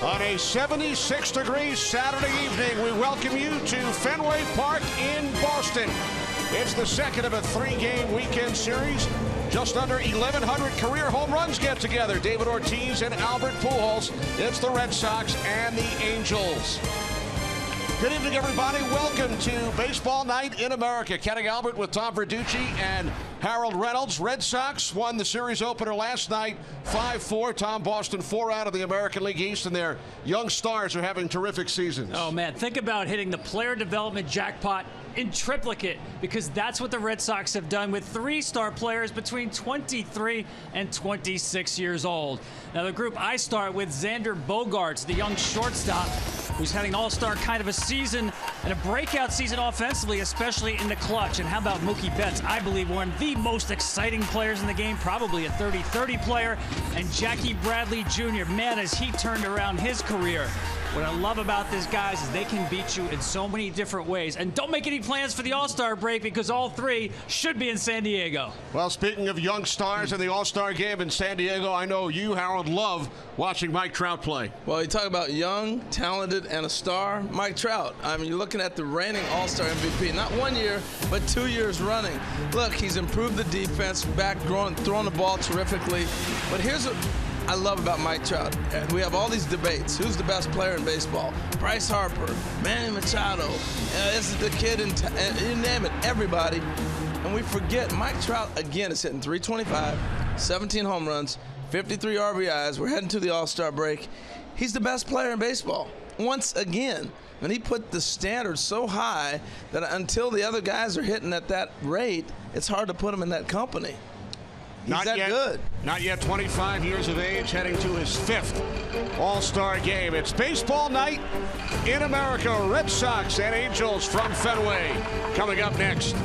On a 76-degree Saturday evening, we welcome you to Fenway Park in Boston. It's the second of a three-game weekend series. Just under 1,100 career home runs get together. David Ortiz and Albert Pujols. It's the Red Sox and the Angels. Good evening, everybody. Welcome to Baseball Night in America. Kenny Albert with Tom Verducci and Harold Reynolds. Red Sox won the series opener last night, 5-4. Tom, Boston 4 out of the American League East, and their young stars are having terrific seasons. Oh, man, think about hitting the player development jackpot in triplicate, because that's what the Red Sox have done with 3 star players between 23 and 26 years old. Now, the group I start with, Xander Bogaerts, the young shortstop, who's having an all-star kind of a season and a breakout season offensively, especially in the clutch. And how about Mookie Betts? I believe one of the most exciting players in the game, probably a 30-30 player. And Jackie Bradley Jr., man, has he turned around his career. What I love about these guys is they can beat you in so many different ways. And don't make any plans for the All-Star break, because all 3 should be in San Diego. Well, speaking of young stars in the All-Star game in San Diego, I know you, Harold, love watching Mike Trout play. Well, you talk about young, talented, and a star. Mike Trout, I mean, you're looking at the reigning All-Star MVP. Not 1 year, but 2 years running. Look, he's improved the defense, throwing the ball terrifically. But here's what I love about Mike Trout. We have all these debates. Who's the best player in baseball? Bryce Harper, Manny Machado, this is the kid, and you name it, everybody. And we forget Mike Trout, again, is hitting .325, 17 home runs, 53 RBIs. We're heading to the All-Star break. He's the best player in baseball, once again. And he put the standard so high that until the other guys are hitting at that rate, it's hard to put him in that company. He's that good. Not yet 25 years of age, heading to his 5th All-Star game. It's Baseball Night in America. Red Sox and Angels from Fenway. Coming up next.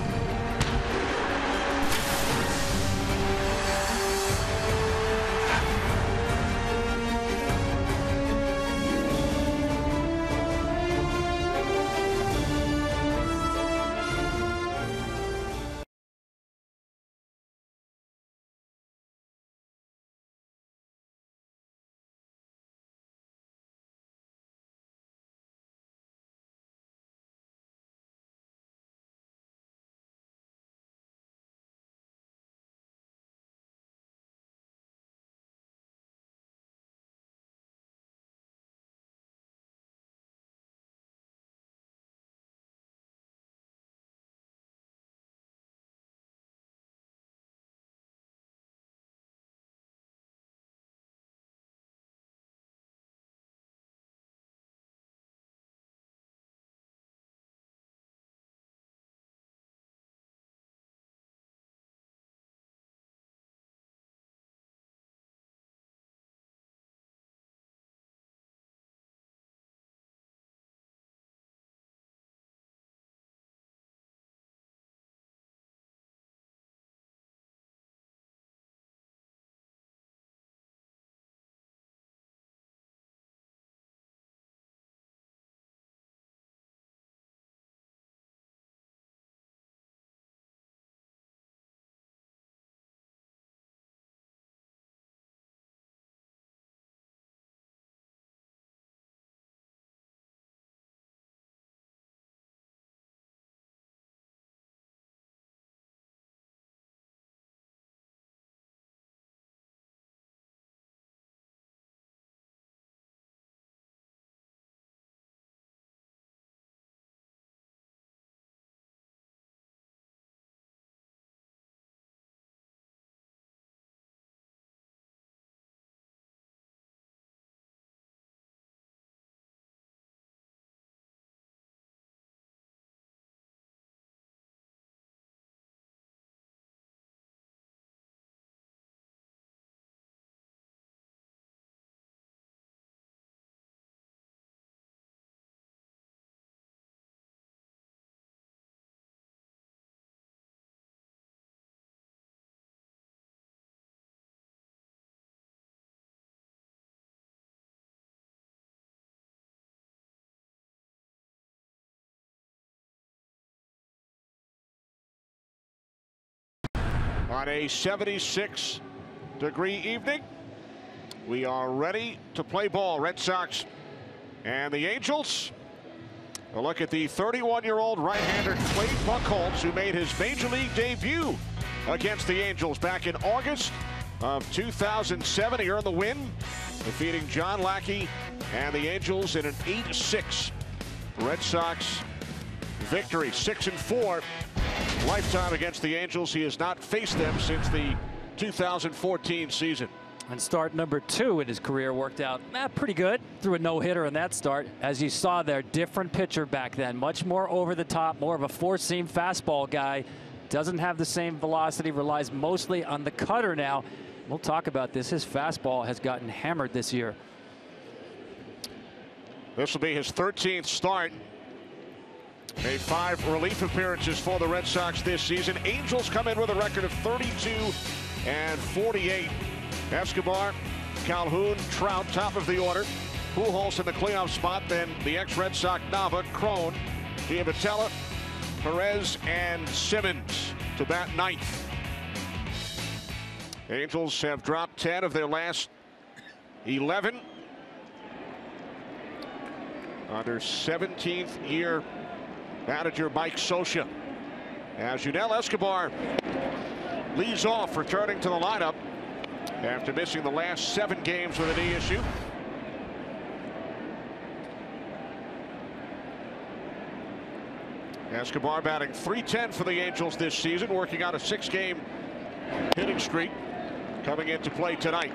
On a 76-degree evening, We are ready to play ball. Red Sox and the Angels. A look at the 31-year-old right-hander Clay Buchholz, who made his major league debut against the Angels back in August of 2007. He earned the win, defeating John Lackey and the Angels in an 8-6 Red Sox victory. 6-4 lifetime against the Angels. He has not faced them since the 2014 season. And start number 2 in his career worked out pretty good. Threw a no-hitter in that start. As you saw there, different pitcher back then. Much more over the top, more of a four-seam fastball guy. Doesn't have the same velocity, relies mostly on the cutter now. We'll talk about this. His fastball has gotten hammered this year. This will be his 13th start. Made 5 relief appearances for the Red Sox this season. Angels come in with a record of 32-48. Escobar, Calhoun, Trout, top of the order. Pujols in the cleanup spot. Then the ex-Red Sox Nava, Cron, Giamatelli, Perez, and Simmons to bat 9th. Angels have dropped 10 of their last 11. Under 17th year manager Mike Scioscia. As Yunel Escobar leads off, returning to the lineup after missing the last 7 games with a knee issue. Escobar batting .310 for the Angels this season, working on a 6-game hitting streak coming into play tonight.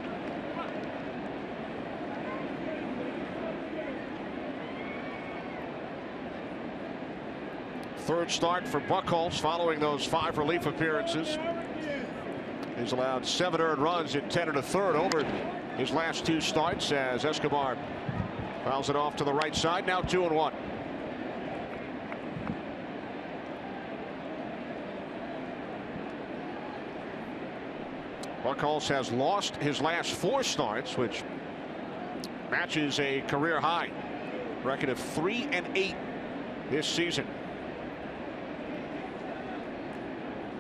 Third start for Buchholz following those 5 relief appearances. He's allowed 7 earned runs in 10 1/3 over his last 2 starts as Escobar fouls it off to the right side. Now 2-1. Buchholz has lost his last 4 starts, which matches a career high record of 3-8 this season.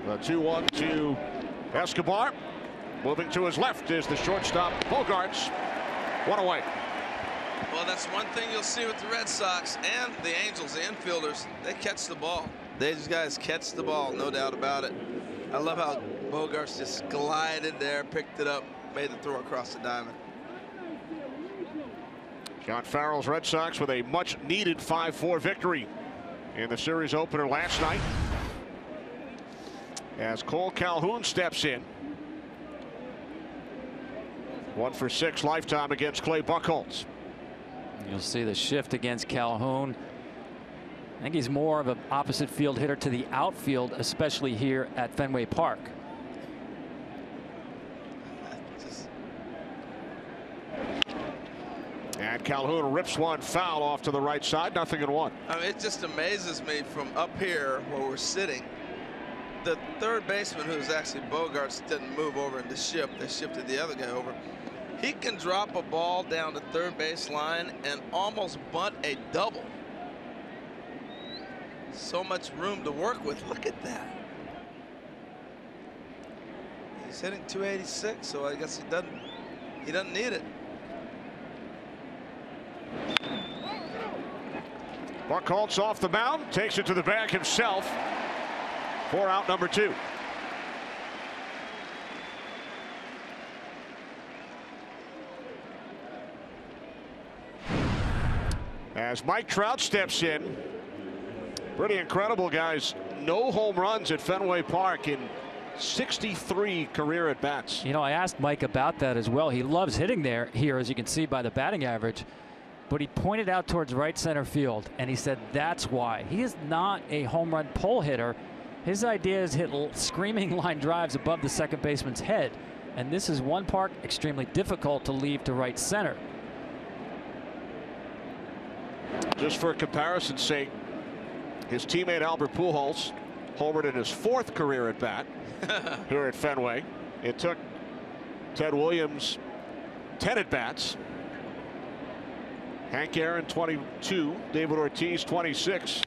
The 2-1 to Escobar. Moving to his left is the shortstop Bogaerts. 1 away. Well, that's one thing you'll see with the Red Sox and the Angels, the infielders. They catch the ball. These guys catch the ball, no doubt about it. I love how Bogaerts just glided there, picked it up, made the throw across the diamond. John Farrell's Red Sox with a much-needed 5-4 victory in the series opener last night. As Cole Calhoun steps in. 1 for 6 lifetime against Clay Buchholz. You'll see the shift against Calhoun. I think he's more of an opposite field hitter to the outfield, especially here at Fenway Park. And Calhoun rips one foul off to the right side. 0-1. I mean, it just amazes me from up here where we're sitting. The third baseman, who's actually Bogaerts, didn't move over in the shift. They shifted the other guy over. He can drop a ball down the third base line and almost bunt a double. So much room to work with. Look at that. He's hitting .286, so I guess he doesn't need it. Buchholz off the mound, takes it to the bag himself. 4 out, number 2. As Mike Trout steps in. Pretty incredible, guys. No home runs at Fenway Park in 63 career at bats. You know, I asked Mike about that as well. He loves hitting there here, as you can see by the batting average. But he pointed out towards right center field, and he said that's why. He is not a home run pole hitter. His idea is hit screaming line drives above the second baseman's head. And this is one park extremely difficult to leave to right center. Just for comparison's sake, his teammate Albert Pujols homered in his 4th career at bat here at Fenway. It took Ted Williams 10 at bats. Hank Aaron 22, David Ortiz 26.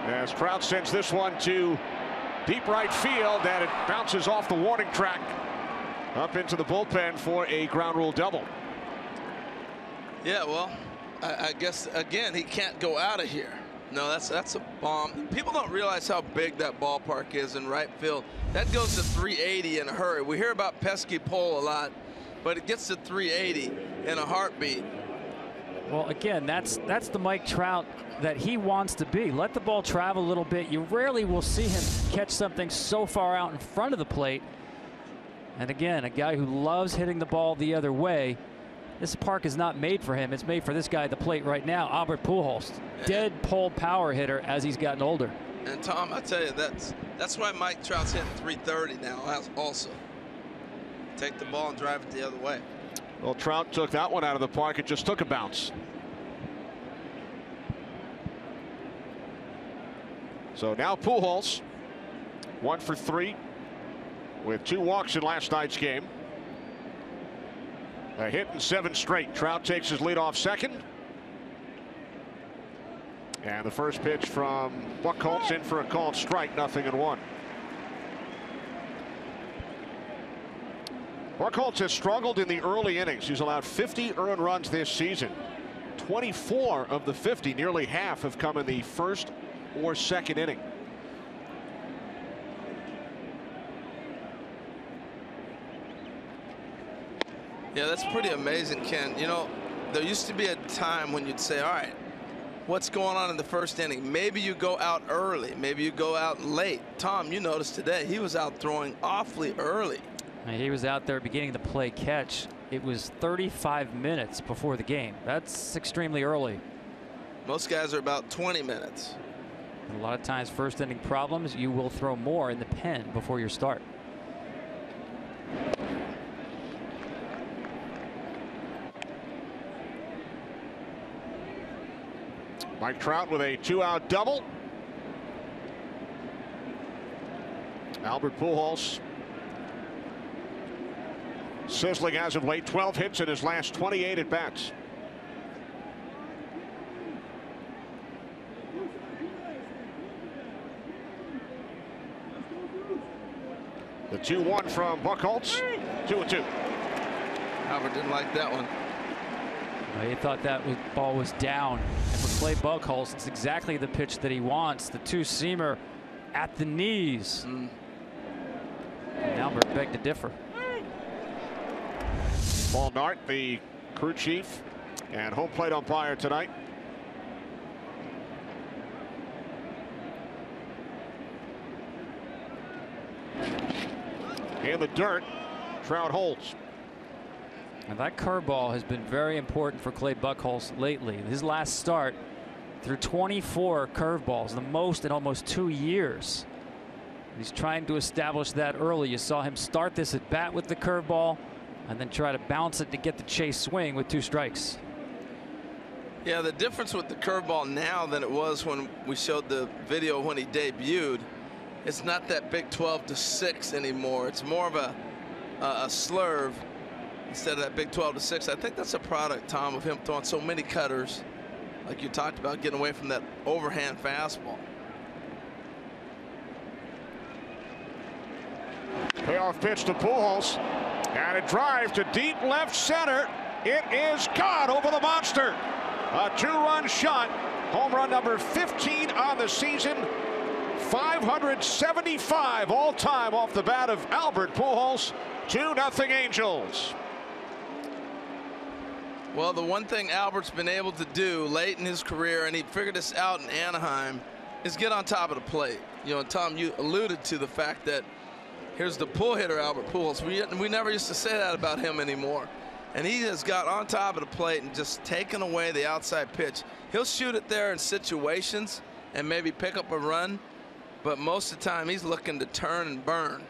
As Trout sends this one to deep right field, and it bounces off the warning track up into the bullpen for a ground rule double. Yeah, well, I guess, again, he can't go out of here. No, that's a bomb. People don't realize how big that ballpark is in right field. That goes to 380 in a hurry. We hear about pesky pole a lot, but it gets to 380 in a heartbeat. Well, again, that's the Mike Trout that he wants to be. Let the ball travel a little bit. You rarely will see him catch something so far out in front of the plate. And again, a guy who loves hitting the ball the other way. This park is not made for him. It's made for this guy at the plate right now, Albert Pujols. Dead pole power hitter as he's gotten older. And Tom, I tell you, that's why Mike Trout's hitting 330 now also. Take the ball and drive it the other way. Well, Trout took that one out of the park. It just took a bounce. So now Pujols, 1 for 3 with 2 walks in last night's game. A hit in 7 straight. Trout takes his lead off second. And the first pitch from Buchholz in for a called strike, 0-1. Buchholz has struggled in the early innings. He's allowed 50 earned runs this season. 24 of the 50, nearly half, have come in the first or second inning. Yeah, that's pretty amazing, Ken. You know, there used to be a time when you'd say, all right, what's going on in the first inning? Maybe you go out early. Maybe you go out late. Tom, you noticed today he was out throwing awfully early. He was out there beginning the play catch. It was 35 minutes before the game. That's extremely early. Most guys are about 20 minutes. And a lot of times, first inning problems, you will throw more in the pen before your start. Mike Trout with a 2-out double. Albert Pujols sizzling as of late. 12 hits in his last 28 at bats. The 2-1 from Buchholz. 2-2. Albert didn't like that one. He thought that ball was down. And for Clay Buchholz, it's exactly the pitch that he wants. The 2-seamer at the knees. And Albert begged to differ. Paul Nart, the crew chief and home plate umpire tonight. In the dirt, Trout holds. And that curveball has been very important for Clay Buchholz lately. His last start threw 24 curveballs, the most in almost 2 years. He's trying to establish that early. You saw him start this at bat with the curveball and then try to bounce it to get the chase swing with 2 strikes. Yeah, the difference with the curveball now than it was when we showed the video when he debuted, it's not that big 12-6 anymore. It's more of a slurve instead of that big 12-6. I think that's a product, Tom, of him throwing so many cutters, like you talked about, getting away from that overhand fastball. Payoff pitch to Pujols, and a drive to deep left center. It is gone over the monster. A 2-run shot. Home run number 15 on the season. 575 all time off the bat of Albert Pujols. 2-0 Angels. Well, the one thing Albert's been able to do late in his career, and he figured this out in Anaheim, is get on top of the plate. You know, Tom, you alluded to the fact that here's the pull hitter, Albert Pujols. We never used to say that about him anymore. And he has got on top of the plate and just taken away the outside pitch. He'll shoot it there in situations and maybe pick up a run, but most of the time he's looking to turn and burn.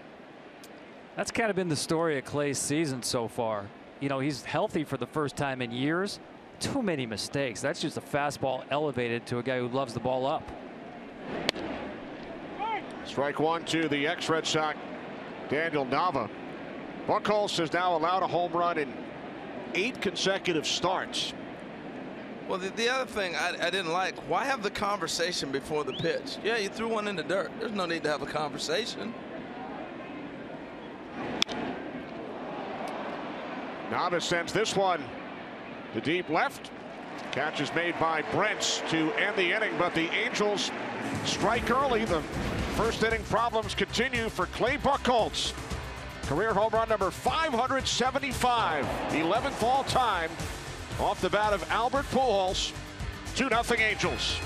That's kind of been the story of Clay's season so far. You know, he's healthy for the first time in years. Too many mistakes. That's just a fastball elevated to a guy who loves the ball up. Strike one to the ex-Red Sox, Daniel Nava. Buchholz has now allowed a home run in 8 consecutive starts. Well, the other thing I didn't like, why have the conversation before the pitch? Yeah, you threw one in the dirt. There's no need to have a conversation. Nava sends this one to deep left. Catch is made by Brents to end the inning, but the Angels strike early. The first inning problems continue for Clay Buchholz. Career home run number 575, 11th all time, off the bat of Albert Pujols. 2-0 Angels.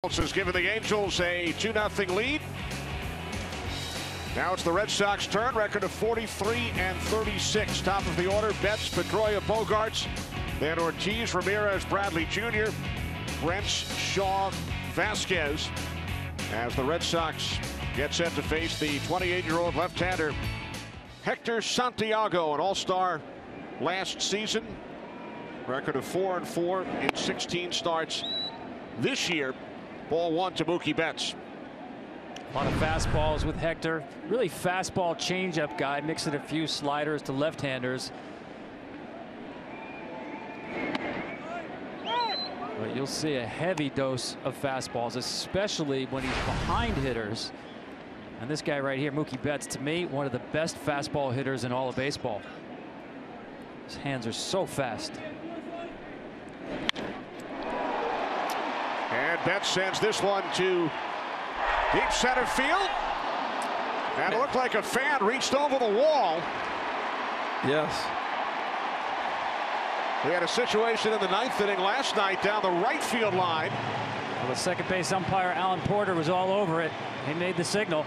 Has given the Angels a 2-0 lead. Now it's the Red Sox turn. Record of 43-36. Top of the order: Betts, Pedroia, Bogarts, then Ortiz, Ramirez, Bradley Jr., Brents, Shaw, Vasquez, as the Red Sox get set to face the 28-year-old left-hander Hector Santiago, an all-star last season. Record of 4-4 in 16 starts this year. Ball one to Mookie Betts. A lot of fastballs with Hector. Really fastball changeup guy, mixing a few sliders to left-handers. But you'll see a heavy dose of fastballs, especially when he's behind hitters. And this guy right here, Mookie Betts, to me, one of the best fastball hitters in all of baseball. His hands are so fast. And Betts sends this one to deep center field. And it looked like a fan reached over the wall. Yes. We had a situation in the ninth inning last night down the right field line. Well, the second base umpire, Alan Porter, was all over it. He made the signal.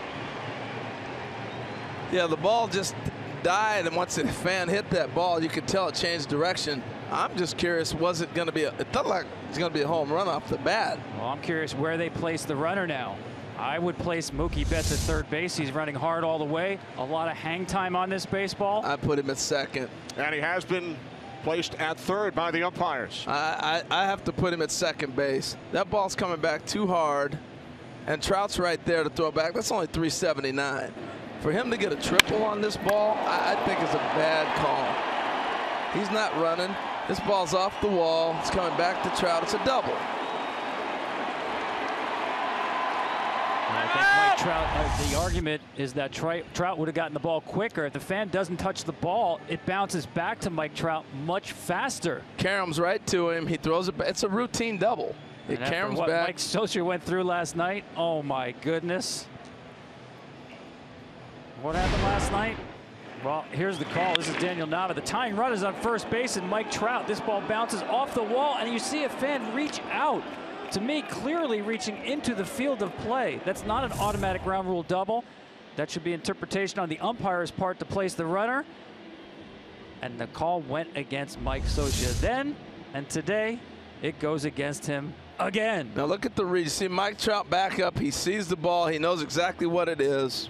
Yeah, the ball just died, and once the fan hit that ball, you could tell it changed direction. I'm just curious, was it going to be it felt like it's going to be a home run off the bat. Well, I'm curious where they place the runner now. I would place Mookie Betts at third base. He's running hard all the way. A lot of hang time on this baseball. I put him at second. And he has been placed at third by the umpires. I have to put him at second base. That ball's coming back too hard, and Trout's right there to throw back. That's only 379. For him to get a triple on this ball, I think is a bad call. He's not running. This ball's off the wall. It's coming back to Trout. It's a double. I think Mike Trout, the argument is that Trout would have gotten the ball quicker. If the fan doesn't touch the ball, it bounces back to Mike Trout much faster. Karem's right to him. He throws it back. It's a routine double. Karem's what back. Mike Scioscia went through last night, oh my goodness. What happened last night? Well, here's the call. This is Daniel Nava. The tying run is on first base, and Mike Trout. This ball bounces off the wall, and you see a fan reach out. To me, clearly reaching into the field of play. That's not an automatic ground rule double. That should be interpretation on the umpire's part to place the runner. And the call went against Mike Scioscia then, and today it goes against him again. Now look at the read. You see Mike Trout back up. He sees the ball. He knows exactly what it is.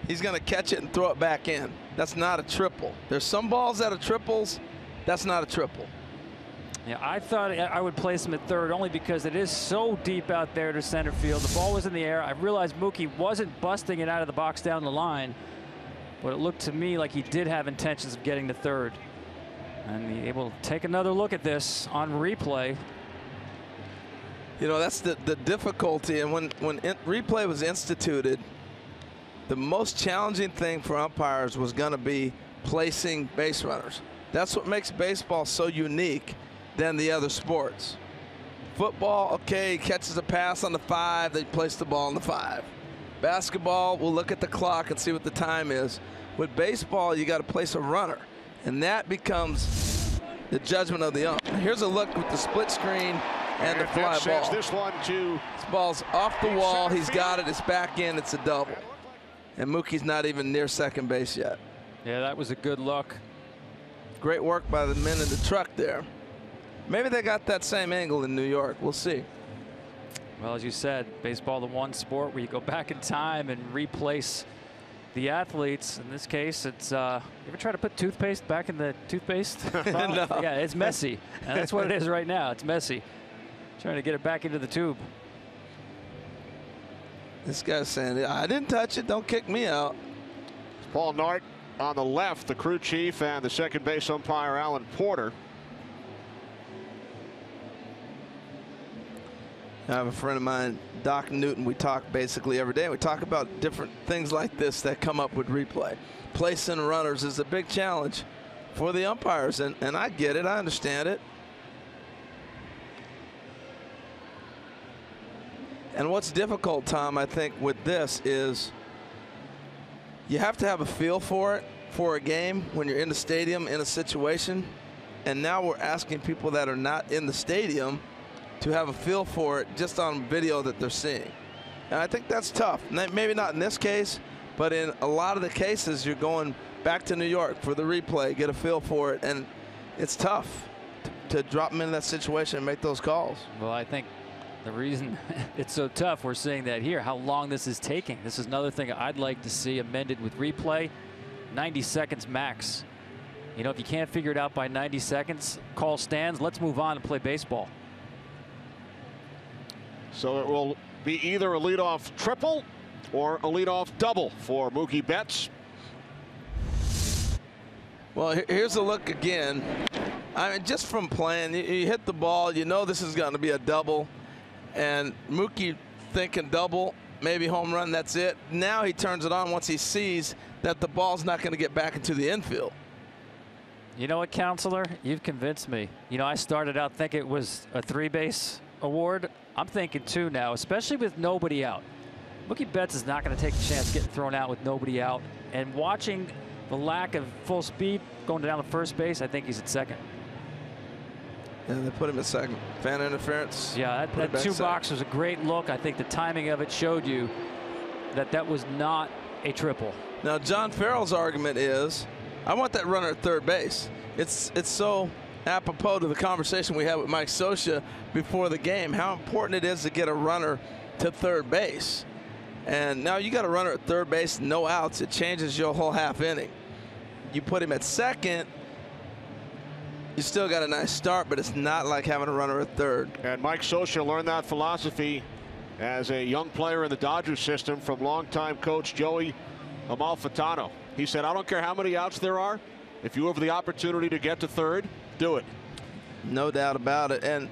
He's going to catch it and throw it back in. That's not a triple. There's some balls that are triples. That's not a triple. Yeah, I thought I would place him at third only because it is so deep out there to center field. The ball was in the air. I realized Mookie wasn't busting it out of the box down the line, but it looked to me like he did have intentions of getting to third. And he able to take another look at this on replay. You know, that's the difficulty. And when replay was instituted, the most challenging thing for umpires was going to be placing base runners. That's what makes baseball so unique than the other sports. Football, okay, catches a pass on the 5, they place the ball on the 5. Basketball, we'll look at the clock and see what the time is. With baseball, you got to place a runner, and that becomes the judgment of the ump. Here's a look with the split screen and the fly ball. This one to this ball's off the wall. He's got it. It's back in. It's a double. And Mookie's not even near second base yet. Yeah, that was a good look. Great work by the men in the truck there. Maybe they got that same angle in New York. We'll see. Well, as you said, baseball, the one sport where you go back in time and replace the athletes. In this case, it's you ever try to put toothpaste back in the toothpaste? No. Yeah, it's messy. And that's what it is right now. It's messy. Trying to get it back into the tube. This guy's saying, I didn't touch it. Don't kick me out. Paul Nart on the left, the crew chief, and the second base umpire, Alan Porter. I have a friend of mine, Doc Newton. We talk basically every day. We talk about different things like this that come up with replay. Placing runners is a big challenge for the umpires, and I get it. I understand it. And what's difficult, Tom, I think, with this is you have to have a feel for it for a game when you're in the stadium in a situation. And now we're asking people that are not in the stadium to have a feel for it just on video that they're seeing. And I think that's tough. Maybe not in this case, but in a lot of the cases, you're going back to New York for the replay, get a feel for it, and it's tough to drop them in that situation and make those calls. Well, I think the reason it's so tough, we're seeing that here, how long this is taking. This is another thing I'd like to see amended with replay. 90 seconds max. You know, if you can't figure it out by 90 seconds, call stands. Let's move on and play baseball. So it will be either a leadoff triple or a leadoff double for Mookie Betts. Well, here's a look again. I mean, just from playing, you hit the ball, you know this is going to be a double. And Mookie thinking double, maybe home run, that's it. Now he turns it on once he sees that the ball's not going to get back into the infield. You know what, Counselor? You've convinced me. You know, I started out thinking it was a 3-base award. I'm thinking 2 now, especially with nobody out. Mookie Betts is not going to take a chance getting thrown out with nobody out. And watching the lack of full speed going down to first base, I think he's at second. Yeah, they put him at second. Fan interference. Yeah, that 2 box was a great look. I think the timing of it showed you that that was not a triple. Now, John Farrell's argument is, I want that runner at third base. It's so apropos to the conversation we had with Mike Scioscia before the game, how important it is to get a runner to third base. And now you got a runner at third base, no outs. It changes your whole half inning. You put him at second, you still got a nice start, but it's not like having a runner at third. And Mike Scioscia learned that philosophy as a young player in the Dodgers system from longtime coach Joey Amalfitano. He said, I don't care how many outs there are. If you have the opportunity to get to third, do it. No doubt about it. And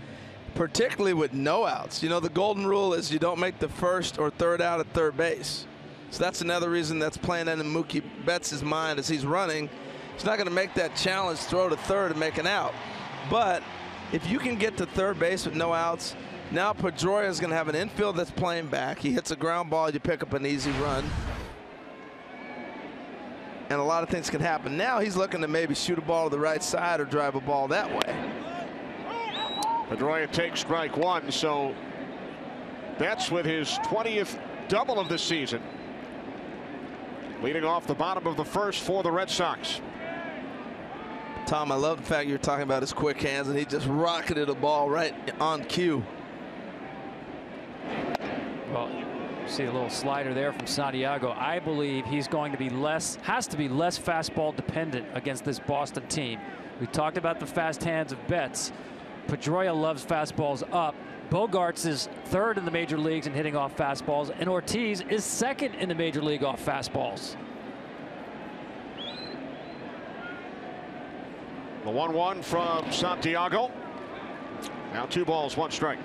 particularly with no outs. You know, the golden rule is you don't make the first or third out at third base. So that's another reason that's playing in Mookie Betts' mind as he's running. He's not going to make that challenge, throw to third and make an out. But if you can get to third base with no outs, now Pedroia is going to have an infield that's playing back. He hits a ground ball, you pick up an easy run. And a lot of things can happen. Now he's looking to maybe shoot a ball to the right side or drive a ball that way. Pedroia takes strike 1, so Betts with his 20th double of the season. Leading off the bottom of the first for the Red Sox. Tom, I love the fact you're talking about his quick hands, and he just rocketed a ball right on cue. Well, see a little slider there from Santiago. I believe he's going to be has to be less fastball dependent against this Boston team. We talked about the fast hands of Betts. Pedroia loves fastballs up. Bogaerts is third in the major leagues in hitting off fastballs, and Ortiz is second in the major league off fastballs. The 1-1 from Santiago. Now 2 balls, 1 strike.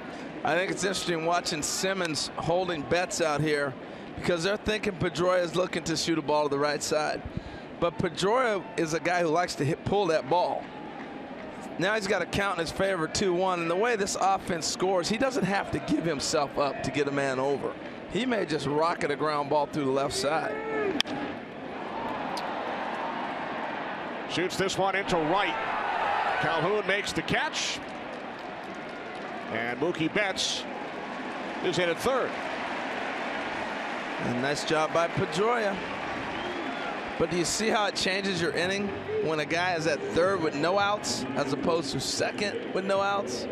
I think it's interesting watching Simmons holding Betts out here because they're thinking Pedroia is looking to shoot a ball to the right side. But Pedroia is a guy who likes to pull that ball. Now he's got a count in his favor, 2-1. And the way this offense scores, he doesn't have to give himself up to get a man over. He may just rocket a ground ball through the left side. Shoots this one into right. Calhoun makes the catch. And Mookie Betts is in at third. And nice job by Pedroia. But do you see how it changes your inning when a guy is at third with no outs as opposed to second with no outs?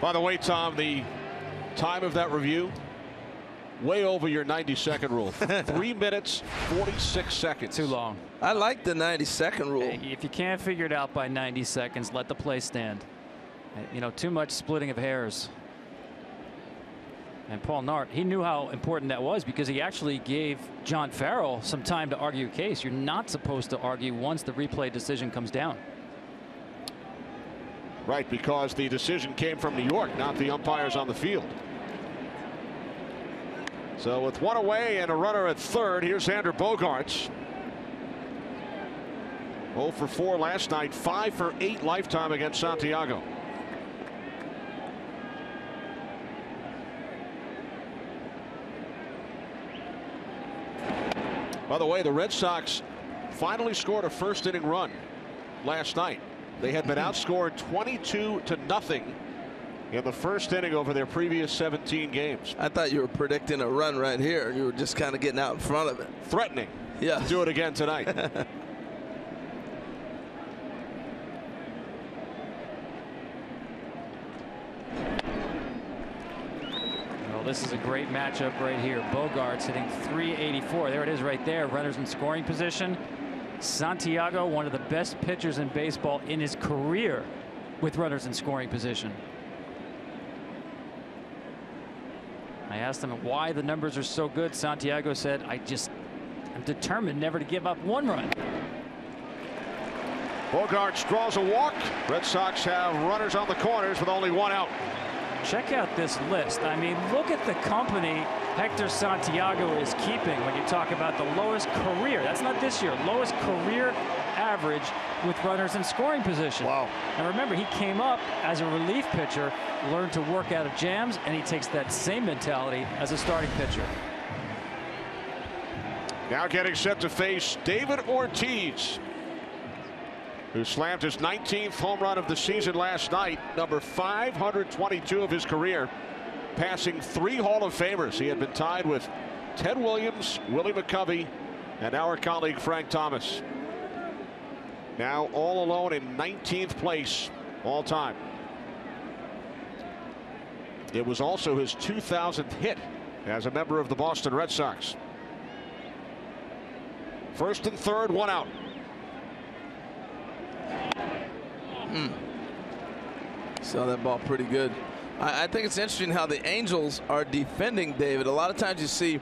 By the way, Tom, the time of that review, way over your 90-second rule. 3 minutes, 46 seconds. Too long. I like the 90-second rule. Hey, if you can't figure it out by 90 seconds, let the play stand. You know, too much splitting of hairs. And Paul Nart, he knew how important that was because he actually gave John Farrell some time to argue a case. You're not supposed to argue once the replay decision comes down. Right, because the decision came from New York, not the umpires on the field. So with 1 away and a runner at third, here's Xander Bogaerts. 0 for 4 last night, 5 for 8 lifetime against Santiago. By the way, the Red Sox finally scored a first-inning run last night. They had been outscored 22-0 in the first inning over their previous 17 games. I thought you were predicting a run right here. You were just kind of getting out in front of it. Threatening. Yeah. To do it again tonight. This is a great matchup right here. Bogaerts hitting .384. There it is right there. Runners in scoring position. Santiago, one of the best pitchers in baseball in his career with runners in scoring position. I asked him why the numbers are so good. Santiago said, I'm determined never to give up 1 run. Bogaerts draws a walk. Red Sox have runners on the corners with only 1 out. Check out this list. I mean, look at the company Hector Santiago is keeping when you talk about the lowest career. That's not this year. Lowest career average with runners in scoring position. Wow. And remember, he came up as a relief pitcher, learned to work out of jams, and he takes that same mentality as a starting pitcher. Now getting set to face David Ortiz, who slammed his 19th home run of the season last night, number 522 of his career, passing 3 Hall of Famers. He had been tied with Ted Williams, Willie McCovey, and our colleague Frank Thomas. Now all alone in 19th place all time. It was also his 2000th hit as a member of the Boston Red Sox. First and third, 1 out. Saw that ball pretty good. I think it's interesting how the Angels are defending David. A lot of times you see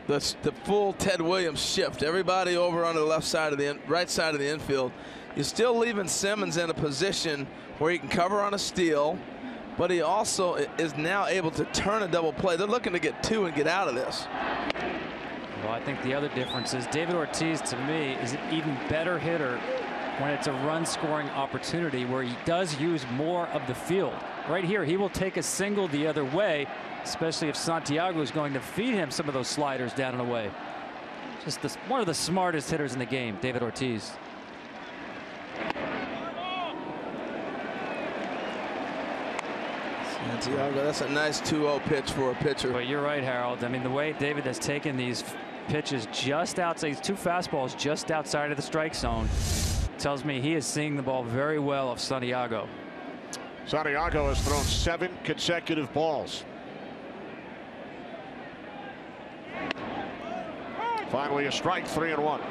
the full Ted Williams shift. Everybody over on the left side of the right side of the infield. You're still leaving Simmons in a position where he can cover on a steal, but he also is now able to turn a double play. They're looking to get 2 and get out of this. Well, I think the other difference is David Ortiz, to me, is an even better hitter when it's a run scoring opportunity where he does use more of the field. Right here, he will take a single the other way, especially if Santiago is going to feed him some of those sliders down and away. Just one of the smartest hitters in the game, David Ortiz. Santiago, that's a nice 2-0 pitch for a pitcher. But you're right, Harold. I mean, the way David has taken these pitches just outside, 2 fastballs just outside of the strike zone. Tells me he is seeing the ball very well of Santiago. Santiago has thrown 7 consecutive balls. Finally a strike, 3-1.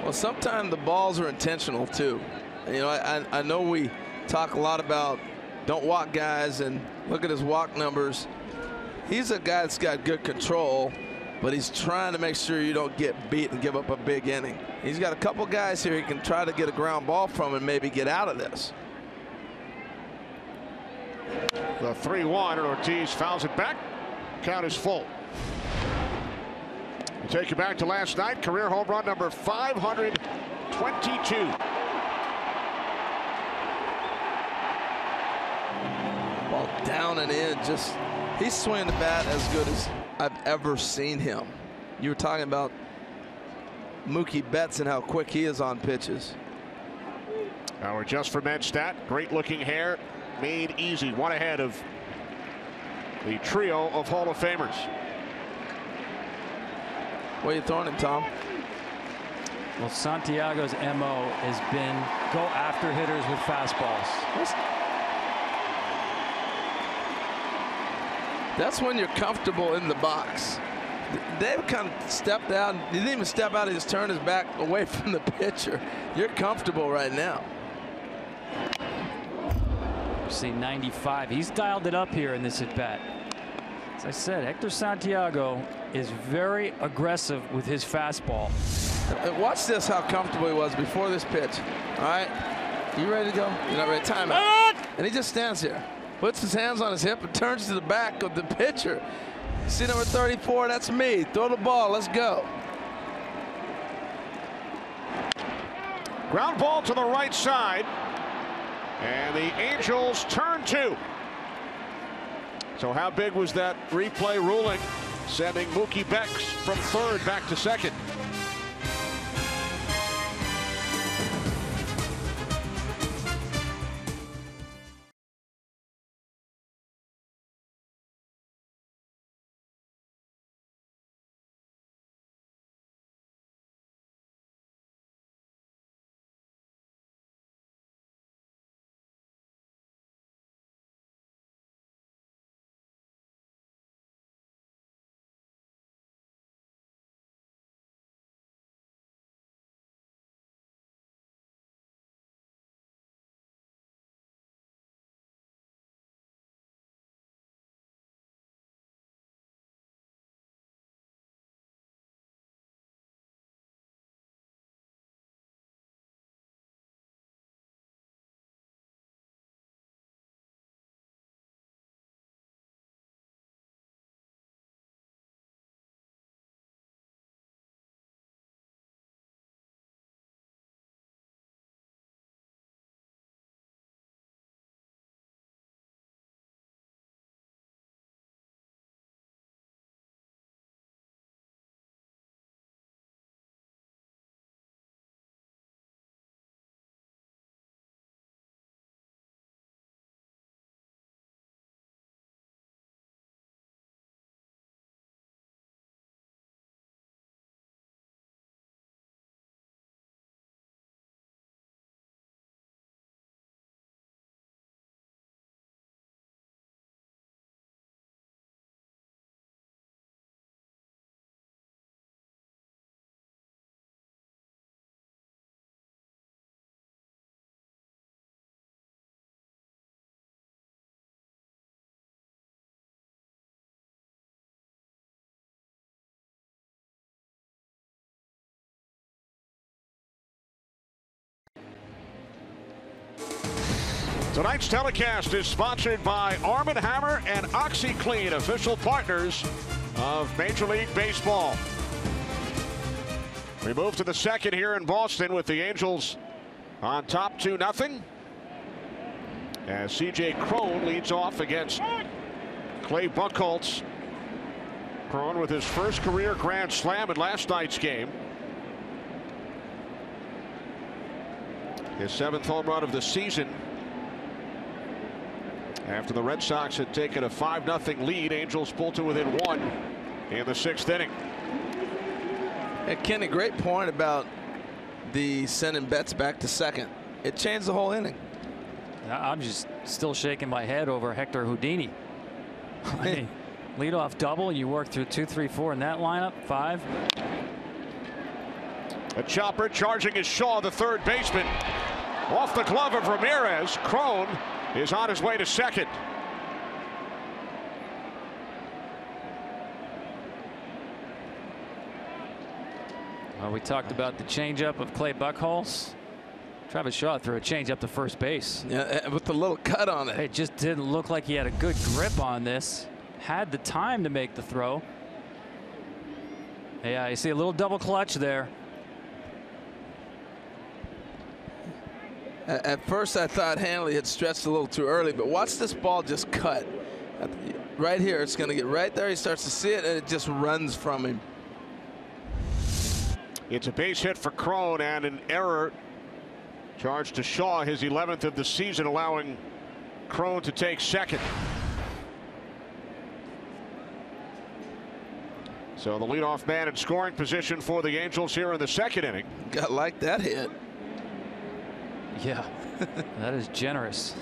Well, sometimes the balls are intentional too. And, you know, I know we talk a lot about don't walk guys, and look at his walk numbers. He's a guy that's got good control, but he's trying to make sure you don't get beat and give up a big inning. He's got a couple guys here he can try to get a ground ball from and maybe get out of this. The 3-1, and Ortiz fouls it back. Count is full. We'll take you back to last night. Career home run number 522. Ball down and in. Just he's swinging the bat as good as I've ever seen him. You were talking about Mookie Betts and how quick he is on pitches. Our Just for Men stat. Great looking hair. Made easy. One ahead of the trio of Hall of Famers. What are you throwing him, Tom? Well, Santiago's MO has been go after hitters with fastballs. That's when you're comfortable in the box. Dave kind of stepped out. He didn't even step out. He just turned his back away from the pitcher. You're comfortable right now. See 95. He's dialed it up here in this at bat. As I said, Hector Santiago is very aggressive with his fastball. Watch this, how comfortable he was before this pitch. All right, you ready to go? You're not ready. Time out. And he just stands here, puts his hands on his hip, and turns to the back of the pitcher. See number 34? That's me. Throw the ball. Let's go. Ground ball to the right side. And the Angels turn 2. So how big was that replay ruling, sending Mookie Betts from third back to second? Tonight's telecast is sponsored by Arm & Hammer and OxyClean, official partners of Major League Baseball. We move to the second here in Boston with the Angels on top 2-0. As C.J. Cron leads off against Clay Buchholz. Cron with his first career grand slam in last night's game. His 7th home run of the season. After the Red Sox had taken a 5-0 lead, Angels pulled to within 1 in the 6th inning. Hey, Kenny, great point about the sending Betts back to second. It changed the whole inning. I'm just still shaking my head over Hector Houdini. I mean, leadoff double, you work through 2, 3, 4 in that lineup. 5. A chopper charging is Shaw, the third baseman. Off the glove of Ramirez. Cron is on his way to second. Well, we talked about the changeup of Clay Buchholz. Travis Shaw threw a changeup to first base. Yeah, with the little cut on it. It just didn't look like he had a good grip on this. Had the time to make the throw. Yeah, you see a little double clutch there. At first, I thought Hanley had stretched a little too early, but watch this ball just cut. Right here, it's going to get right there. He starts to see it, and it just runs from him. It's a base hit for Cron and an error charged to Shaw, his 11th of the season, allowing Cron to take second. So the leadoff man in scoring position for the Angels here in the second inning. Got like that hit. Yeah, that is generous.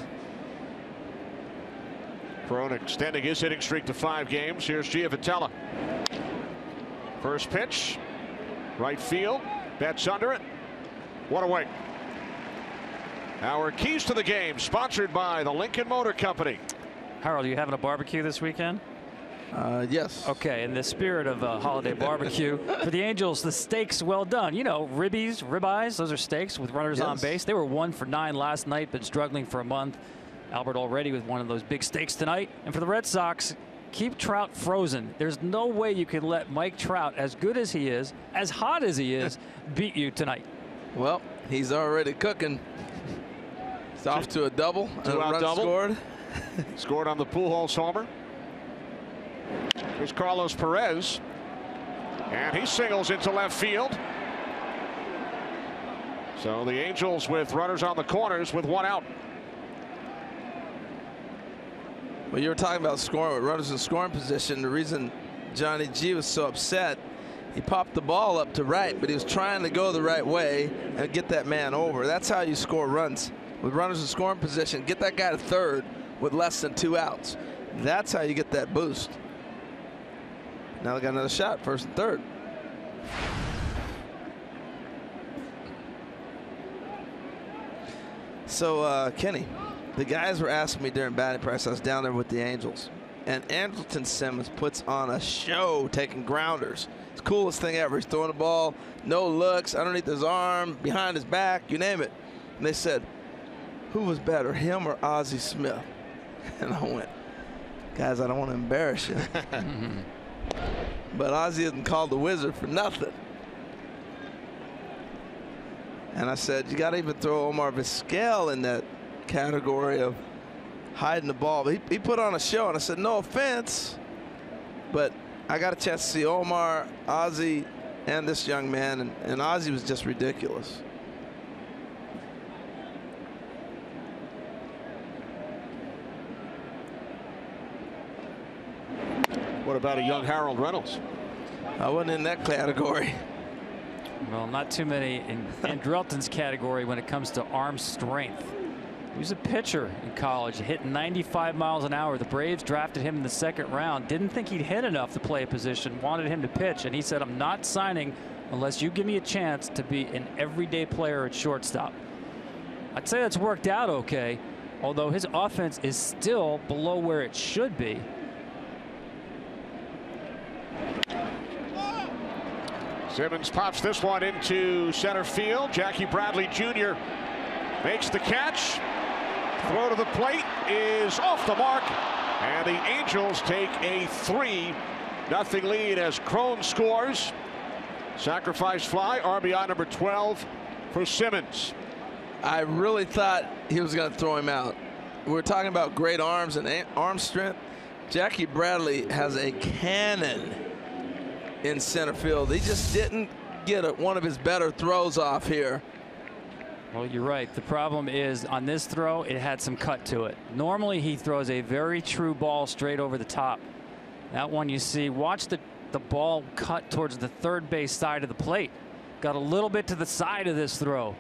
Cron extending his hitting streak to 5 games. Here's Giavotella. First pitch, right field. Betts under it. What away. Our keys to the game sponsored by the Lincoln Motor Company. Harold, are you having a barbecue this weekend? Yes. Okay, in the spirit of a holiday barbecue, for the Angels, the steaks well done. You know, ribeyes, those are steaks with runners on base. They were 1 for 9 last night, been struggling for a month. Albert already with one of those big steaks tonight. And for the Red Sox, keep Trout frozen. There's no way you can let Mike Trout, as good as he is, as hot as he is, beat you tonight. Well, he's already cooking. It's off to a double. Two-out double. Scored. Scored on the Pujols homer. Here's Carlos Perez, and he singles into left field. So the Angels with runners on the corners with 1 out. Well, you were talking about scoring with runners in scoring position. The reason Johnny G was so upset, he popped the ball up to right, but he was trying to go the right way and get that man over. That's how you score runs. With runners in scoring position, get that guy to third with less than 2 outs. That's how you get that boost. Now they got another shot, first and third. So, Kenny, the guys were asking me during batting practice. I was down there with the Angels, and Andrelton Simmons puts on a show taking grounders. It's the coolest thing ever. He's throwing the ball, no looks, underneath his arm, behind his back, you name it. And they said, who was better, him or Ozzie Smith? And I went, guys, I don't want to embarrass you. But Ozzie isn't called the Wizard for nothing. And I said, you got to even throw Omar Vizquel in that category of hiding the ball. But he put on a show, and I said, no offense, but I got a chance to see Omar, Ozzie, and this young man, and Ozzie was just ridiculous. What about a young Harold Reynolds? I wasn't in that category. Well, not too many in Andrelton's category when it comes to arm strength. He was a pitcher in college, hit 95 miles an hour. The Braves drafted him in the 2nd round. Didn't think he'd hit enough to play a position, wanted him to pitch, and he said, I'm not signing unless you give me a chance to be an everyday player at shortstop. I'd say that's worked out okay, although his offense is still below where it should be. Simmons pops this one into center field. Jackie Bradley Jr. makes the catch. Throw to the plate is off the mark, and the Angels take a 3-0 lead as Cron scores. Sacrifice fly, RBI number 12 for Simmons. I really thought he was going to throw him out. We were talking about great arms and arm strength. Jackie Bradley has a cannon in center field. He just didn't get one of his better throws off here. Well, you're right. The problem is on this throw, it had some cut to it. Normally, he throws a very true ball straight over the top. That one you see, watch the the ball cut towards the third base side of the plate. Got a little bit to the side of this throw.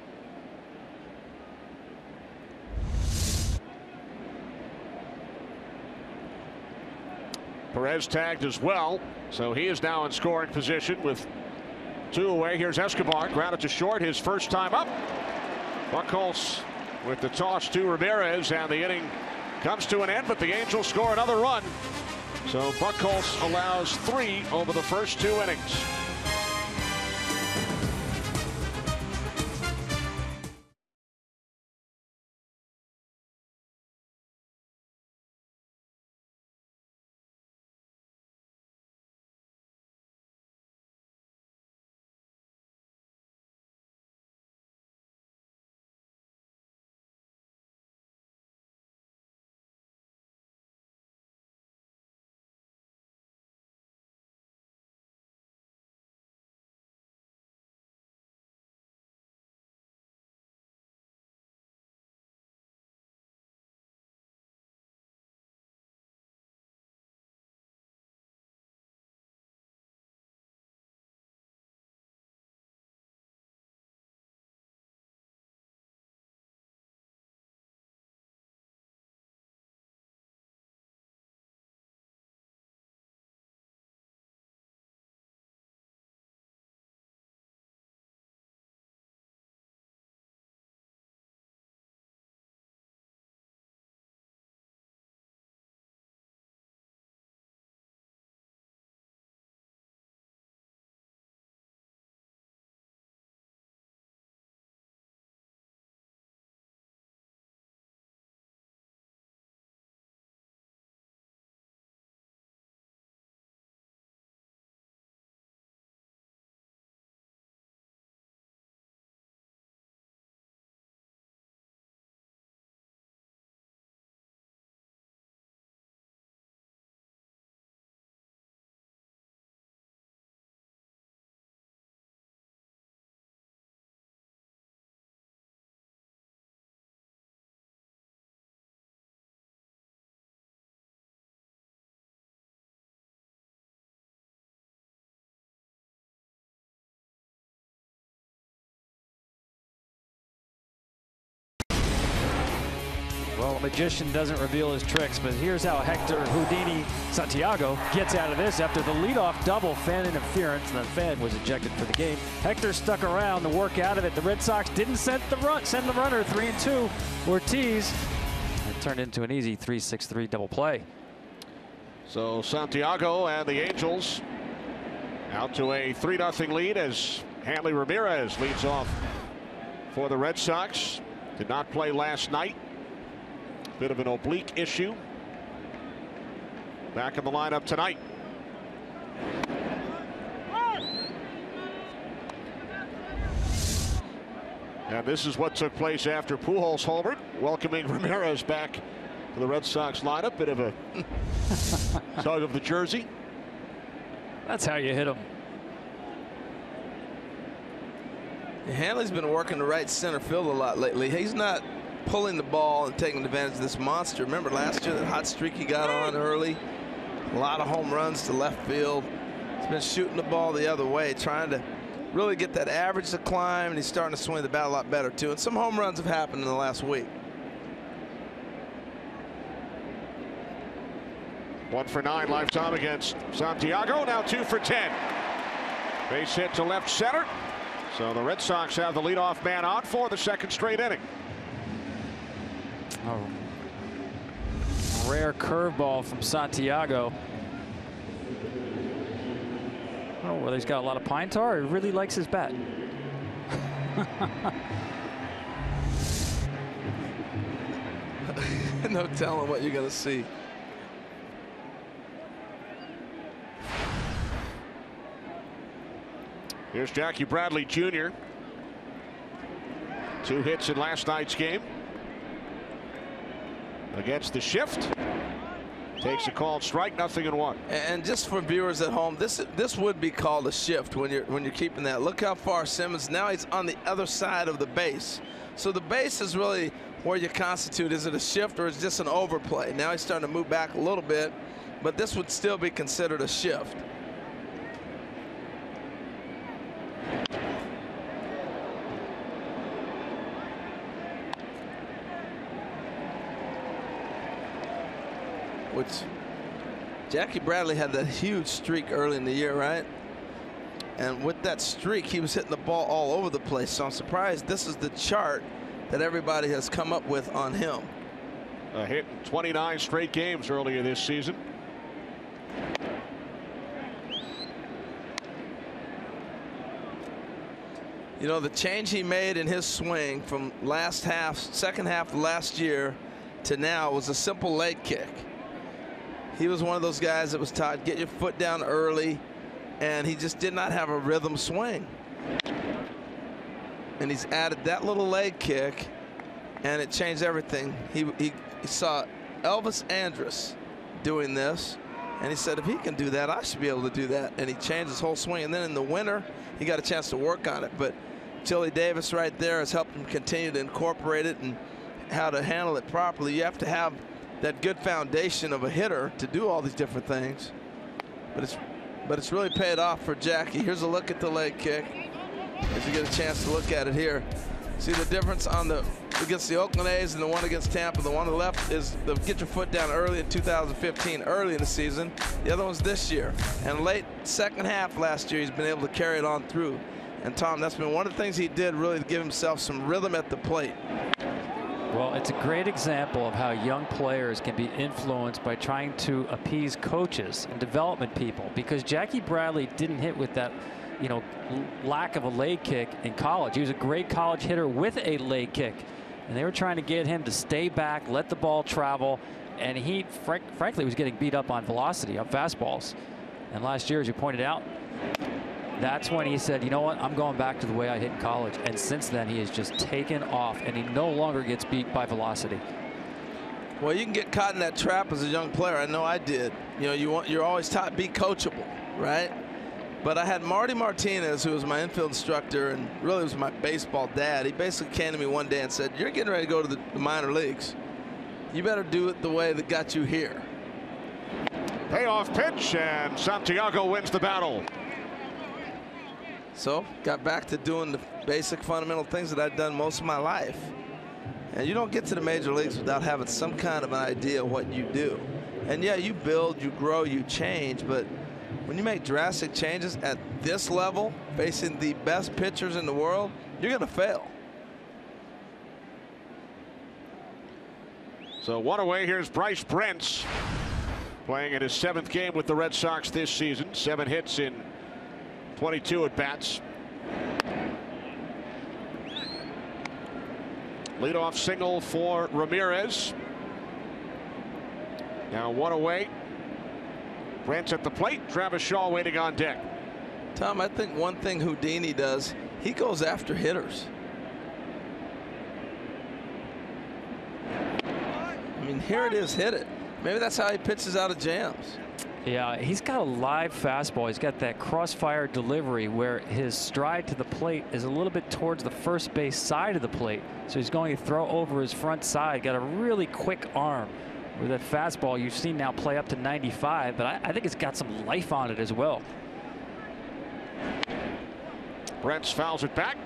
Perez tagged as well, so he is now in scoring position with 2 away. Here's Escobar, grounded to short, his first time up. Buchholz with the toss to Ramirez, and the inning comes to an end, but the Angels score another run. So Buchholz allows 3 over the first 2 innings. Well, a magician doesn't reveal his tricks, but here's how Hector Houdini Santiago gets out of this after the leadoff double fan interference, and the fan was ejected for the game. Hector stuck around to work out of it. The Red Sox didn't send the runner 3-2. Ortiz. It turned into an easy 3-6-3 double play. So Santiago and the Angels out to a 3-0 lead as Hanley Ramirez leads off for the Red Sox. Did not play last night. Bit of an oblique issue. Back in the lineup tonight. And this is what took place after Pujols homered, welcoming Ramirez back to the Red Sox lineup. Bit of a tug of the jersey. That's how you hit him. Hanley's been working the right center field a lot lately. He's not pulling the ball and taking advantage of this monster. Remember last year, that hot streak he got on early? A lot of home runs to left field. He's been shooting the ball the other way, trying to really get that average to climb, and he's starting to swing the bat a lot better, too. And some home runs have happened in the last week. 1 for 9 lifetime against Santiago. Now 2 for 10. Base hit to left center. So the Red Sox have the leadoff man on for the second straight inning. A rare curveball from Santiago. I don't know whether he's got a lot of pine tar or he really likes his bat. No telling what you're going to see. Here's Jackie Bradley Jr. 2 hits in last night's game against the shift. Takes a called strike, 0-1. And just for viewers at home, this would be called a shift when you're keeping that. Look how far Simmons, now he's on the other side of the base. So the base is really where you constitute. Is it a shift or is it just an overplay? Now he's starting to move back a little bit, but this would still be considered a shift. which Jackie Bradley had that huge streak early in the year, right? And with that streak, he was hitting the ball all over the place. So I'm surprised this is the chart that everybody has come up with on him. A hit in 29 straight games earlier this season. You know, the change he made in his swing from second half of last year to now was a simple leg kick. He was one of those guys that was taught, get your foot down early, and he just did not have a rhythm swing. And he's added that little leg kick, and it changed everything. He saw Elvis Andrus doing this, and he said, if he can do that, I should be able to do that. And he changed his whole swing. And then in the winter, he got a chance to work on it. But Chili Davis right there has helped him continue to incorporate it and how to handle it properly. You have to have that good foundation of a hitter to do all these different things. But it's really paid off for Jackie. Here's a look at the leg kick. As you get a chance to look at it here. See the difference on against the Oakland A's and the one against Tampa. The one on the left is the get your foot down early in 2015, early in the season. The other one's this year. And late second half last year, he's been able to carry it on through. And Tom, that's been one of the things he did really to give himself some rhythm at the plate. Well, it's a great example of how young players can be influenced by trying to appease coaches and development people, because Jackie Bradley didn't hit with that, you know, lack of a leg kick in college. He was a great college hitter with a leg kick, and they were trying to get him to stay back, let the ball travel, and he frankly was getting beat up on velocity, on fastballs. And last year, as you pointed out, that's when he said, you know what, I'm going back to the way I hit in college. And since then, he has just taken off, and he no longer gets beat by velocity. Well, you can get caught in that trap as a young player. I know I did. You know, you're always taught be coachable, right? But I had Marty Martinez, who was my infield instructor and really was my baseball dad. He basically came to me one day and said, you're getting ready to go to the minor leagues. You better do it the way that got you here. Payoff pitch, and Santiago wins the battle. So got back to doing the basic fundamental things that I'd done most of my life. And you don't get to the major leagues without having some kind of an idea of what you do. And yeah, you build, you grow, you change, but when you make drastic changes at this level, facing the best pitchers in the world, you're going to fail. So one away, here's Bryce Brentz, playing in his 7th game with the Red Sox this season. 7 hits in 22 at bats. Leadoff single for Ramirez. Now one away. Brent's at the plate. Travis Shaw waiting on deck. Tom, I think one thing Houdini does, he goes after hitters. I mean, here it is, hit it. Maybe that's how he pitches out of jams. Yeah, he's got a live fastball. He's got that crossfire delivery where his stride to the plate is a little bit towards the first base side of the plate. So he's going to throw over his front side. Got a really quick arm. With that fastball, you've seen now play up to 95, but I think it's got some life on it as well. Brentz fouls it back.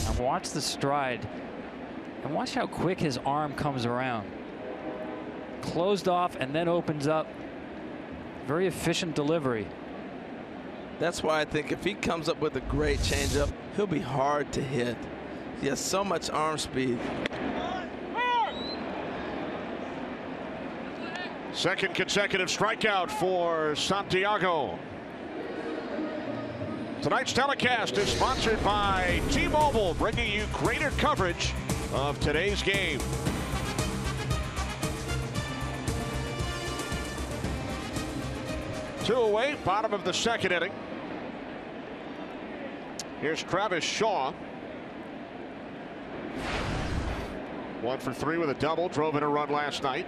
And watch the stride. And watch how quick his arm comes around. Closed off and then opens up. Very efficient delivery. That's why I think if he comes up with a great changeup, he'll be hard to hit. He has so much arm speed. Second consecutive strikeout for Santiago. Tonight's telecast is sponsored by T-Mobile, bringing you greater coverage of today's game. Two away, bottom of the 2nd inning. Here's Travis Shaw. 1 for 3 with a double, drove in a run last night.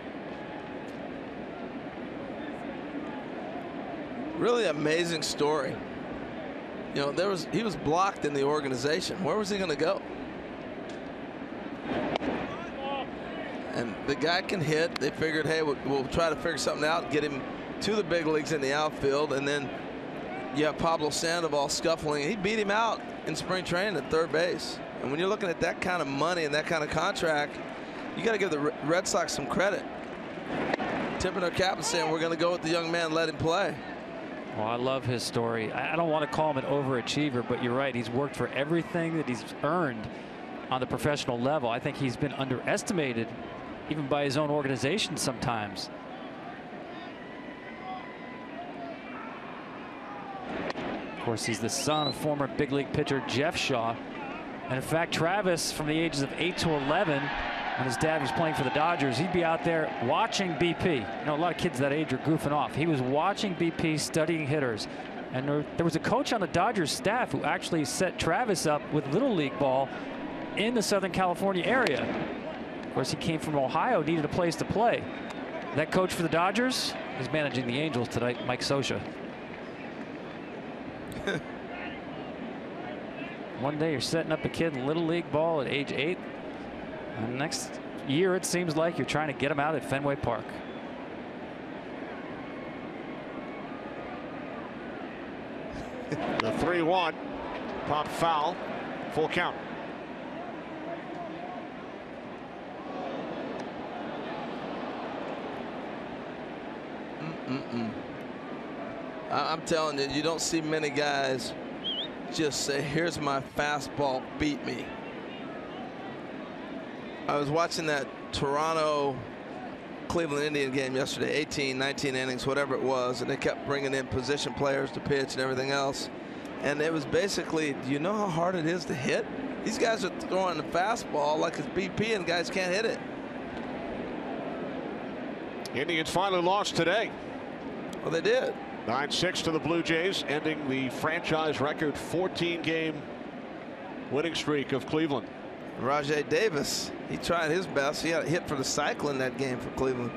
Really amazing story. You know, he was blocked in the organization. Where was he going to go? And the guy can hit. They figured, hey, we'll try to figure something out, get him to the big leagues in the outfield, and then you have Pablo Sandoval scuffling. He beat him out in spring training at third base. And when you're looking at that kind of money and that kind of contract, you got to give the Red Sox some credit. Tipping their cap and saying, we're going to go with the young man, let him play. Well, I love his story. I don't want to call him an overachiever, but you're right. He's worked for everything that he's earned on the professional level. I think he's been underestimated even by his own organization sometimes. Of course, he's the son of former big league pitcher Jeff Shaw. And in fact, Travis, from the ages of 8 to 11, when his dad was playing for the Dodgers, he'd be out there watching BP. You know, a lot of kids that age are goofing off. He was watching BP, studying hitters. And there was a coach on the Dodgers staff who actually set Travis up with Little League ball in the Southern California area. Of course, he came from Ohio, needed a place to play. That coach for the Dodgers is managing the Angels tonight, Mike Scioscia. One day you're setting up a kid in Little League ball at age 8. And next year it seems like you're trying to get him out at Fenway Park. The 3-1 pop foul, full count. I'm telling you, you don't see many guys just say, here's my fastball, beat me. I was watching that Toronto Cleveland Indian game yesterday, 18, 19 innings, whatever it was, and they kept bringing in position players to pitch and everything else. And it was basically, do you know how hard it is to hit? These guys are throwing the fastball like it's BP and guys can't hit it. Indians finally lost today. Well, they did. 9-6 to the Blue Jays, ending the franchise record 14-game winning streak of Cleveland. Rajai Davis, he tried his best. He got a hit for the cycle in that game for Cleveland.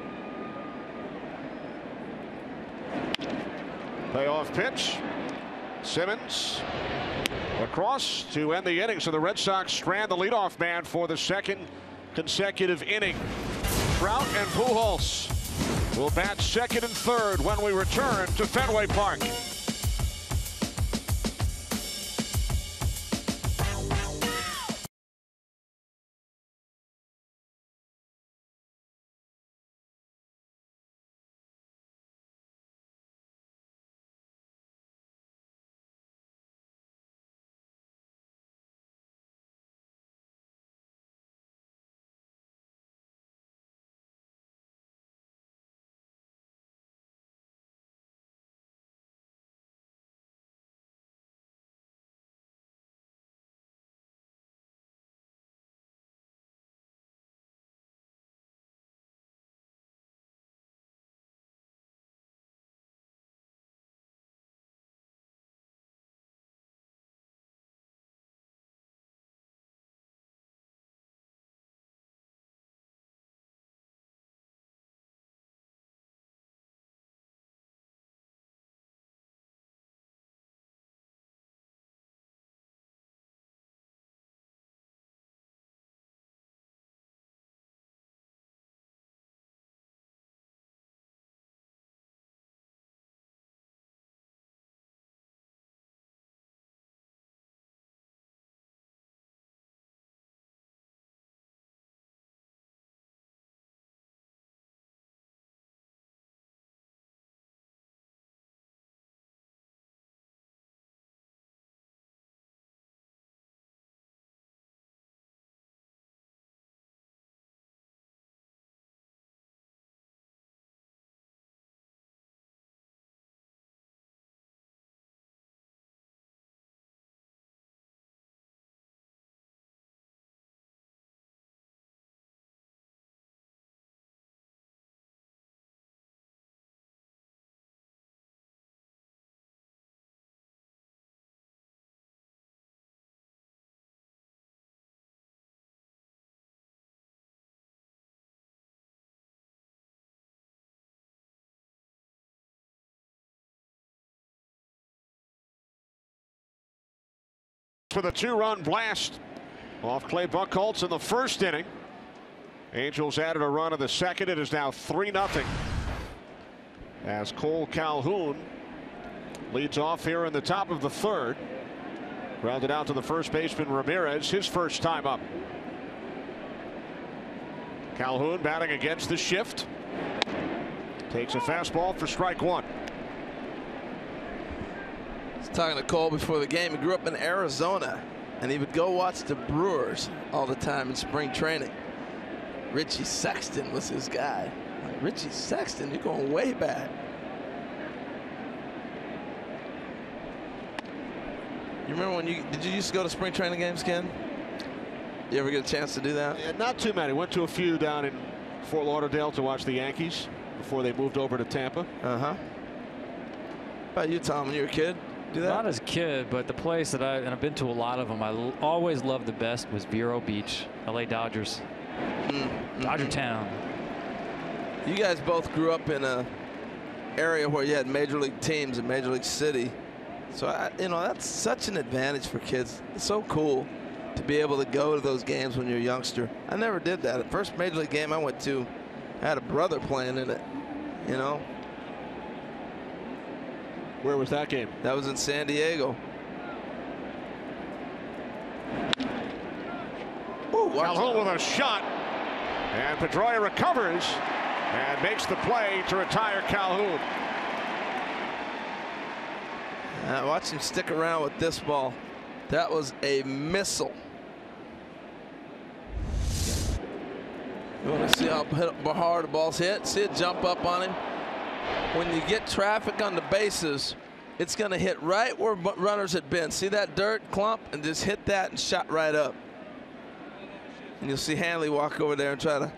Payoff pitch. Simmons across to end the inning. So the Red Sox strand the leadoff man for the second consecutive inning. Trout and Pujols will bat second and third when we return to Fenway Park. For the 2-run blast off Clay Buchholz in the first inning. Angels added a run in the second. It is now 3-0 as Cole Calhoun leads off here in the top of the third. Grounded out to the first baseman Ramirez, his first time up. Calhoun batting against the shift. Takes a fastball for strike one. I was talking to Cole before the game. He grew up in Arizona, and he would go watch the Brewers all the time in spring training. Richie Sexton was his guy. Like, Richie Sexton, you're going way back. You remember when did you used to go to spring training games, Ken? You ever get a chance to do that? Yeah, not too many. Went to a few down in Fort Lauderdale to watch the Yankees before they moved over to Tampa. How about you, Tom, when you were a kid? Do that? Not as a kid, but the place that I've been to a lot of them, I always loved the best was Vero Beach, LA Dodgers. Dodger Town. You guys both grew up in a area where you had major league teams in Major League City. So, that's such an advantage for kids. It's so cool to be able to go to those games when you're a youngster. I never did that. The first Major League game I went to, I had a brother playing in it, Where was that game? That was in San Diego. Ooh, Calhoun with a shot. And Pedroia recovers and makes the play to retire Calhoun. Watch him stick around with this ball. That was a missile. You want to see how hard the ball's hit? See it jump up on him? When you get traffic on the bases, it's going to hit right where runners had been. See that dirt clump? And just hit that and shot right up. And you'll see Hanley walk over there and try to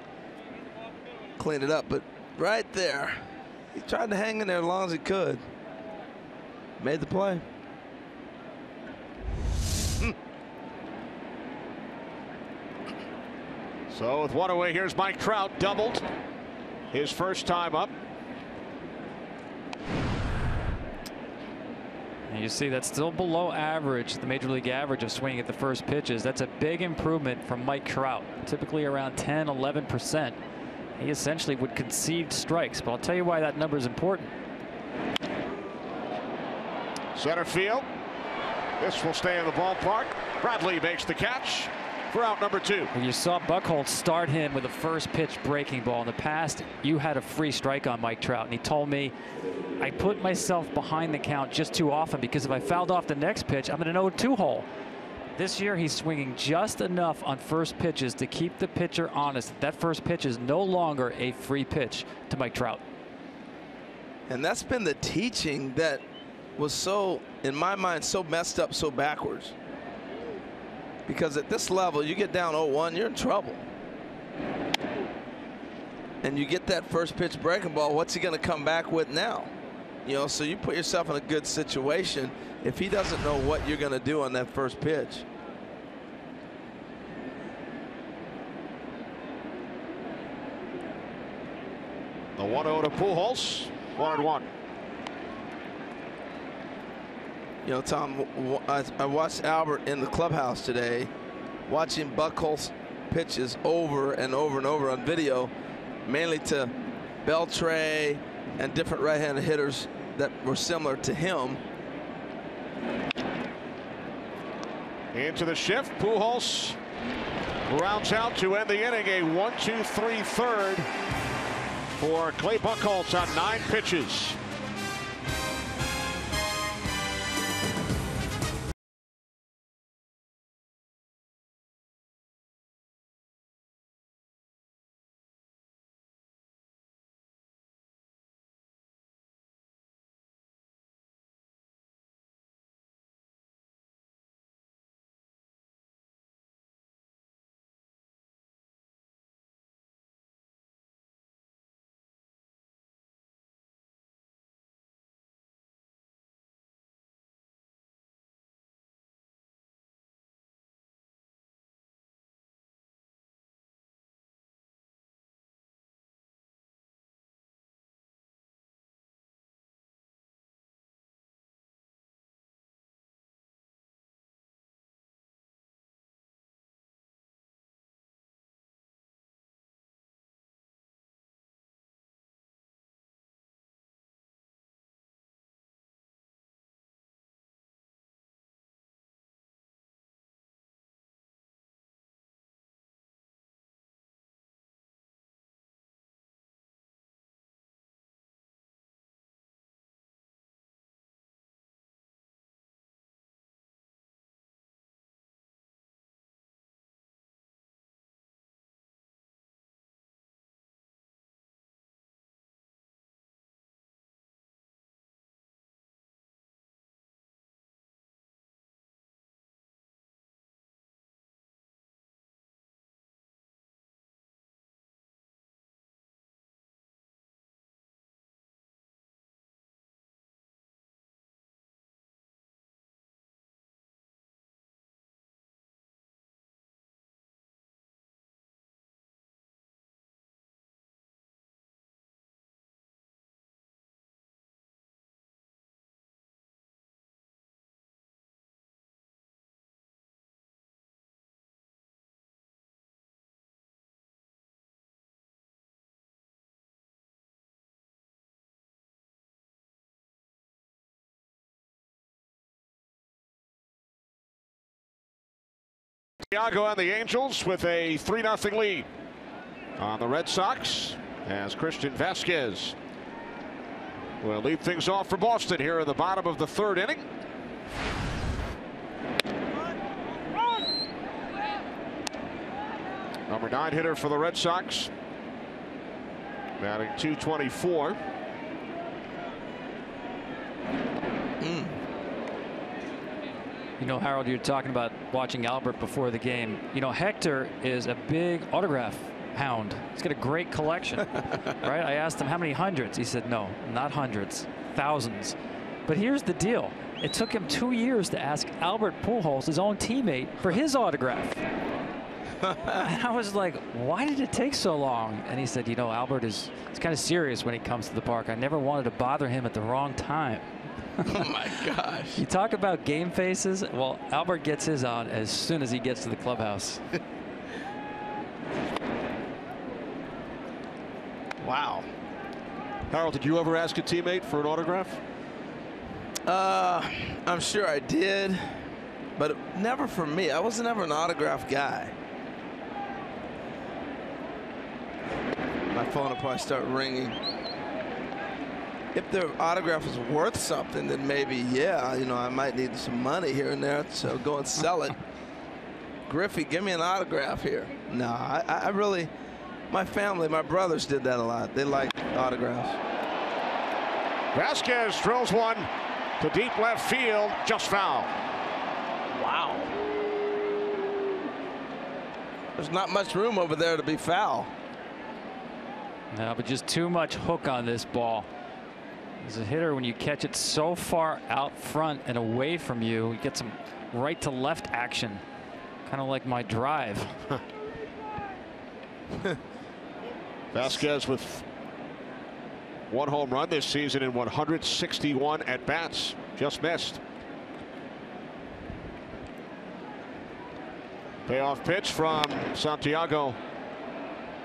clean it up. But right there, he tried to hang in there as long as he could. Made the play. So with one away, here's Mike Trout, doubled his first time up. And you see that's still below average, the major league average of swinging at the first pitches. That's a big improvement from Mike Trout, typically around 10-11%. He essentially would concede strikes, but I'll tell you why that number is important. Center field. This will stay in the ballpark. Bradley makes the catch for out number 2. When you saw Buchholz start him with a first pitch breaking ball in the past, you had a free strike on Mike Trout, and he told me, I put myself behind the count just too often because if I fouled off the next pitch, I'm in an 0-2 hole. This year he's swinging just enough on first pitches to keep the pitcher honest. That first pitch is no longer a free pitch to Mike Trout. And that's been the teaching that was so, in my mind, so messed up, so backwards. Because at this level, you get down 0-1, you're in trouble. And you get that first pitch breaking ball, what's he going to come back with now? So you put yourself in a good situation if he doesn't know what you're going to do on that first pitch. The 1-0 to Pujols, 1-1. Tom, I watched Albert in the clubhouse today, watching Buchholz pitches over and over and over on video, mainly to Beltre and different right-handed hitters that were similar to him. Into the shift, Pujols rounds out to end the inning. A 1-2-3 third for Clay Buchholz on 9 pitches. Santiago and the Angels with a 3-0 lead on the Red Sox as Christian Vasquez will lead things off for Boston here in the bottom of the 3rd inning. Number 9 hitter for the Red Sox, batting .224. You know, Harold, you're talking about watching Albert before the game. You know, Hector is a big autograph hound. He's got a great collection, right? I asked him how many hundreds. He said, no, not hundreds, thousands. But here's the deal. It took him 2 years to ask Albert Pujols, his own teammate, for his autograph. And I was like, why did it take so long? And he said, you know, Albert is kind of serious when he comes to the park. I never wanted to bother him at the wrong time. Oh my gosh. You talk about game faces. Well, Albert gets his on as soon as he gets to the clubhouse. Wow. Harold, did you ever ask a teammate for an autograph? I'm sure I did, but never for me. I wasn't ever an autograph guy. My phone will probably start ringing. If their autograph is worth something, then maybe, yeah, you know, I might need some money here and there, so go and sell it. Griffey, give me an autograph here. No, I really, my family, my brothers did that a lot. They liked autographs. Vasquez drills one to deep left field, just foul. Wow. There's not much room over there to be foul. No, but just too much hook on this ball. As a hitter, when you catch it so far out front and away from you, you get some right to left action, kind of like my drive. Vasquez with 1 home run this season in 161 at bats, just missed. Payoff pitch from Santiago.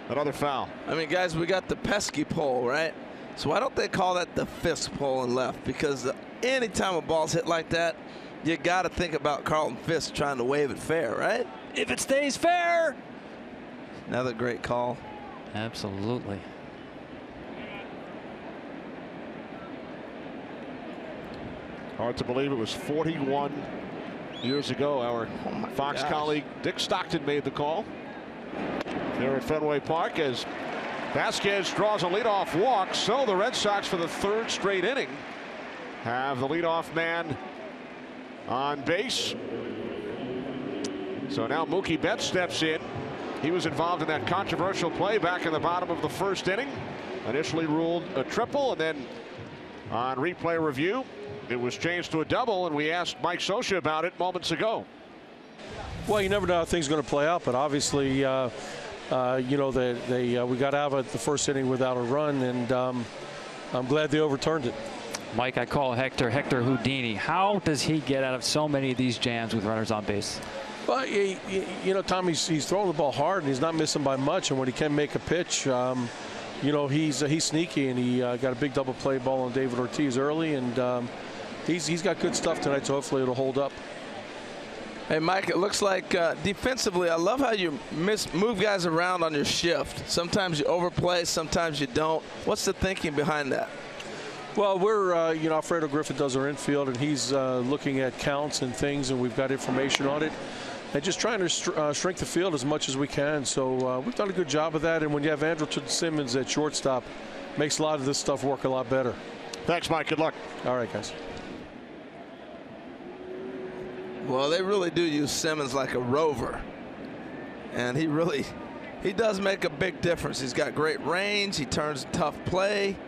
Another foul. I mean, guys, we got the pesky pole, right? So why don't they call that the Fisk pole in left? Because anytime a ball's hit like that, you got to think about Carlton Fisk trying to wave it fair, right? If it stays fair. Another great call. Absolutely. Hard to believe it was 41 years ago. Our Fox colleague Dick Stockton made the call there at Fenway Park as Vasquez draws a leadoff walk. So the Red Sox, for the 3rd straight inning, have the leadoff man on base. So now Mookie Betts steps in. He was involved in that controversial play back in the bottom of the 1st inning. Initially ruled a triple, and then on replay review, it was changed to a double, and we asked Mike Scioscia about it moments ago. Well, you never know how things are going to play out, but obviously, you know, we got out of the 1st inning without a run, and I'm glad they overturned it. Mike, I call Hector Houdini. How does he get out of so many of these jams with runners on base? Well, you know, Tom, he's throwing the ball hard, and he's not missing by much, and when he can make a pitch, you know, he's sneaky, and he got a big double play ball on David Ortiz early, and he's got good stuff tonight, so hopefully it'll hold up. Hey, Mike, it looks like defensively, I love how you move guys around on your shift. Sometimes you overplay, sometimes you don't. What's the thinking behind that? Well, we're, you know, Alfredo Griffin does our infield, and he's looking at counts and things, and we've got information on it. And just trying to shrink the field as much as we can. So we've done a good job of that. And when you have Andrelton Simmons at shortstop, makes a lot of this stuff work a lot better. Thanks, Mike. Good luck. All right, guys. Well, they really do use Simmons like a rover. And he does make a big difference. He's got great range. He turns a tough play.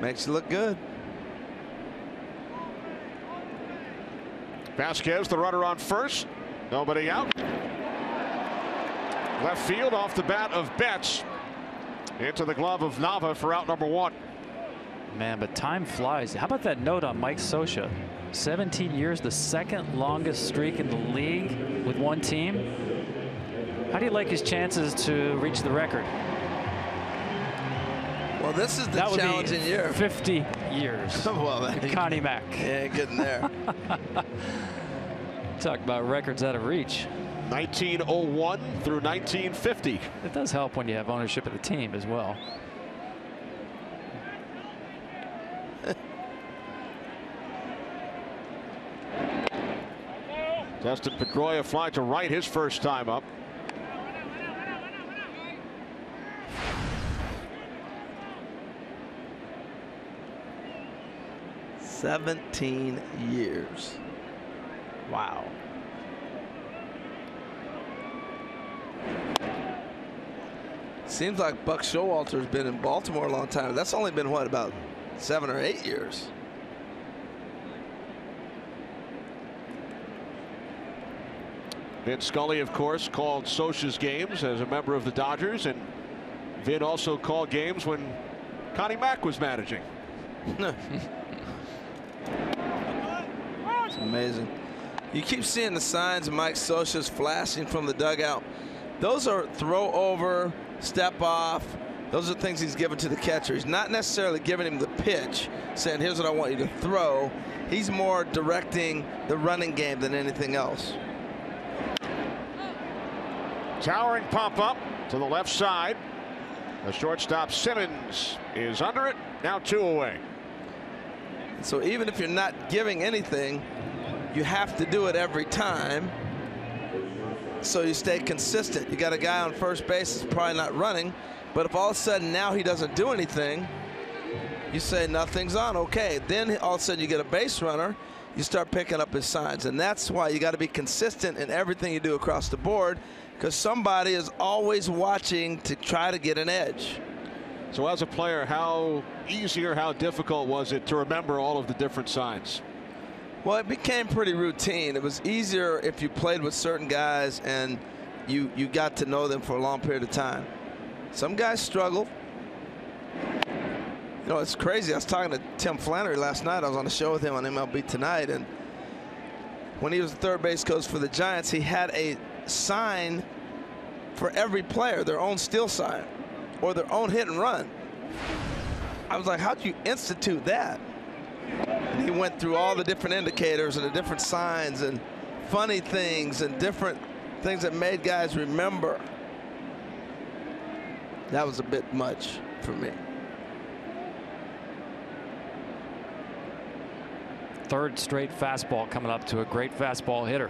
Makes you look good. Vasquez, the runner on first. Nobody out. Left field off the bat of Betts. Into the glove of Nava for out number 1. Man, but time flies. How about that note on Mike Scioscia? 17 years, the 2nd longest streak in the league with one team. How do you like his chances to reach the record? Well, this is the that would challenging be year. 50 years. Well, Connie Mack. He ain't getting there. Talk about records out of reach. 1901 through 1950. It does help when you have ownership of the team as well. Dustin Pedroia flying to right his first time up. "17 years. Wow. Seems like Buck Showalter's been in Baltimore a long time. That's only been, what, about 7 or 8 years. Vin Scully, of course, called Scioscia's games as a member of the Dodgers, and Vin also called games when Connie Mack was managing. It's amazing. You keep seeing the signs of Mike Scioscia's flashing from the dugout. Those are throw over, step off. Those are things he's given to the catcher. He's not necessarily giving him the pitch, saying, here's what I want you to throw. He's more directing the running game than anything else. Towering pop up to the left side. The shortstop Simmons is under it. Now 2 away. So even if you're not giving anything, you have to do it every time, so you stay consistent. You got a guy on first base that's probably not running, but if all of a sudden now he doesn't do anything, you say nothing's on. Okay, then all of a sudden you get a base runner, you start picking up his signs, and that's why you got to be consistent in everything you do across the board, because somebody is always watching to try to get an edge. So as a player, how easy or how difficult was it to remember all of the different signs? Well, it became pretty routine. It was easier if you played with certain guys and you got to know them for a long period of time. Some guys struggle. You know, it's crazy. I was talking to Tim Flannery last night. I was on a show with him on MLB Tonight, and when he was the third base coach for the Giants, he had a sign for every player, their own steal sign or their own hit and run. I was like, how'd you institute that? And he went through all the different indicators and the different signs and funny things and different things that made guys remember. That was a bit much for me. Third straight fastball coming up to a great fastball hitter.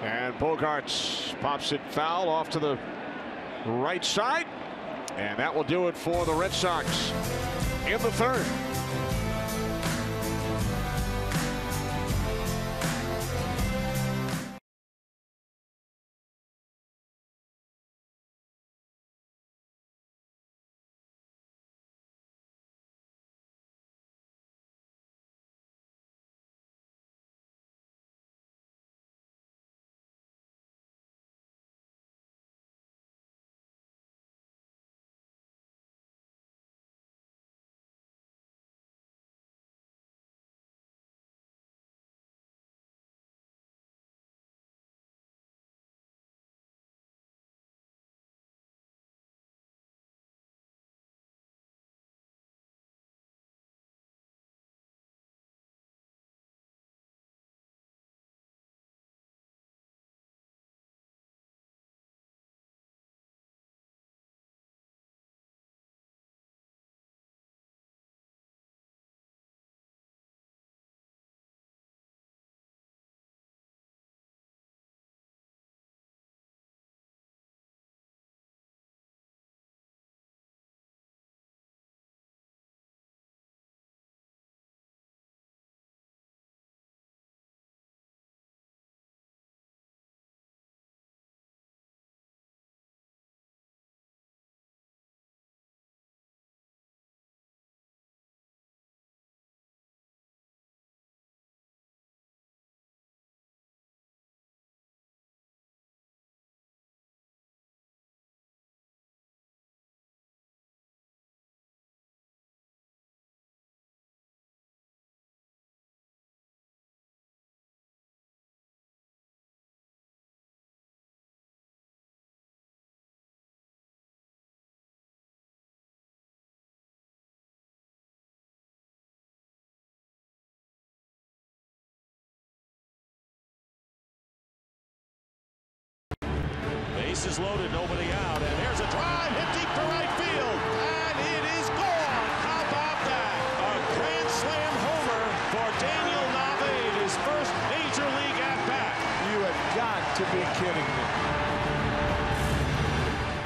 And Bogaerts pops it foul off to the right side. And that will do it for the Red Sox in the third. bases loaded, nobody out, and there's a drive hit deep to right field, and it is gone. How about that? A grand slam homer for Daniel Nava in his first major league at bat. You have got to be kidding me.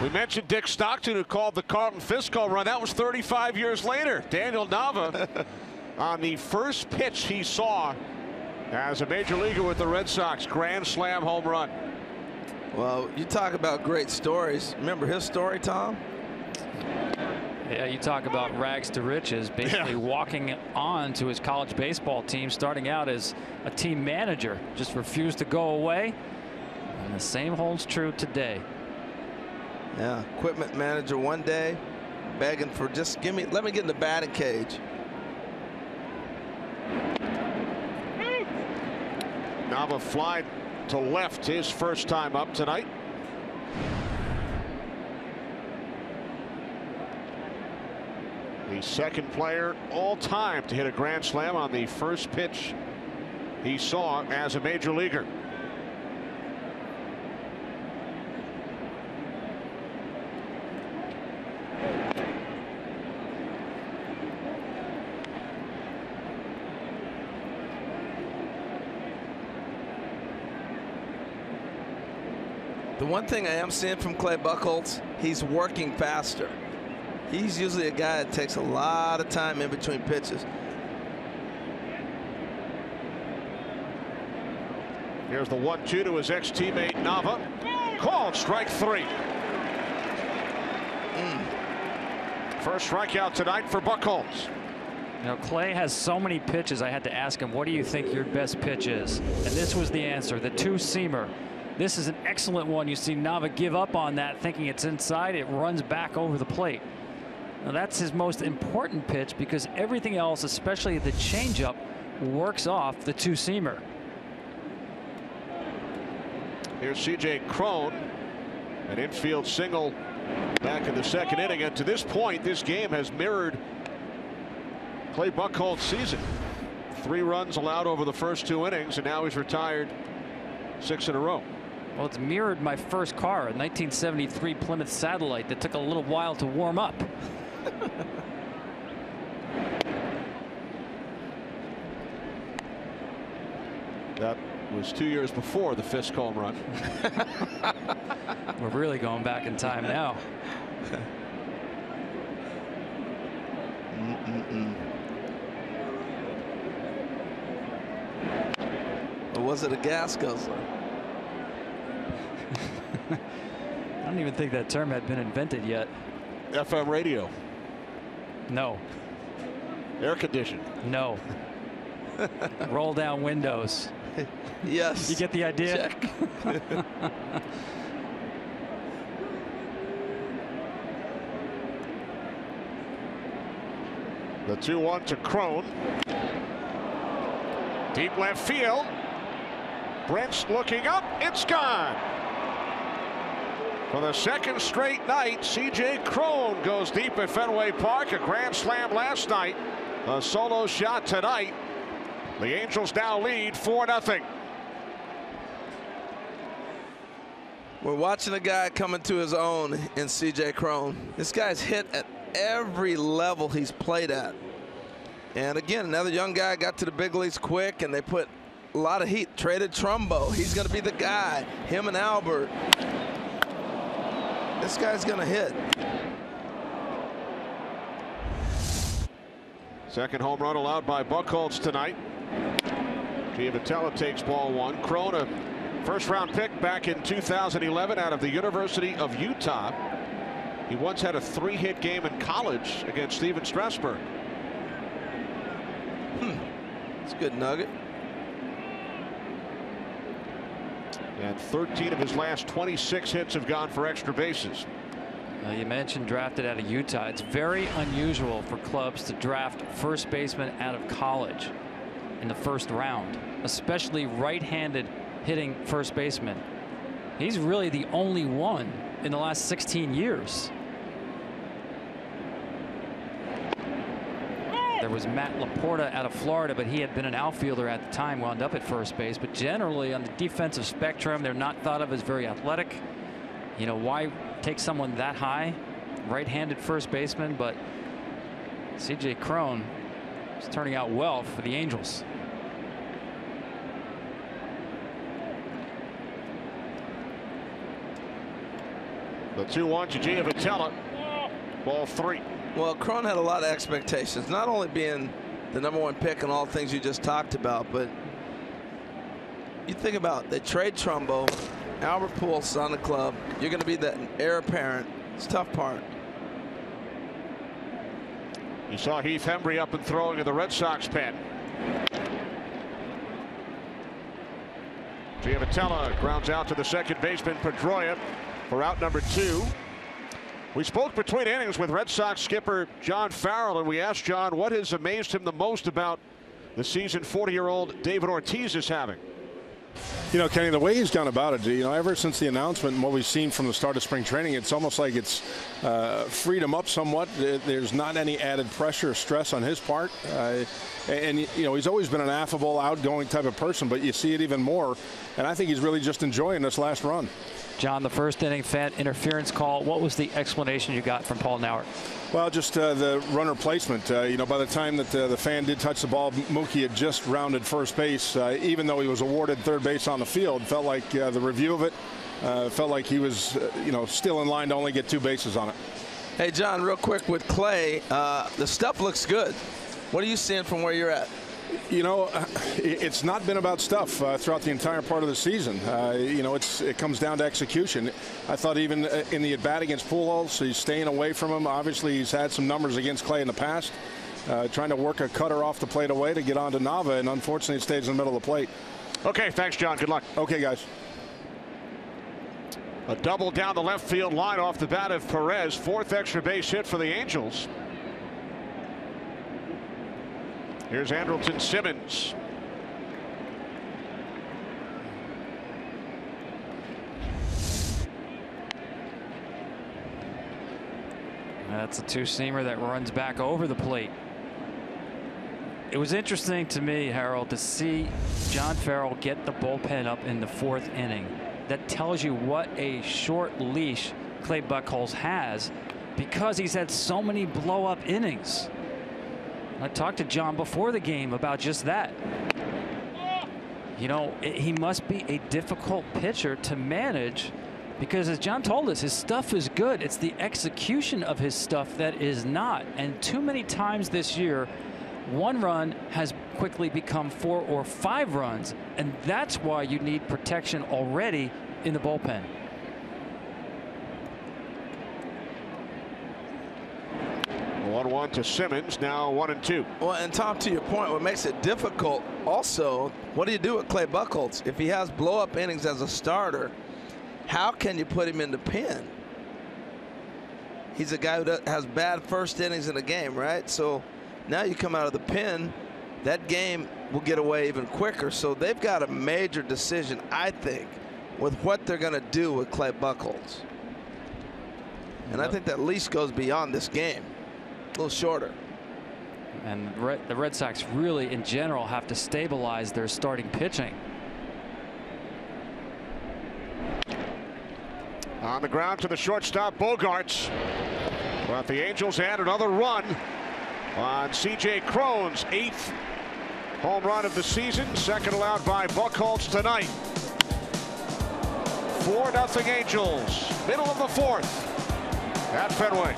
We mentioned Dick Stockton, who called the Carlton Fisk home run. That was 35 years later. Daniel Nava on the first pitch he saw as a major leaguer with the Red Sox, grand slam home run. Well, you talk about great stories. Remember his story, Tom? Yeah, you talk about rags to riches, basically walking on to his college baseball team, starting out as a team manager, just refused to go away. And the same holds true today. Yeah, equipment manager one day, begging for just let me get in the batting cage. Nava fly to left his first time up tonight. The second player all time to hit a grand slam on the first pitch he saw as a major leaguer. The one thing I am seeing from Clay Buchholz, he's working faster. He's usually a guy that takes a lot of time in between pitches. Here's the 1-2 to his ex-teammate Nava. Called strike 3. First strikeout tonight for Buchholz. You know, Clay has so many pitches. I had to ask him, what do you think your best pitch is? And this was the answer, the two-seamer. This is an excellent one. You see Nava give up on that, thinking it's inside. It runs back over the plate. Now that's his most important pitch, because everything else, especially the changeup, works off the two-seamer. Here's C.J. Cron, an infield single back in the second inning. And to this point, this game has mirrored Clay Buchholz's season. 3 runs allowed over the first 2 innings, and now he's retired 6 in a row. Well, it's mirrored my first car, a 1973 Plymouth Satellite that took a little while to warm up. That was 2 years before the Fisk home run. We're really going back in time now. Or was it a gas guzzler? I don't even think that term had been invented yet. FM radio. No. Air conditioned. No. Roll down windows. Yes. You get the idea? Check. The 2-1 to Cron. Deep left field. Brent's looking up. It's gone. For the second straight night, C.J. Cron goes deep at Fenway Park. A grand slam last night. A solo shot tonight. The Angels now lead 4-0. We're watching a guy coming to his own in C.J. Cron. This guy's hit at every level he's played at. And again, another young guy got to the big leagues quick, and they put a lot of heat. Traded Trumbo. He's going to be the guy. Him and Albert. This guy's going to hit. Second home run allowed by Buchholz tonight. Giavotella takes ball 1. Cron, a first-round pick back in 2011 out of the University of Utah. He once had a 3-hit game in college against Steven Strasburg. It's a good nugget. And 13 of his last 26 hits have gone for extra bases. You mentioned drafted out of Utah. It's very unusual for clubs to draft first baseman out of college in the first round, especially right-handed hitting first baseman. He's really the only one in the last 16 years. There was Matt Laporta out of Florida, but he had been an outfielder at the time, wound up at first base. But generally on the defensive spectrum, they're not thought of as very athletic. You know, why take someone that high? Right-handed first baseman, but C.J. Cron is turning out well for the Angels. The 2-1 to Giavotella. Ball 3. Well, Cron had a lot of expectations, not only being the #1 pick and all the things you just talked about, but you think about they trade Trumbo, Albert Pujols on the club. You're going to be the heir apparent. It's a tough part. You saw Heath Hembree up and throwing in the Red Sox pen. Giavotella grounds out to the second baseman Pedroia for out number 2. We spoke between innings with Red Sox skipper John Farrell, and we asked John what has amazed him the most about the season 40-year-old David Ortiz is having. You know, Kenny, the way he's gone about it, you know, ever since the announcement and what we've seen from the start of spring training, it's almost like it's freed him up somewhat. There's not any added pressure or stress on his part. And, you know, he's always been an affable, outgoing type of person, but you see it even more. And I think he's really just enjoying this last run. John, the first inning fan interference call, what was the explanation you got from Paul Nauert? Well, just the runner placement. You know, by the time that the fan did touch the ball, Mookie had just rounded first base. Even though he was awarded third base on the field, felt like the review of it felt like he was, you know, still in line to only get 2 bases on it. Hey, John, real quick with Clay, the stuff looks good. What are you seeing from where you're at? You know, it's not been about stuff throughout the entire part of the season. You know, it comes down to execution. I thought even in the at-bat against Pujols, he's staying away from him. Obviously, he's had some numbers against Clay in the past, trying to work a cutter off the plate away to get onto Nava, and unfortunately, it stays in the middle of the plate. Okay, thanks, John. Good luck. Okay, guys. A double down the left field line off the bat of Perez. 4th extra base hit for the Angels. Here's Andrelton Simmons. That's a 2-seamer that runs back over the plate. It was interesting to me, Harold, to see John Farrell get the bullpen up in the 4th inning. That tells you what a short leash Clay Buchholz has, because he's had so many blow-up innings. I talked to John before the game about just that. You know, he must be a difficult pitcher to manage, because as John told us, his stuff is good. It's the execution of his stuff that is not. And too many times this year, 1 run has quickly become 4 or 5 runs. And that's why you need protection already in the bullpen. 1-1 to Simmons, now 1-2. Well, and Tom, to your point, what makes it difficult also, what do you do with Clay Buchholz? If he has blow-up innings as a starter, how can you put him in the pen? He's a guy who has bad first innings in a game, right? So now you come out of the pen, that game will get away even quicker. So they've got a major decision, I think, with what they're going to do with Clay Buchholz. And I think that leash goes beyond this game. A little shorter. And the Red Sox really, in general, have to stabilize their starting pitching. On the ground to the shortstop, Bogarts. But the Angels add another run on C.J. Cron's 8th home run of the season, second allowed by Buchholz tonight. 4-0 Angels, middle of the 4th at Fenway.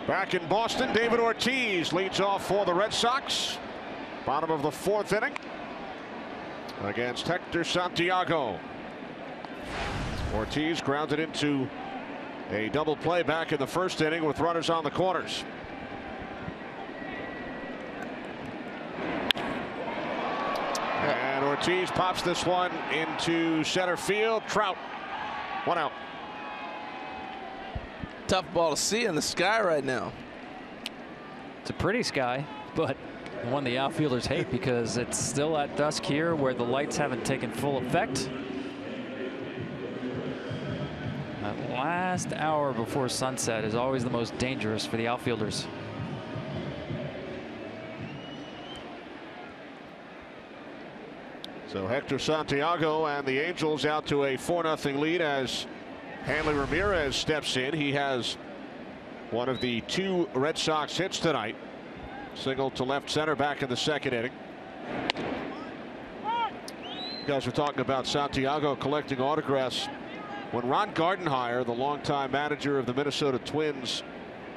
Back in Boston, David Ortiz leads off for the Red Sox. Bottom of the 4th inning against Hector Santiago. Ortiz grounded into a double play back in the 1st inning with runners on the corners. And Ortiz pops this one into center field. Trout, 1 out. Tough ball to see in the sky right now. It's a pretty sky, but one the outfielders hate because it's still at dusk here where the lights haven't taken full effect. That last hour before sunset is always the most dangerous for the outfielders. So Hector Santiago and the Angels out to a 4-0 lead as Hanley Ramirez steps in. He has one of the 2 Red Sox hits tonight. Single to left center back in the 2nd inning. You guys were talking about Santiago collecting autographs. When Ron Gardenhire, the longtime manager of the Minnesota Twins,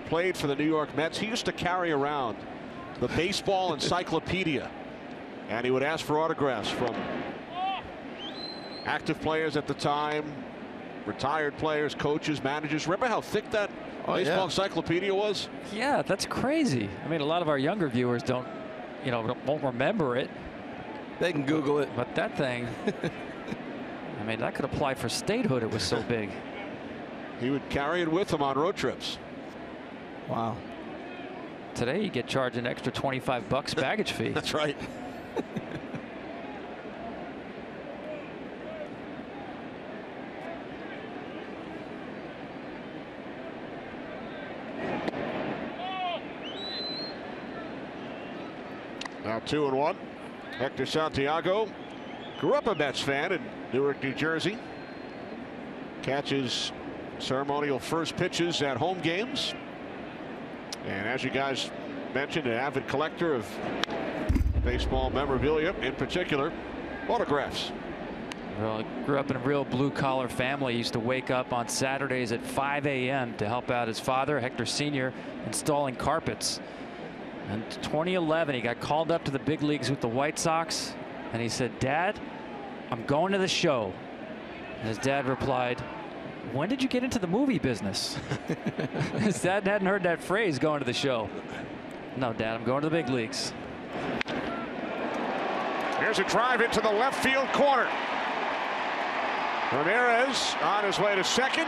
played for the New York Mets, he used to carry around the baseball encyclopedia. And he would ask for autographs from active players at the time, retired players, coaches, managers. Remember how thick that baseball encyclopedia was? Yeah, that's crazy. I mean, a lot of our younger viewers won't remember it. They can Google it. But that thing, I mean, that could apply for statehood. It was so big. He would carry it with him on road trips. Wow. Today you get charged an extra $25 baggage fee. That's right. Now 2-1. Hector Santiago grew up a Mets fan in Newark, New Jersey. Catches ceremonial first pitches at home games. And as you guys mentioned, an avid collector of baseball memorabilia, in particular autographs. Well, grew up in a real blue-collar family. He used to wake up on Saturdays at 5 a.m. to help out his father, Hector Sr., installing carpets. In 2011, he got called up to the big leagues with the White Sox, and he said, "Dad, I'm going to the show." And his dad replied, "When did you get into the movie business?" His dad hadn't heard that phrase, going to the show. "No, Dad, I'm going to the big leagues." Here's a drive into the left field corner. Ramirez on his way to second.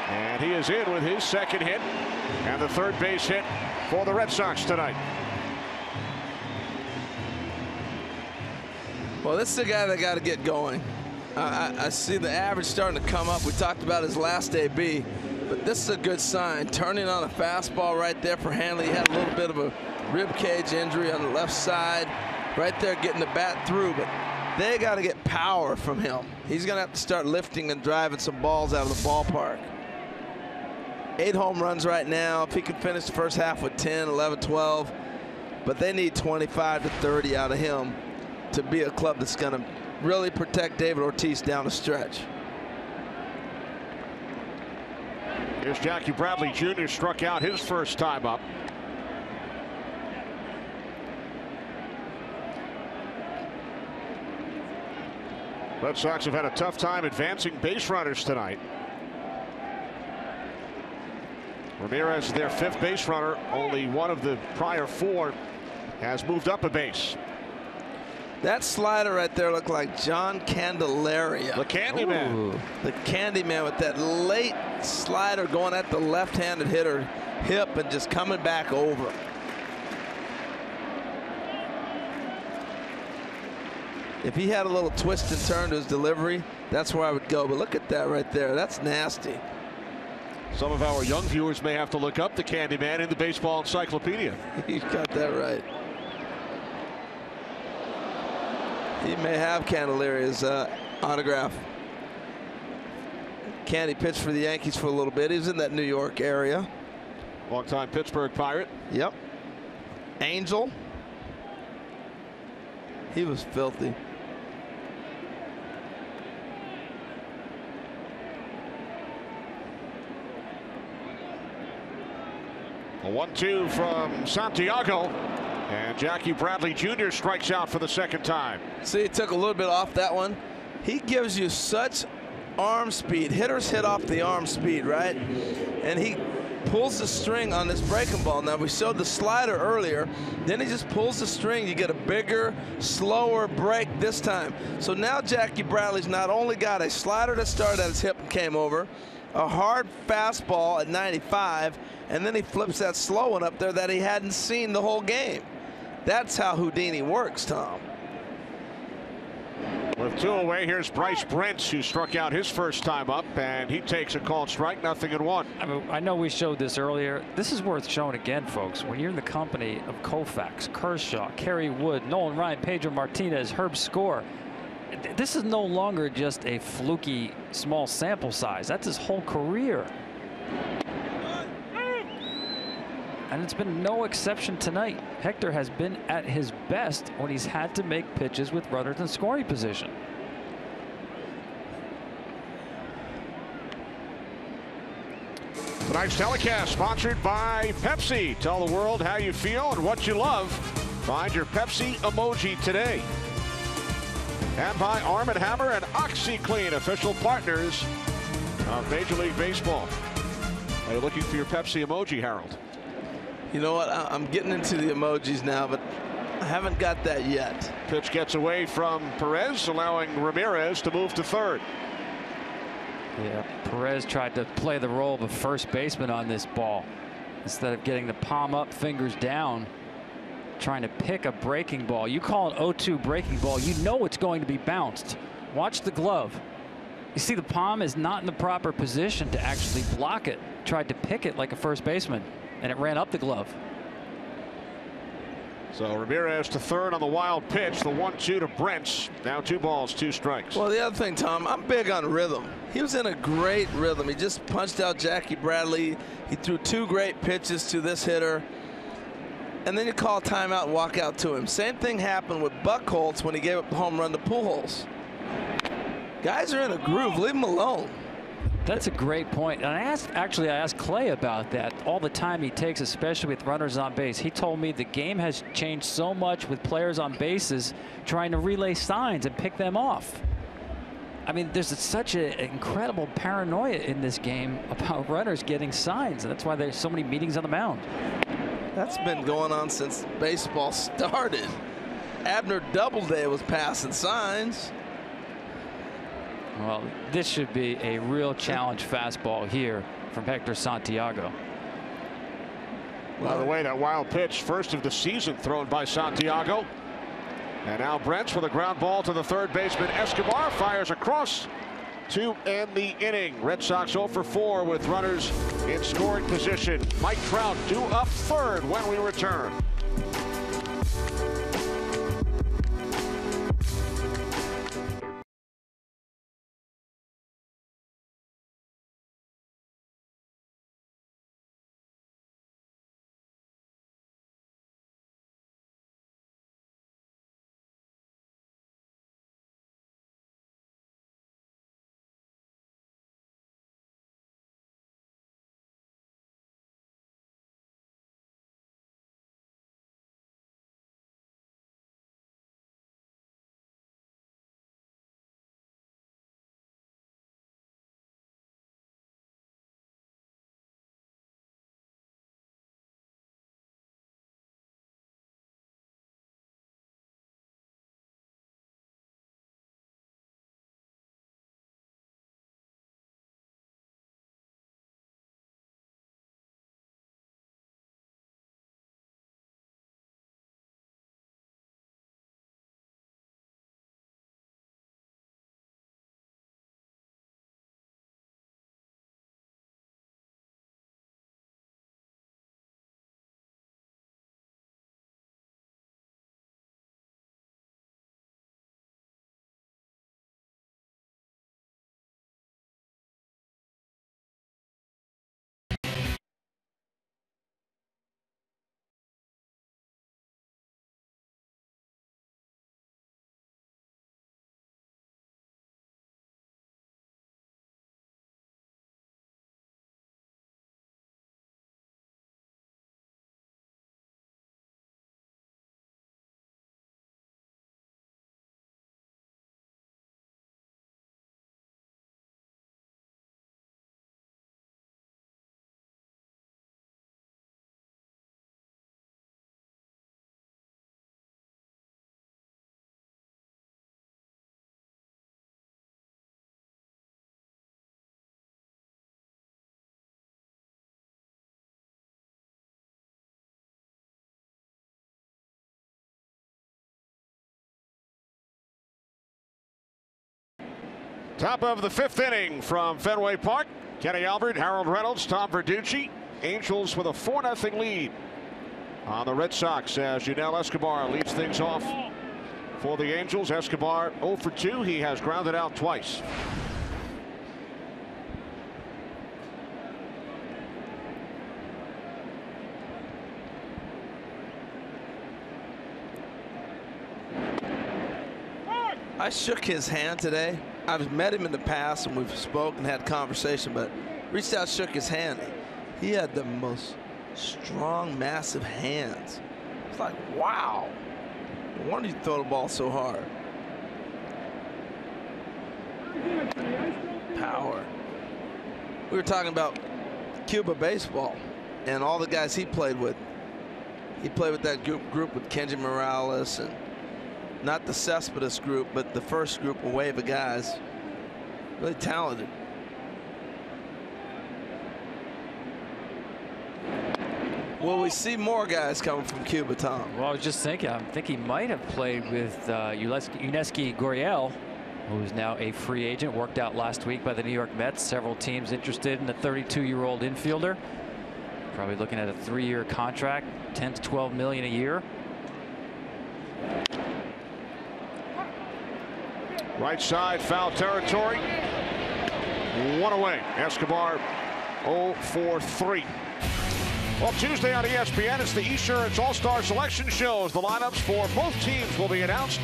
And he is in with his 2nd hit and the 3rd base hit for the Red Sox tonight. Well, this is the guy that got to get going. I see the average starting to come up. We talked about his last AB, but this is a good sign. Turning on a fastball right there for Hanley. He had a little bit of a rib cage injury on the left side. Right there getting the bat through, but they got to get power from him. He's going to have to start lifting and driving some balls out of the ballpark. 8 home runs right now. If he can finish the first half with 10, 11, 12, but they need 25 to 30 out of him to be a club that's going to really protect David Ortiz down the stretch. Here's Jackie Bradley Jr. struck out his first time up. Red Sox have had a tough time advancing base runners tonight. Ramirez, their 5th base runner, only one of the prior 4 has moved up a base. That slider right there looked like John Candelaria. The Candyman. The Candyman with that late slider going at the left-handed hitter hip and just coming back over. If he had a little twist and turn to his delivery, that's where I would go. But look at that right there. That's nasty. Some of our young viewers may have to look up the Candyman in the baseball encyclopedia. He's got that right. He may have Candelaria's autograph. Candy pitched for the Yankees for a little bit. He was in that New York area. Longtime Pittsburgh Pirate. Yep. Angel. He was filthy. A 1-2 from Santiago. And Jackie Bradley Jr. strikes out for the second time. See, he took a little bit off that one. He gives you such arm speed. Hitters hit off the arm speed, right? And he pulls the string on this breaking ball. Now, we showed the slider earlier. Then he just pulls the string. You get a bigger, slower break this time. So now Jackie Bradley's not only got a slider that started at his hip and came over, a hard fastball at 95, and then he flips that slow one up there that he hadn't seen the whole game. That's how Houdini works, Tom. With 2 away, here's Bryce Brentz, who struck out his first time up, and he takes a called strike, 0-1. I mean, I know we showed this earlier. This is worth showing again, folks. When you're in the company of Koufax, Kershaw, Kerry Wood, Nolan Ryan, Pedro Martinez, Herb Score, this is no longer just a fluky small sample size. That's his whole career. And it's been no exception tonight. Hector has been at his best when he's had to make pitches with runners in scoring position. Tonight's telecast sponsored by Pepsi. Tell the world how you feel and what you love. Find your Pepsi emoji today. And by Arm & Hammer and OxyClean, official partners of Major League Baseball. Are you looking for your Pepsi emoji, Harold? You know what? I'm getting into the emojis now, but I haven't got that yet. Pitch gets away from Perez, allowing Ramirez to move to third. Yeah, Perez tried to play the role of a first baseman on this ball. Instead of getting the palm up, fingers down, trying to pick a breaking ball. You call an 0-2 breaking ball, you know it's going to be bounced. Watch the glove. You see the palm is not in the proper position to actually block it. Tried to pick it like a first baseman, and it ran up the glove. So Ramirez to third on the wild pitch. The 1-2 to Brentz. Now 2 balls, 2 strikes. Well, the other thing, Tom, I'm big on rhythm. He was in a great rhythm. He just punched out Jackie Bradley. He threw 2 great pitches to this hitter. And then you call a timeout and walk out to him. Same thing happened with Buchholz when he gave up the home run to Pujols. Guys are in a groove. Leave them alone. That's a great point. And I asked Clay about that. All the time he takes, especially with runners on base. He told me the game has changed so much with players on bases trying to relay signs and pick them off. I mean, there's such an incredible paranoia in this game about runners getting signs. And that's why there's so many meetings on the mound. That's been going on since baseball started. Abner Doubleday was passing signs. Well, this should be a real challenge fastball here from Hector Santiago. By the way, that wild pitch, first of the season, thrown by Santiago. And now Brentz with a ground ball to the third baseman. Escobar fires across to end the inning. Red Sox 0 for 4 with runners in scoring position. Mike Trout due up third when we return. Top of the 5th inning from Fenway Park. Kenny Albert, Harold Reynolds, Tom Verducci. Angels with a 4-0 lead on the Red Sox as Yunel Escobar leads things off for the Angels. Escobar 0 for 2. He has grounded out twice. I shook his hand today. I've met him in the past and we've spoken, had conversation, but reached out, shook his hand. He had the most strong, massive hands. It's like, wow. No wonder you throw the ball so hard. Power. We were talking about Cuba baseball and all the guys he played with. He played with that group with Kenji Morales and not the Cespedes group, but the first group, a wave of guys. Really talented. Will we see more guys coming from Cuba, Tom? Well, I was just thinking, I think he might have played with Yuniesky Gurriel, who's now a free agent, worked out last week by the New York Mets. Several teams interested in the 32-year-old infielder. Probably looking at a 3-year contract, 10 to 12 million a year. Right side, foul territory. One away. Escobar 0 for 3. Well, Tuesday on ESPN, it's the Esurance All-Star Selection Shows. The lineups for both teams will be announced.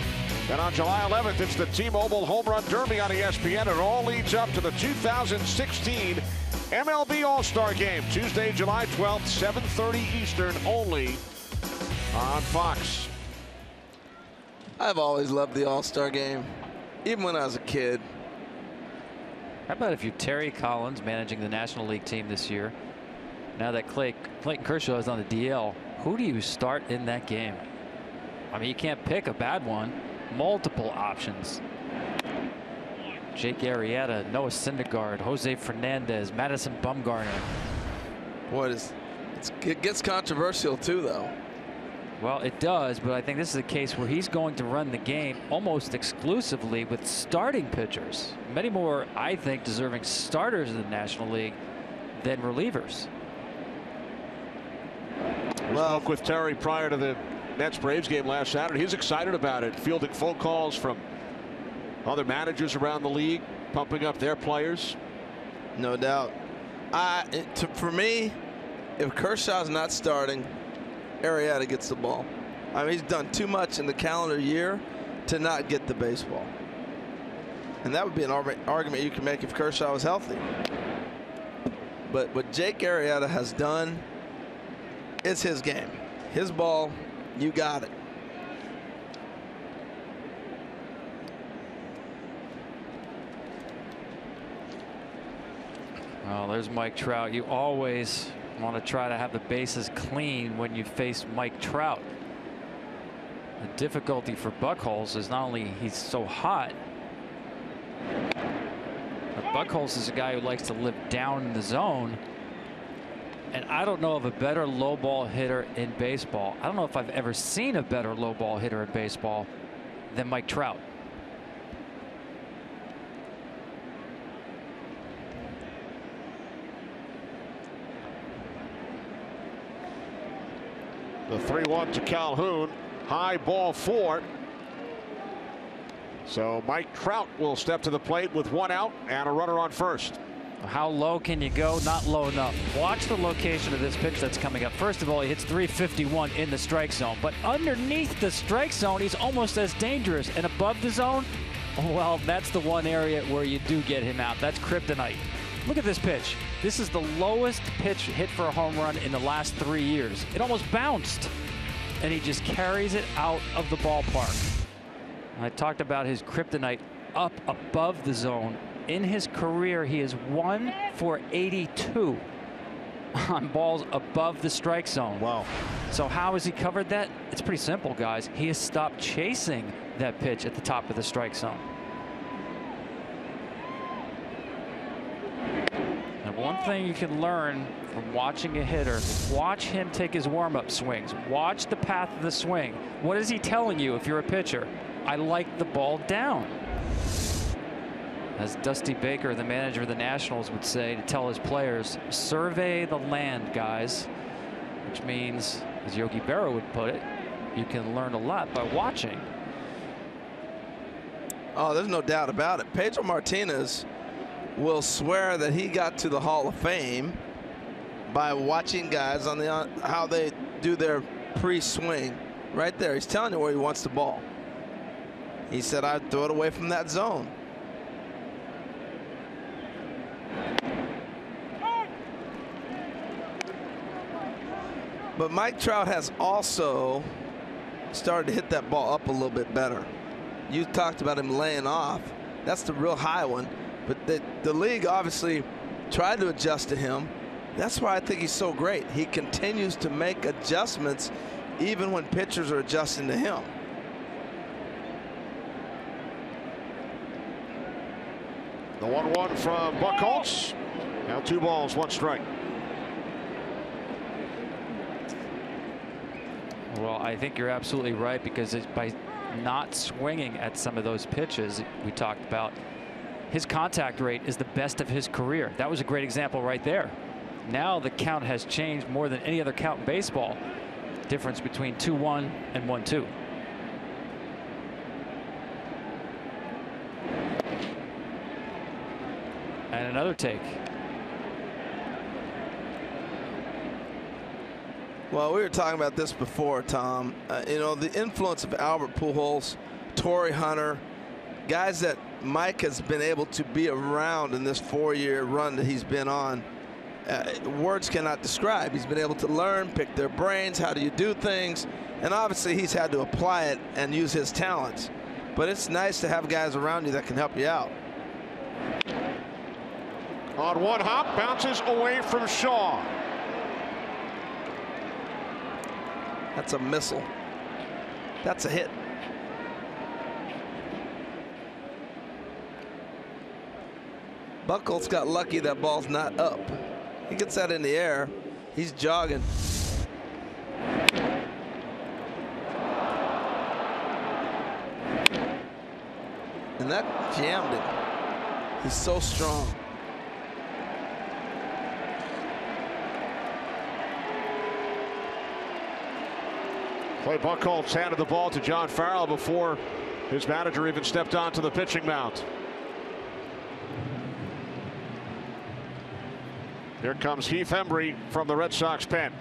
Then on July 11th, it's the T-Mobile Home Run Derby on ESPN. It all leads up to the 2016 MLB All-Star Game. Tuesday, July 12th, 7:30 Eastern, only on Fox. I've always loved the All-Star Game, even when I was a kid. How about if you're Terry Collins managing the National League team this year? Now that Clayton Kershaw is on the DL, who do you start in that game? I mean, you can't pick a bad one. Multiple options. Jake Arrieta, Noah Syndergaard, Jose Fernandez, Madison Bumgarner. Boy, it gets controversial too, though. Well, it does, but I think this is a case where he's going to run the game almost exclusively with starting pitchers. Many more, I think, deserving starters in the National League than relievers. We spoke with Terry prior to the Nets-Braves game last Saturday. He's excited about it, fielding phone calls from other managers around the league, pumping up their players. No doubt. For me, if Kershaw's not starting, Arrieta gets the ball. I mean, he's done too much in the calendar year to not get the baseball. And that would be an argument you can make if Kershaw was healthy. But what Jake Arrieta has done, it's his game. His ball, you got it. Well, there's Mike Trout. You always want to try to have the bases clean when you face Mike Trout. The difficulty for Buchholz is not only he's so hot, but Buchholz is a guy who likes to live down in the zone. And I don't know of a better low ball hitter in baseball. I don't know if I've ever seen a better low ball hitter in baseball than Mike Trout. The 3-1 to Calhoun. High ball 4. So Mike Trout will step to the plate with 1 out and a runner on first. How low can you go? Not low enough. Watch the location of this pitch that's coming up. First of all, he hits 351 in the strike zone, but underneath the strike zone, he's almost as dangerous. And above the zone, well, that's the one area where you do get him out. That's kryptonite. Look at this pitch. This is the lowest pitch hit for a home run in the last 3 years. It almost bounced, and he just carries it out of the ballpark. I talked about his kryptonite up above the zone. In his career, he is 1 for 82 on balls above the strike zone. Wow. So how has he covered that? It's pretty simple, guys. He has stopped chasing that pitch at the top of the strike zone. And one thing you can learn from watching a hitter, watch him take his warm-up swings. Watch the path of the swing. What is he telling you if you're a pitcher? I like the ball down. As Dusty Baker, the manager of the Nationals, would say to tell his players, survey the land, guys. Which means, as Yogi Berra would put it, you can learn a lot by watching. Oh, there's no doubt about it. Pedro Martinez will swear that he got to the Hall of Fame by watching guys on the how they do their pre-swing. Right there, he's telling you where he wants the ball. He said, I'd throw it away from that zone. But Mike Trout has also started to hit that ball up a little bit better. You talked about him laying off. That's the real high one. But the league obviously tried to adjust to him. That's why I think he's so great. He continues to make adjustments even when pitchers are adjusting to him. The 1-1 from Buchholz. Now 2 balls, 1 strike. Well, I think you're absolutely right, because it's by not swinging at some of those pitches we talked about, his contact rate is the best of his career. That was a great example right there. Now the count has changed more than any other count in baseball. Difference between 2-1 and 1-2. And another take. Well, we were talking about this before, Tom. You know, the influence of Albert Pujols, Torrey Hunter, guys that Mike has been able to be around in this 4-year run that he's been on. Words cannot describe. He's been able to learn, pick their brains, how do you do things, and obviously he's had to apply it and use his talents. But it's nice to have guys around you that can help you out. On 1 hop, bounces away from Shaw. That's a missile. That's a hit. Buchholz got lucky that ball's not up. He gets that in the air. He's jogging. And that jammed him. He's so strong. Clay Buchholz handed the ball to John Farrell before his manager even stepped onto the pitching mound. Here comes Heath Hembree from the Red Sox pen.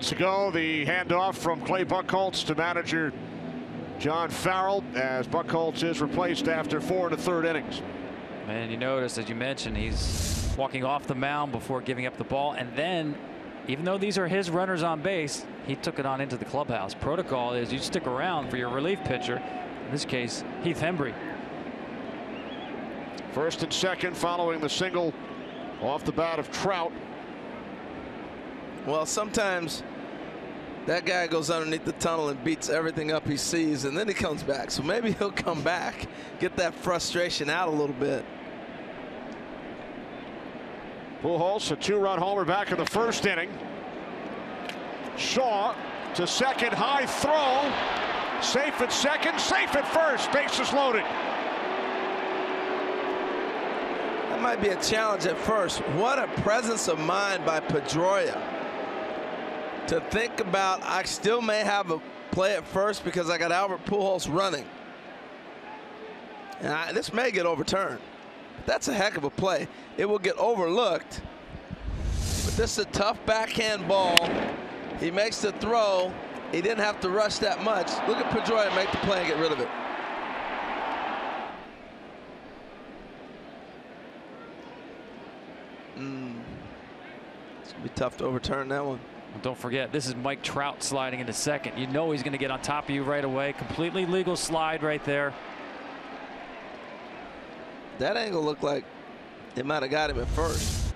To go, the handoff from Clay Buchholz to manager John Farrell, as Buchholz is replaced after 4 1/3 innings. And you notice, as you mentioned, he's walking off the mound before giving up the ball, and then, even though these are his runners on base, he took it on into the clubhouse. Protocol is you stick around for your relief pitcher, in this case Heath Hembree. First and second following the single off the bat of Trout. Well, sometimes that guy goes underneath the tunnel and beats everything up he sees, and then he comes back. So maybe he'll come back, get that frustration out a little bit. Pujols, a 2-run homer back in the first inning. Shaw to second, high throw. Safe at second, safe at first. Bases loaded. That might be a challenge at first. What a presence of mind by Pedroia to think about, I still may have a play at first because I got Albert Pujols running. And this may get overturned. That's a heck of a play. It will get overlooked. But this is a tough backhand ball. He makes the throw. He didn't have to rush that much. Look at Pedroia make the play and get rid of it. It's going to be tough to overturn that one. Well, don't forget, this is Mike Trout sliding into second. You know he's going to get on top of you right away. Completely legal slide right there. That angle looked like it might have got him at first.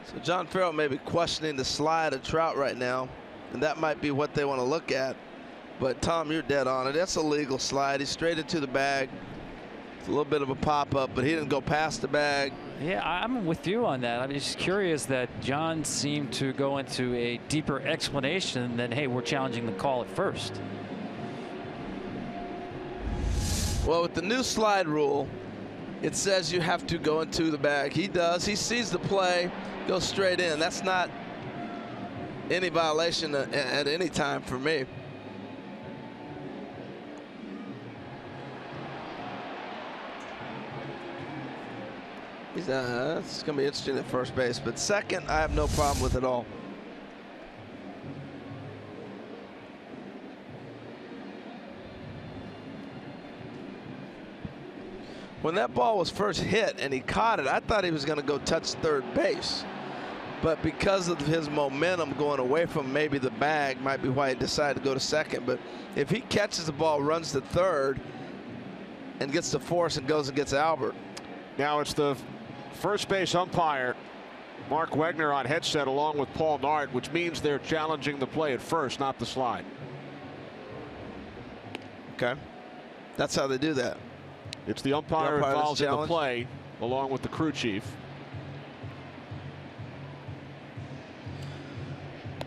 So John Farrell may be questioning the slide of Trout right now, and that might be what they want to look at. But Tom, you're dead on it. That's a legal slide. He's straight into the bag. It's a little bit of a pop-up, but he didn't go past the bag. Yeah, I'm with you on that. I'm just curious that John seemed to go into a deeper explanation than, hey, we're challenging the call at first. Well, with the new slide rule, it says you have to go into the bag. He does. He sees the play, goes straight in. That's not any violation at any time for me. It's going to be interesting at first base, but second, I have no problem with it all. When that ball was first hit and he caught it, I thought he was going to go touch third base. But because of his momentum going away from maybe the bag, might be why he decided to go to second. But if he catches the ball, runs to third, and gets to force and goes and gets Albert. Now it's the first base umpire, Mark Wegner, on headset along with Paul Nart, which means they're challenging the play at first, not the slide. Okay. That's how they do that. It's the umpire involved in the play along with the crew chief.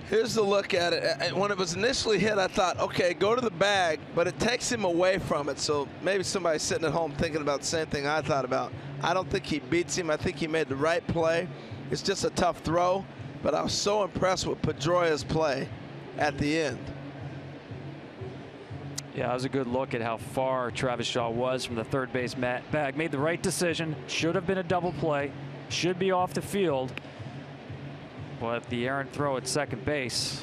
Here's the look at it. When it was initially hit, I thought, okay, go to the bag, but it takes him away from it. So maybe somebody's sitting at home thinking about the same thing I thought about. I don't think he beats him. I think he made the right play. It's just a tough throw, but I was so impressed with Pedroia's play at the end. Yeah, that was a good look at how far Travis Shaw was from the third base bag. Made the right decision. Should have been a double play. Should be off the field. But the errant throw at second base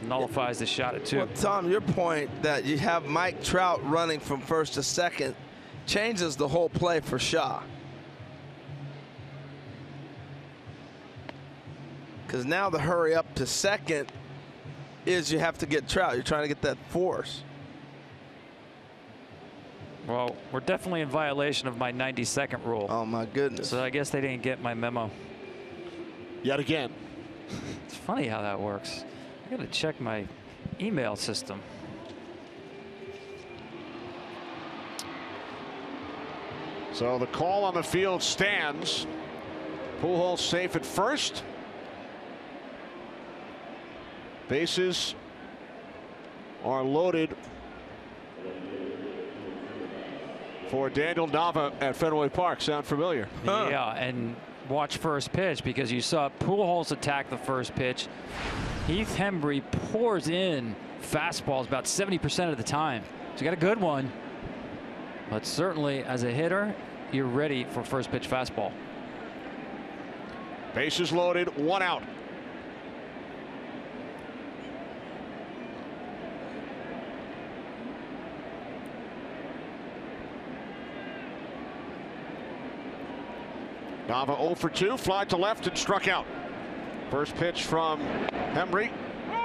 nullifies the shot at two. Well, Tom, your point that you have Mike Trout running from first to second changes the whole play for Shaw. Because now the hurry up to second is you have to get Trout. You're trying to get that force. Well, we're definitely in violation of my 90-second rule. Oh, my goodness. So I guess they didn't get my memo. Yet again. It's funny how that works. I got to check my email system. So the call on the field stands. Pujols safe at first. Bases are loaded for Daniel Nava at Fenway Park. Sound familiar? Huh. Yeah, and watch first pitch, because you saw Pujols attack the first pitch. Heath Hembree pours in fastballs about 70% of the time. So you got a good one. But certainly as a hitter, you're ready for first pitch fastball. Bases loaded, one out. Nava 0 for 2, fly to left and struck out. First pitch from Hembree.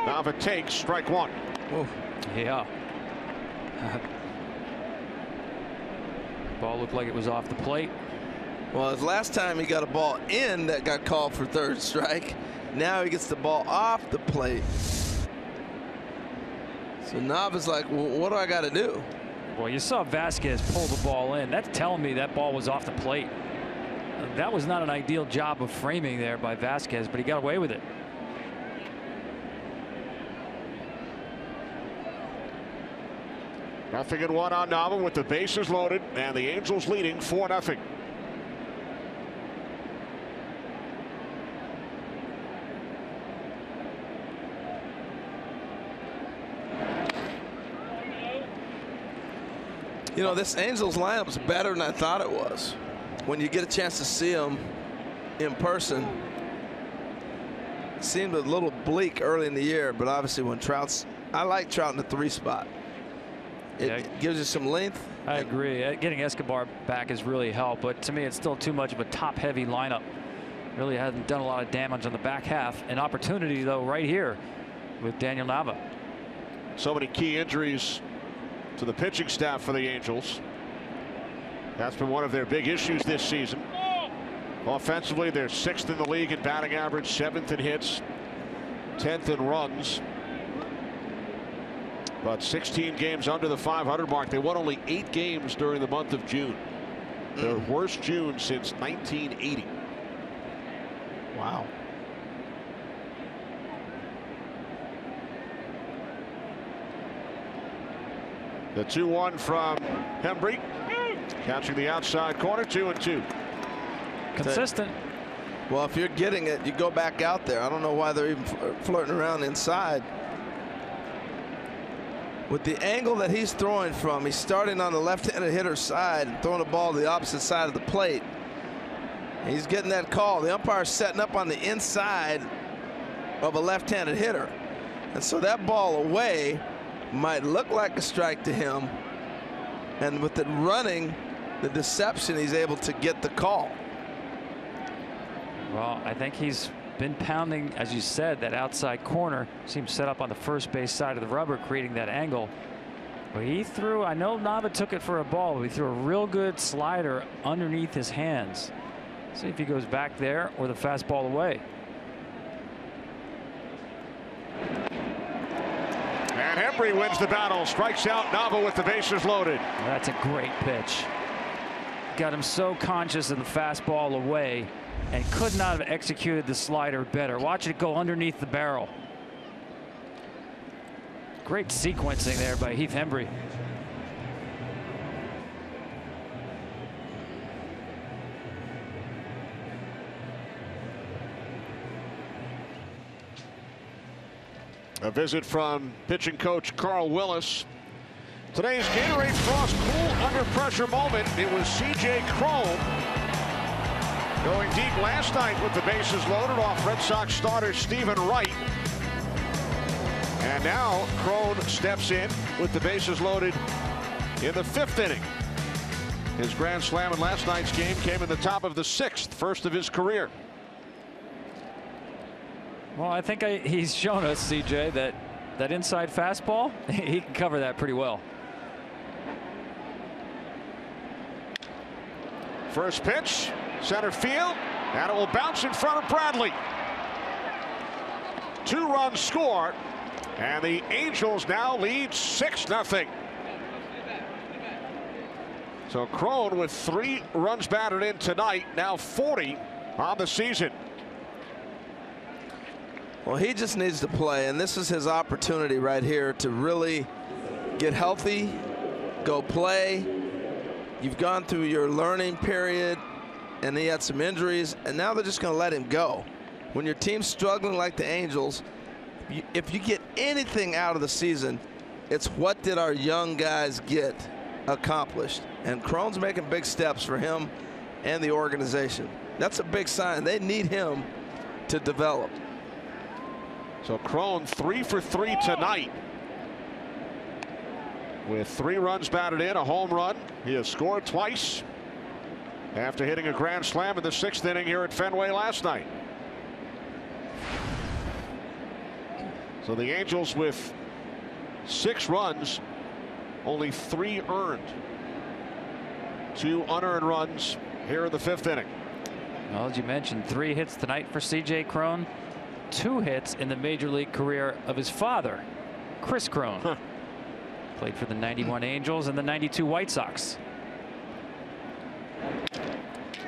Nava takes strike one. Oh, yeah. Ball looked like it was off the plate. Well, his last time he got a ball in that got called for third strike. Now he gets the ball off the plate. So Nava's like, well, what do I got to do? Well, you saw Vasquez pull the ball in. That's telling me that ball was off the plate. That was not an ideal job of framing there by Vasquez, but he got away with it. Nothing in one on Nava with the bases loaded and the Angels leading 4-0. You know, this Angels lineup is better than I thought it was. When you get a chance to see them in person, it seemed a little bleak early in the year, but obviously when I like Trout in the 3 spot. It gives you some length. I agree. Getting Escobar back has really helped, but to me it's still too much of a top-heavy lineup. Really hasn't done a lot of damage on the back half. An opportunity, though, right here with Daniel Nava. So many key injuries to the pitching staff for the Angels. That's been one of their big issues this season. Offensively, they're 6th in the league in batting average, 7th in hits, 10th in runs. But 16 games under the 500 mark. They won only 8 games during the month of June. Their worst June since 1980. Wow. The 2-1 from Hembree. Catching the outside corner, 2-2. Consistent. Well, if you're getting it, you go back out there. I don't know why they're even flirting around inside. With the angle that he's throwing from, he's starting on the left-handed hitter's side and throwing the ball to the opposite side of the plate. He's getting that call. The umpire's setting up on the inside of a left-handed hitter. And so that ball away might look like a strike to him. And with it running, the deception, he's able to get the call. Well, I think he's been pounding, as you said, that outside corner. Seems set up on the first base side of the rubber, creating that angle. But he threw, I know Nava took it for a ball, but he threw a real good slider underneath his hands. See if he goes back there or the fastball away. And Hembree wins the battle, strikes out Nava with the bases loaded. That's a great pitch. Got him so conscious of the fastball away and could not have executed the slider better. Watch it go underneath the barrel. Great sequencing there by Heath Hembree. A visit from pitching coach Carl Willis. Today's Gatorade Frost cool under pressure moment. It was C.J. Cron going deep last night with the bases loaded off Red Sox starter Stephen Wright. And now Cron steps in with the bases loaded in the 5th inning. His grand slam in last night's game came in the top of the 6th, first of his career. Well, I think he's shown us, CJ, that inside fastball, he can cover that pretty well. First pitch, center field, and it will bounce in front of Bradley. 2-run score, and the Angels now lead 6-0. So Cron with 3 runs batted in tonight, now 40 on the season. Well, he just needs to play, and this is his opportunity right here to really get healthy, go play. You've gone through your learning period, and he had some injuries, and now they're just going to let him go. When your team's struggling like the Angels, if you get anything out of the season, it's what did our young guys get accomplished. And Cron's making big steps for him and the organization. That's a big sign. They need him to develop. So Cron 3 for 3 tonight with 3 runs batted in, a home run. He has scored twice after hitting a grand slam in the 6th inning here at Fenway last night. So the Angels with 6 runs, only 3 earned. 2 unearned runs here in the 5th inning. Well, as you mentioned, 3 hits tonight for C.J. Cron. 2 hits in the major league career of his father, Chris Cron. Played for the 91 Angels and the 92 White Sox.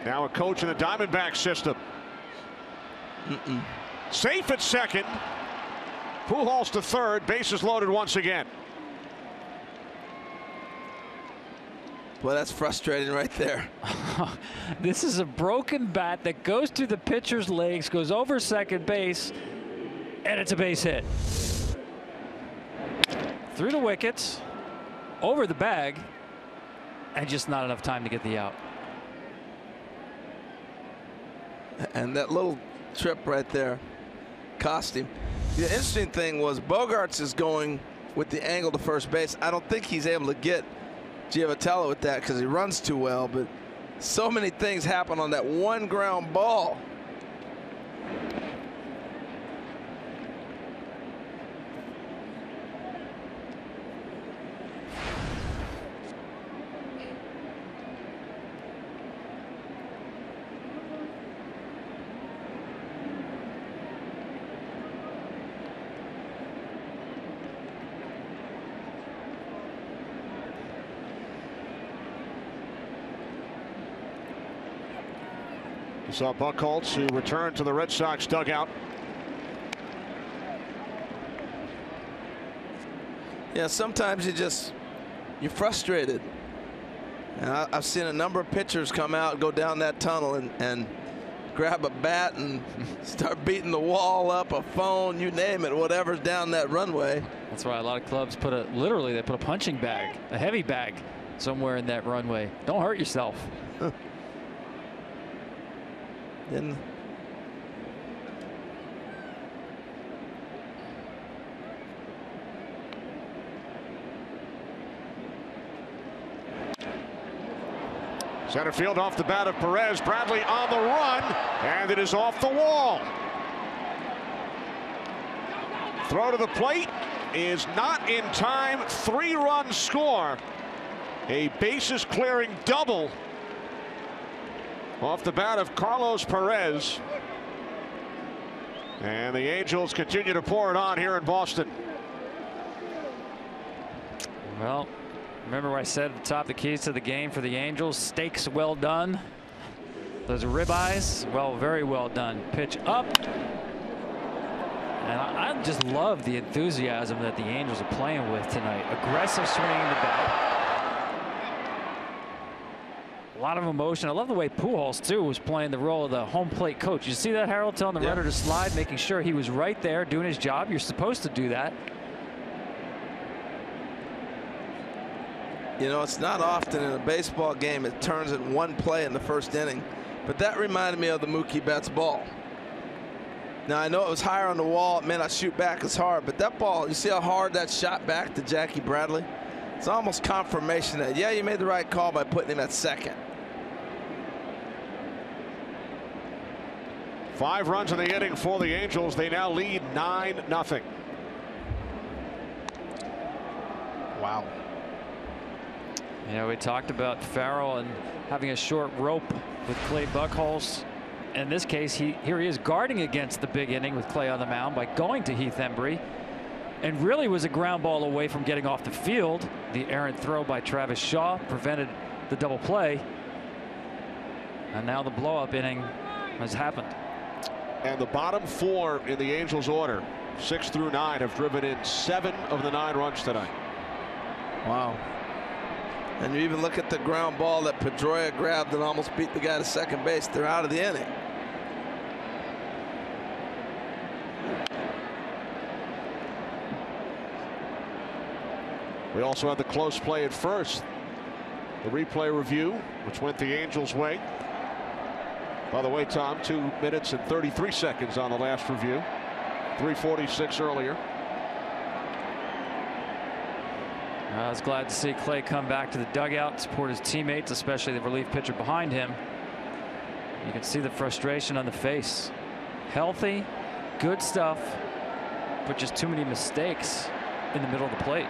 Now a coach in the Diamondback system. Safe at second. Pujols to third. Bases loaded once again. Well, that's frustrating right there. This is a broken bat that goes through the pitcher's legs, goes over second base, and it's a base hit. Through the wickets, over the bag, and just not enough time to get the out. And that little trip right there cost him. The interesting thing was Bogaerts is going with the angle to first base. I don't think he's able to get Giavatello with that because he runs too well, but so many things happen on that one ground ball. You saw Buchholz, who returned to the Red Sox dugout. Yeah, sometimes you're frustrated. And I've seen a number of pitchers come out, go down that tunnel and grab a bat and start beating the wall up, a phone, you name it, whatever's down that runway. That's why a lot of clubs put literally they put a punching bag, a heavy bag, somewhere in that runway. Don't hurt yourself. Then center field off the bat of Perez. Bradley on the run, and it is off the wall. Throw to the plate is not in time. 3-run score. A bases clearing double off the bat of Carlos Perez. And the Angels continue to pour it on here in Boston. Well, remember what I said at the top, the keys to the game for the Angels: steaks well done. Those ribeyes, well, very well done. Pitch up. And I just love the enthusiasm that the Angels are playing with tonight. Aggressive swinging the bat. A lot of emotion. I love the way Pujols, too, was playing the role of the home plate coach. You see that, Harold, telling the runner to slide, making sure he was right there doing his job. You're supposed to do that. You know, it's not often in a baseball game it turns in one play in the first inning, but that reminded me of the Mookie Betts ball. Now, I know it was higher on the wall. It may not shoot back as hard, but that ball, you see how hard that shot back to Jackie Bradley? It's almost confirmation that, yeah, you made the right call by putting him at second. 5 runs in the inning for the Angels. They now lead 9-0. Wow. You know, we talked about Farrell and having a short rope with Clay Buchholz. In this case, here he is guarding against the big inning with Clay on the mound by going to Heath Embry, and really was a ground ball away from getting off the field. The errant throw by Travis Shaw prevented the double play, and now the blow-up inning has happened. And the bottom 4 in the Angels order, 6 through 9, have driven in 7 of the 9 runs tonight. Wow. And you even look at the ground ball that Pedroia grabbed and almost beat the guy to second base. They're out of the inning. We also had the close play at first. The replay review, which went the Angels' way. By the way, Tom, 2 minutes and 33 seconds on the last review. 3:46 earlier. I was glad to see Clay come back to the dugout, support his teammates, especially the relief pitcher behind him. You can see the frustration on the face. Healthy, good stuff, but just too many mistakes in the middle of the plate.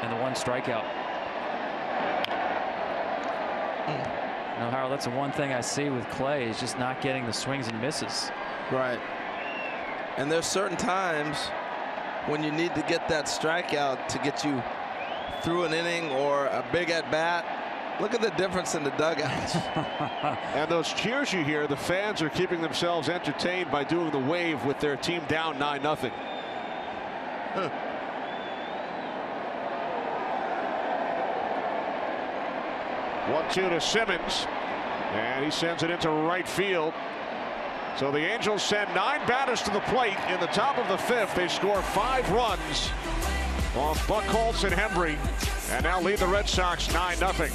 And the one strikeout. Now, Harold, that's the one thing I see with Clay is just not getting the swings and misses. Right. And there's certain times when you need to get that strikeout to get you through an inning or a big at bat. Look at the difference in the dugouts. And those cheers you hear, the fans are keeping themselves entertained by doing the wave with their team down 9-0. Huh. 1-2 to Simmons, and he sends it into right field. So the Angels send 9 batters to the plate in the top of the 5th. They score 5 runs off Buchholz and Hembree, and now lead the Red Sox 9-0.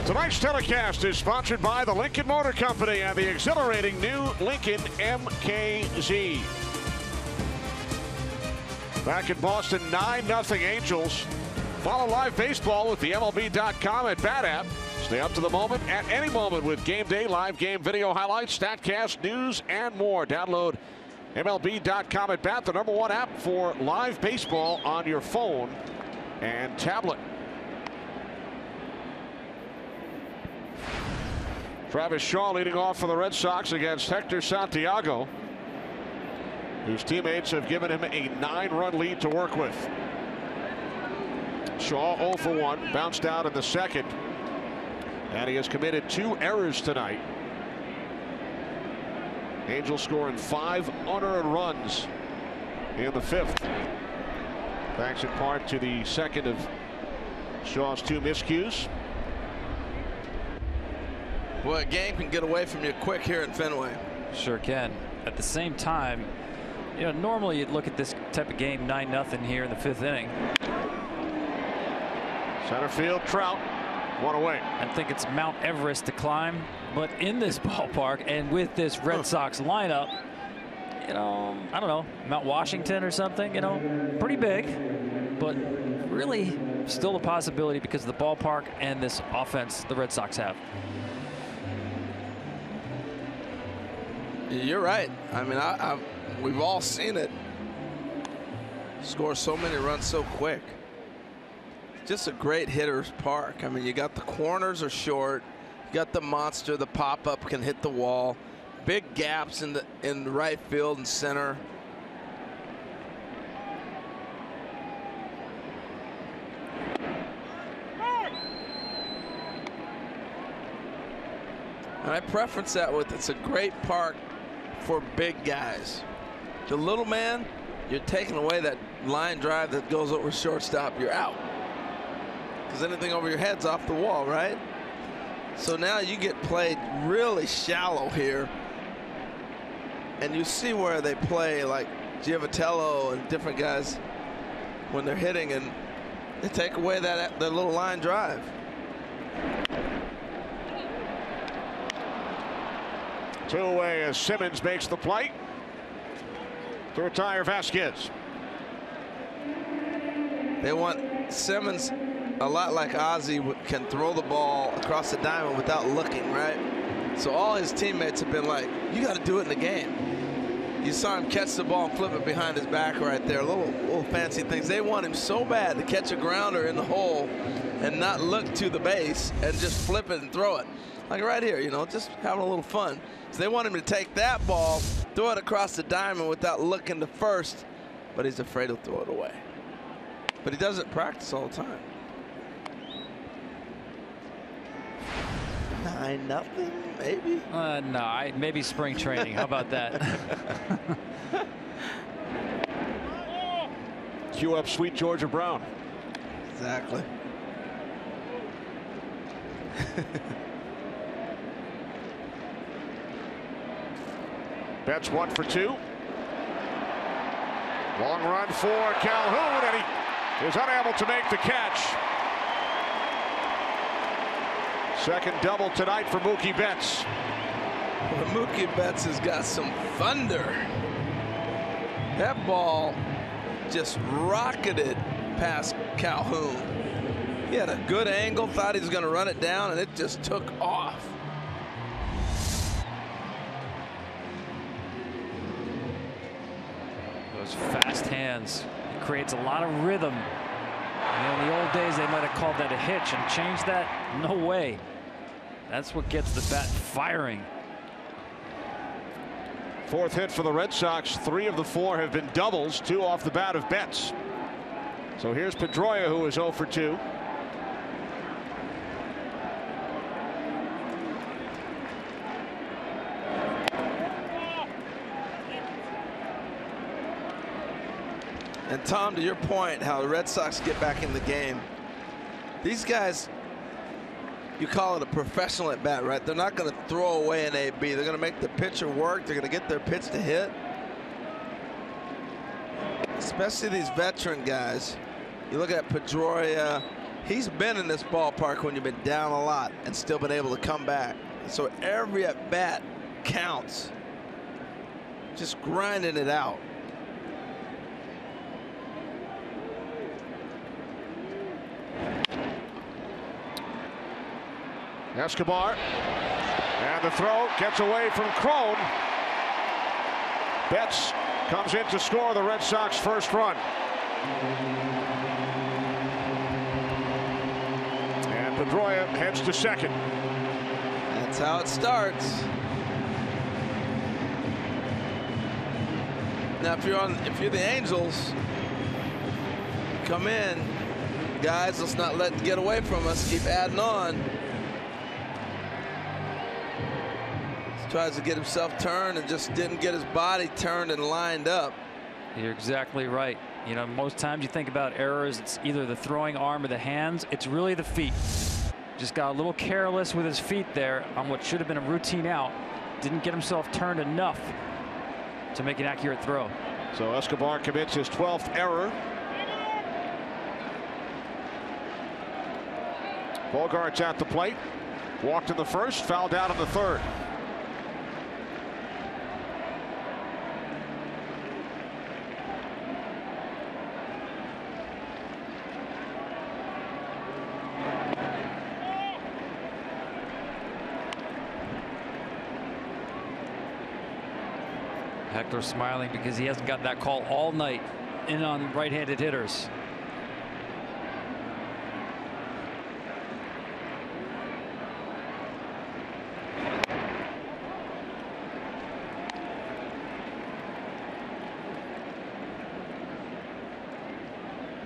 Tonight's telecast is sponsored by the Lincoln Motor Company and the exhilarating new Lincoln MKZ. Back in Boston, 9-0 Angels. Follow live baseball with the MLB.com at Bat app. Stay up to the moment at any moment with Game Day, live game video highlights, StatCast, news, and more. Download MLB.com at Bat, the #1 app for live baseball on your phone and tablet. Travis Shaw leading off for the Red Sox against Hector Santiago, whose teammates have given him a 9-run lead to work with. Shaw 0 for 1, bounced out in the second, and he has committed 2 errors tonight. Angels scoring 5 unearned runs in the 5th, thanks in part to the second of Shaw's 2 miscues. Well, a game can get away from you quick here in Fenway. Sure can. At the same time, you know, normally you'd look at this type of game 9-0 here in the 5th inning. Center field, Trout, 1 away. I think it's Mount Everest to climb, but in this ballpark and with this Red Sox lineup, you know, I don't know, Mount Washington or something, you know, pretty big, but really still a possibility because of the ballpark and this offense the Red Sox have. You're right. I mean, we've all seen it. Score so many runs so quick. Just a great hitter's park. I mean, you got the corners are short. You got the monster. The pop-up can hit the wall. Big gaps in the right field and center. And I preference that with it's a great park for big guys. The little man, you're taking away that line drive that goes over shortstop, you're out. Because anything over your head's off the wall, right? So now you get played really shallow here. And you see where they play like Giavitello and different guys when they're hitting, and they take away that little line drive. Two away as Simmons makes the play to retire Vasquez. They want Simmons a lot like Ozzie can throw the ball across the diamond without looking, right? So all his teammates have been like, you got to do it in the game. You saw him catch the ball and flip it behind his back right there. Little fancy things. They want him so bad to catch a grounder in the hole and not look to the base and just flip it and throw it. Like right here, you know, just having a little fun. So they want him to take that ball, throw it across the diamond without looking to first, but he's afraid he'll throw it away. But he does it practice all the time. 9-0, maybe? No, maybe spring training. How about that? Cue up sweet Georgia Brown. Exactly. Betts 1 for 2. Long run for Calhoun, and he is unable to make the catch. Second double tonight for Mookie Betts. Well, Mookie Betts has got some thunder. That ball just rocketed past Calhoun. He had a good angle, thought he was going to run it down, and it just took off. Those fast hands. It creates a lot of rhythm. You know, in the old days, they might have called that a hitch, and changed that? No way. That's what gets the bat firing. Fourth hit for the Red Sox. 3 of the 4 have been doubles, 2 off the bat of Betts. So here's Pedroia, who is 0 for 2. And Tom, to your point, how the Red Sox get back in the game. These guys, you call it a professional at bat, right? They're not going to throw away an AB. They're going to make the pitcher work. They're going to get their pitch to hit. Especially these veteran guys. You look at Pedroia. He's been in this ballpark when you've been down a lot and still been able to come back. So every at bat counts. Just grinding it out. Escobar, and the throw gets away from Cron. Betts comes in to score the Red Sox first run. And Pedroia heads to second. That's how it starts. Now if you're the Angels, come in, guys, let's not let it get away from us, keep adding on. Tries to get himself turned and just didn't get his body turned and lined up. You're exactly right. You know, most times you think about errors, it's either the throwing arm or the hands. It's really the feet. Just got a little careless with his feet there on what should have been a routine out. Didn't get himself turned enough to make an accurate throw. So Escobar commits his 12th error. Bogart's at the plate. Walked in the first, fouled out in the third. Hector smiling because he hasn't got that call all night in on right-handed hitters.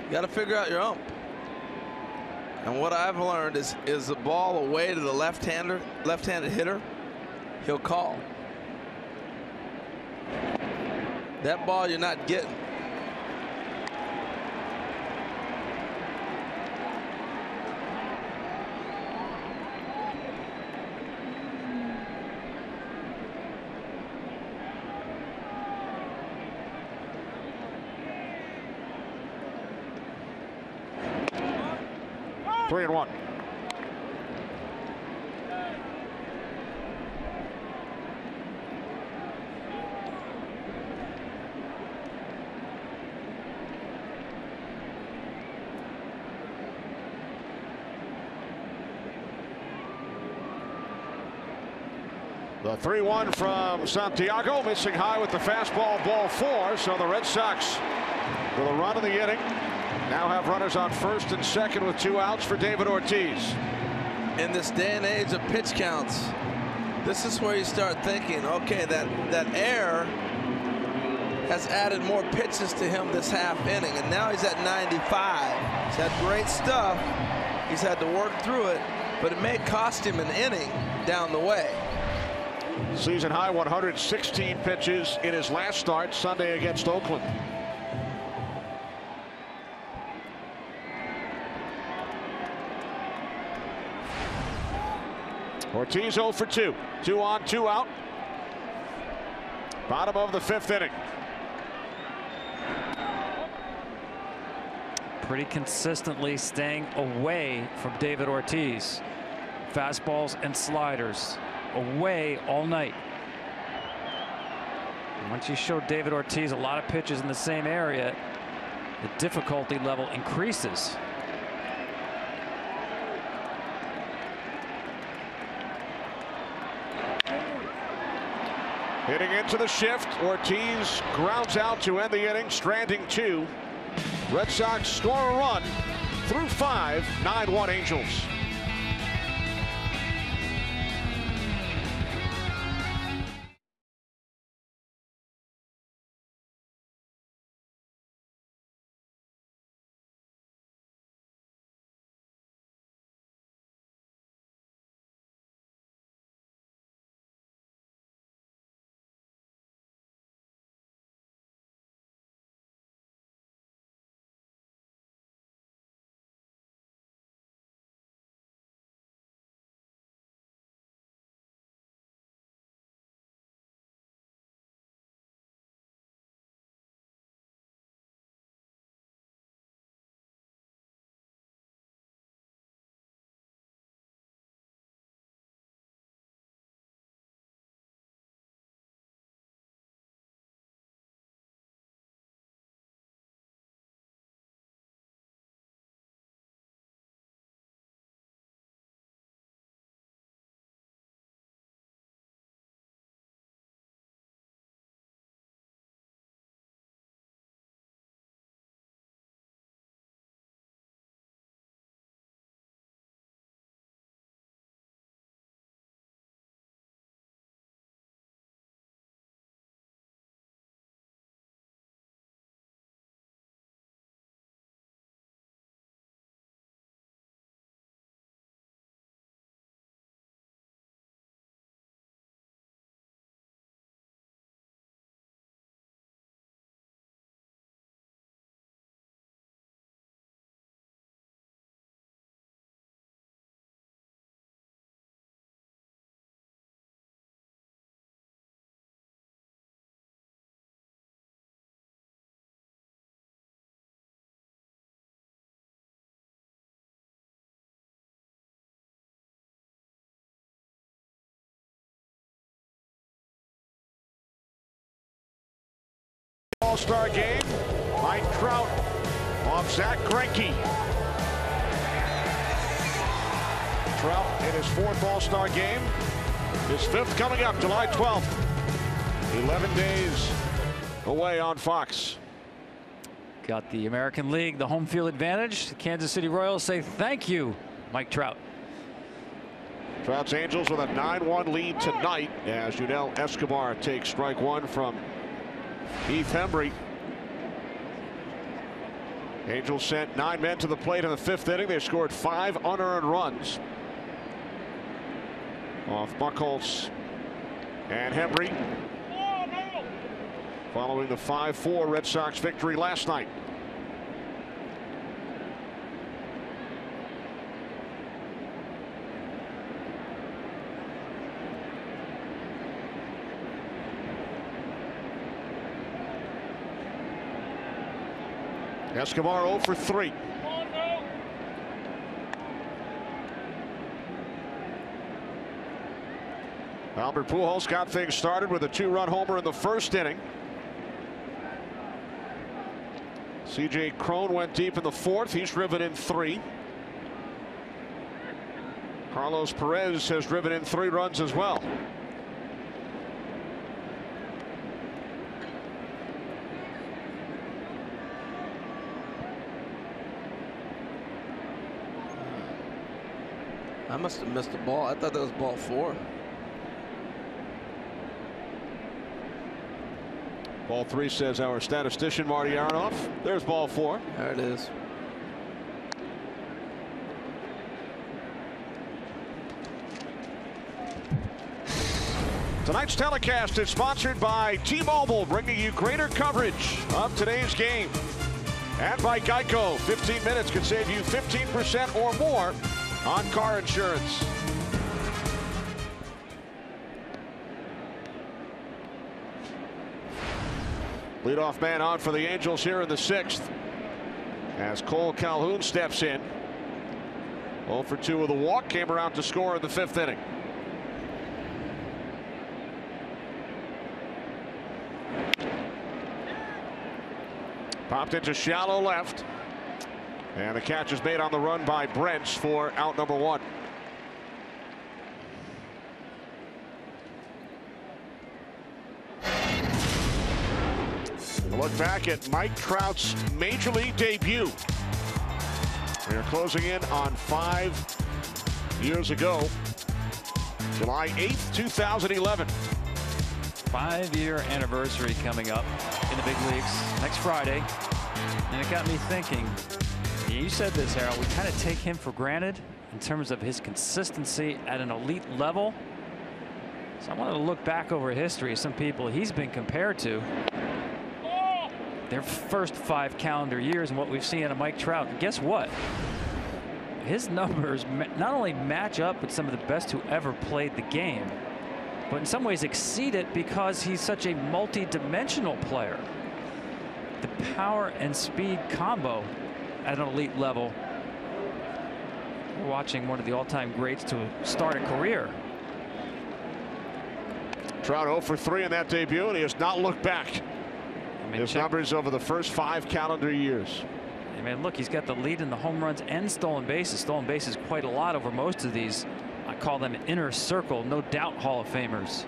You got to figure out your ump. And what I've learned is the ball away to the left-handed hitter, he'll call. That ball you're not getting. Three and one. The 3-1 from Santiago, missing high with the fastball, ball 4. So the Red Sox, with a run in the inning, now have runners on first and second with 2 outs for David Ortiz. In this day and age of pitch counts, this is where you start thinking, okay, that error has added more pitches to him this half inning, and now he's at 95. He's had great stuff. He's had to work through it, but it may cost him an inning down the way. Season high 116 pitches in his last start Sunday against Oakland. Ortiz 0 for 2. 2 on, 2 out. Bottom of the 5th inning. Pretty consistently staying away from David Ortiz. Fastballs and sliders away all night. Once you show David Ortiz a lot of pitches in the same area, the difficulty level increases. Hitting into the shift, Ortiz grounds out to end the inning, stranding 2. Red Sox score a run through 5, 9-1 Angels. All-Star game. Mike Trout off Zach Greinke. Trout in his 4th All-Star game. His 5th coming up July 12th. 11 days away on Fox. Got the American League, the home field advantage. The Kansas City Royals say thank you, Mike Trout. Trout's Angels with a 9-1 lead tonight as Yunel Escobar takes strike 1 from Heath Hembree. Angels sent 9 men to the plate in the 5th inning. They scored 5 unearned runs off Buchholz And Hembree following the 5-4 Red Sox victory last night. Escobar 0 for 3. Albert Pujols got things started with a 2-run homer in the first inning. C.J. Cron went deep in the 4th. He's driven in 3. Carlos Perez has driven in 3 runs as well. I must have missed the ball. I thought that was ball 4. Ball 3, says our statistician Marty Aronoff. There's ball 4. There it is. Tonight's telecast is sponsored by T-Mobile, bringing you greater coverage of today's game. And by Geico, 15 minutes could save you 15% or more on car insurance. Leadoff man on for the Angels here in the 6th as Cole Calhoun steps in. 0 for 2 with a walk, came around to score in the 5th inning. Popped into shallow left, and the catch is made on the run by Brents for out number 1. A look back at Mike Trout's major league debut. We are closing in on 5 years ago, July 8th, 2011. 5-year anniversary coming up in the big leagues next Friday. And it got me thinking, you said this, Harold, we kind of take him for granted in terms of his consistency at an elite level. So I wanted to look back over history of some people he's been compared to. Their first 5 calendar years and what we've seen out of Mike Trout. And guess what? His numbers not only match up with some of the best who ever played the game, but in some ways exceed it because he's such a multi-dimensional player. The power and speed combo at an elite level. We're watching one of the all-time greats to start a career. Trout 0 for 3 in that debut, and he has not looked back. I mean, his numbers over the first 5 calendar years. I mean, look, he's got the lead in the home runs and stolen bases. Stolen bases quite a lot over most of these. I call them inner circle, no doubt Hall of Famers.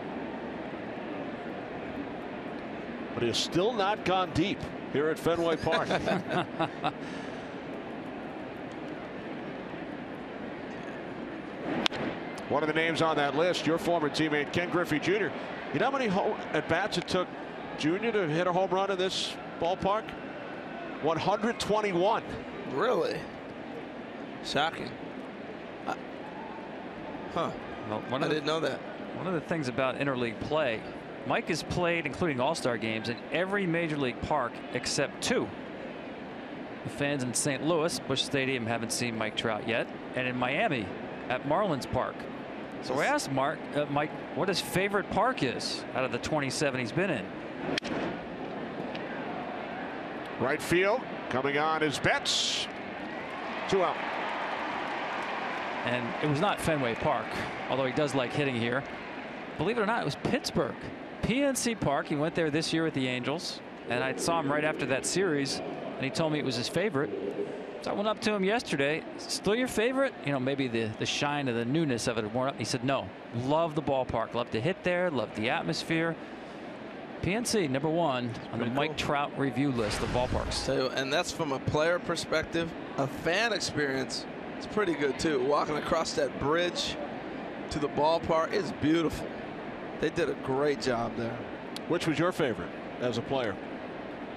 But he has still not gone deep here at Fenway Park. One of the names on that list, your former teammate Ken Griffey Jr. You know how many at-bats it took Jr. to hit a home run in this ballpark? 121. Really? Shocking. Huh. Well, I didn't know that. One of the things about interleague play, Mike has played, including all-star games, in every major league park except 2. The fans in St. Louis, Busch Stadium, haven't seen Mike Trout yet, and in Miami at Marlins Park. So we asked Mike what his favorite park is out of the 27 he's been in. Right field, coming on is Betts. 2 out. And it was not Fenway Park, although he does like hitting here. Believe it or not, it was Pittsburgh. PNC Park. He went there this year with the Angels, and I saw him right after that series, and he told me it was his favorite. So I went up to him yesterday. Still your favorite? You know, maybe the shine of the newness of it had worn up. He said, no, love the ballpark. Love to hit there. Love the atmosphere. PNC #1 on the Mike Trout review list of ballparks. So, and that's from a player perspective. A fan experience, it's pretty good too. Walking across that bridge to the ballpark is beautiful. They did a great job there. Which was your favorite as a player?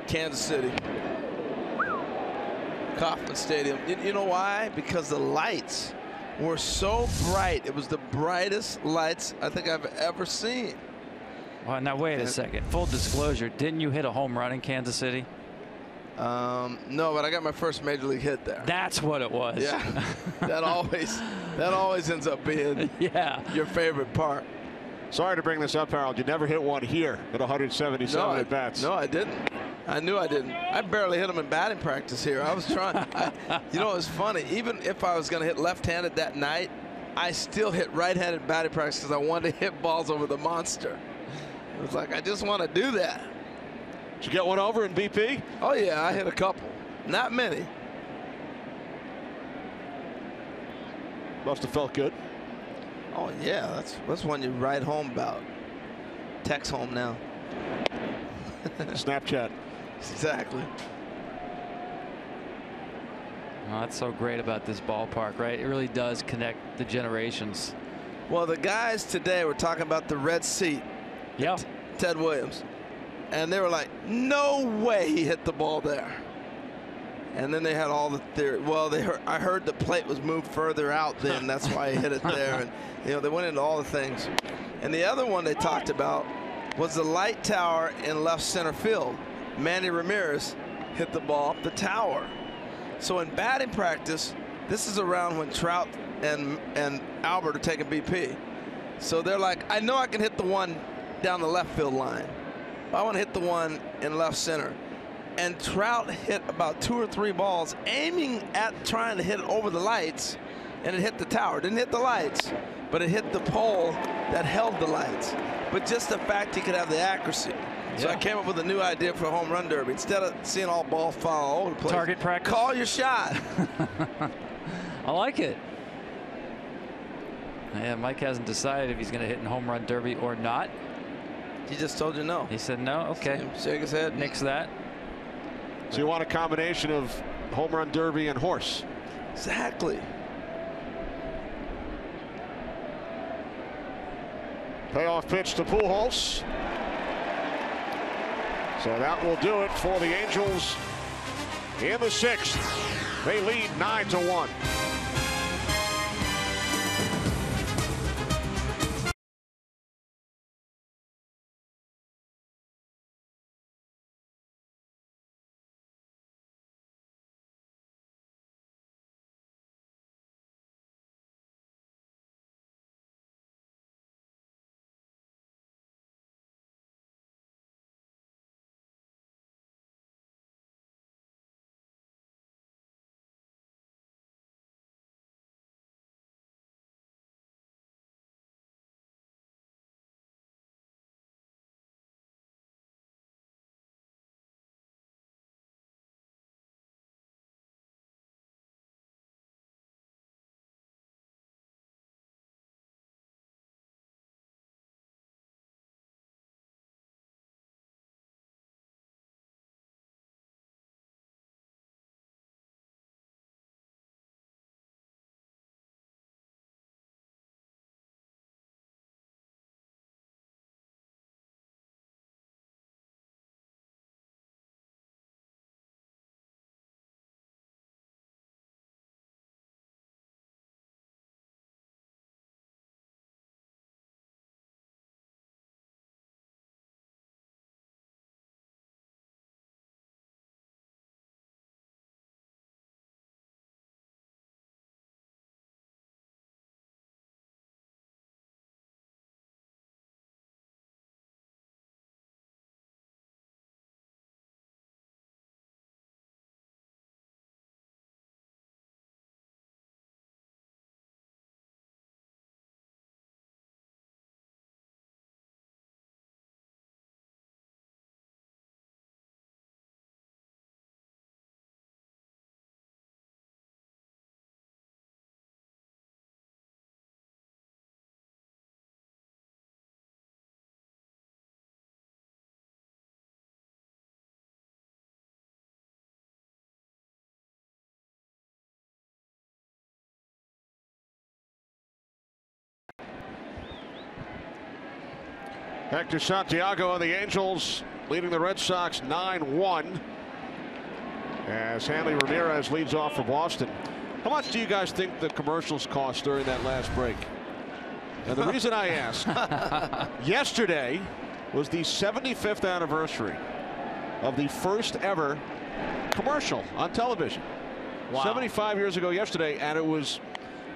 Kansas City. Kauffman Stadium. You know why? Because the lights were so bright. It was the brightest lights I think I've ever seen. Well, now wait a second. Full disclosure, didn't you hit a home run in Kansas City? No, but I got my first major league hit there. That's what it was. Yeah, that always ends up being your favorite part. Sorry to bring this up, Harold. You never hit one here at 177 at bats. No, I didn't. I knew I didn't. I barely hit them in batting practice here. I was trying. You know, it was funny. Even if I was going to hit left-handed that night, I still hit right-handed batting practice because I wanted to hit balls over the monster. It was like, I just want to do that. Did you get one over in BP? Oh, yeah, I hit a couple. Not many. Must have felt good. Oh, yeah, that's one you write home about. Text home now. Snapchat. Exactly. Oh, that's so great about this ballpark, right? It really does connect the generations. Well, the guys today were talking about the red seat. Yeah. Ted Williams. And they were like, no way he hit the ball there. And then they had all the theory. Well, I heard the plate was moved further out then. That's why he hit it there. And, you know, they went into all the things. And the other one they talked about was the light tower in left center field. Manny Ramirez hit the ball up the tower. So in batting practice, this is around when Trout and Albert are taking BP. So they're like, I know I can hit the one down the left field line. I want to hit the one in left center. And Trout hit about 2 or 3 balls aiming at trying to hit it over the lights, and it hit the tower. Didn't hit the lights, but it hit the pole that held the lights. But just the fact he could have the accuracy. So I came up with a new idea for a home run derby. Instead of seeing all balls fall all over the place, Target practice. Call your shot. I like it. Yeah, Mike hasn't decided if he's going to hit in home run derby or not. He just told you no. He said no. Okay. Shake his head. Nix that. So you want a combination of home run derby and horse? Exactly. Payoff pitch to Pujols. So that will do it for the Angels in the 6th. They lead 9-1. Hector Santiago and the Angels leading the Red Sox 9-1 as Hanley Ramirez leads off for Boston. How much do you guys think the commercials cost during that last break? And the reason I ask, yesterday was the 75th anniversary of the first ever commercial on television. Wow. 75 years ago yesterday, and it was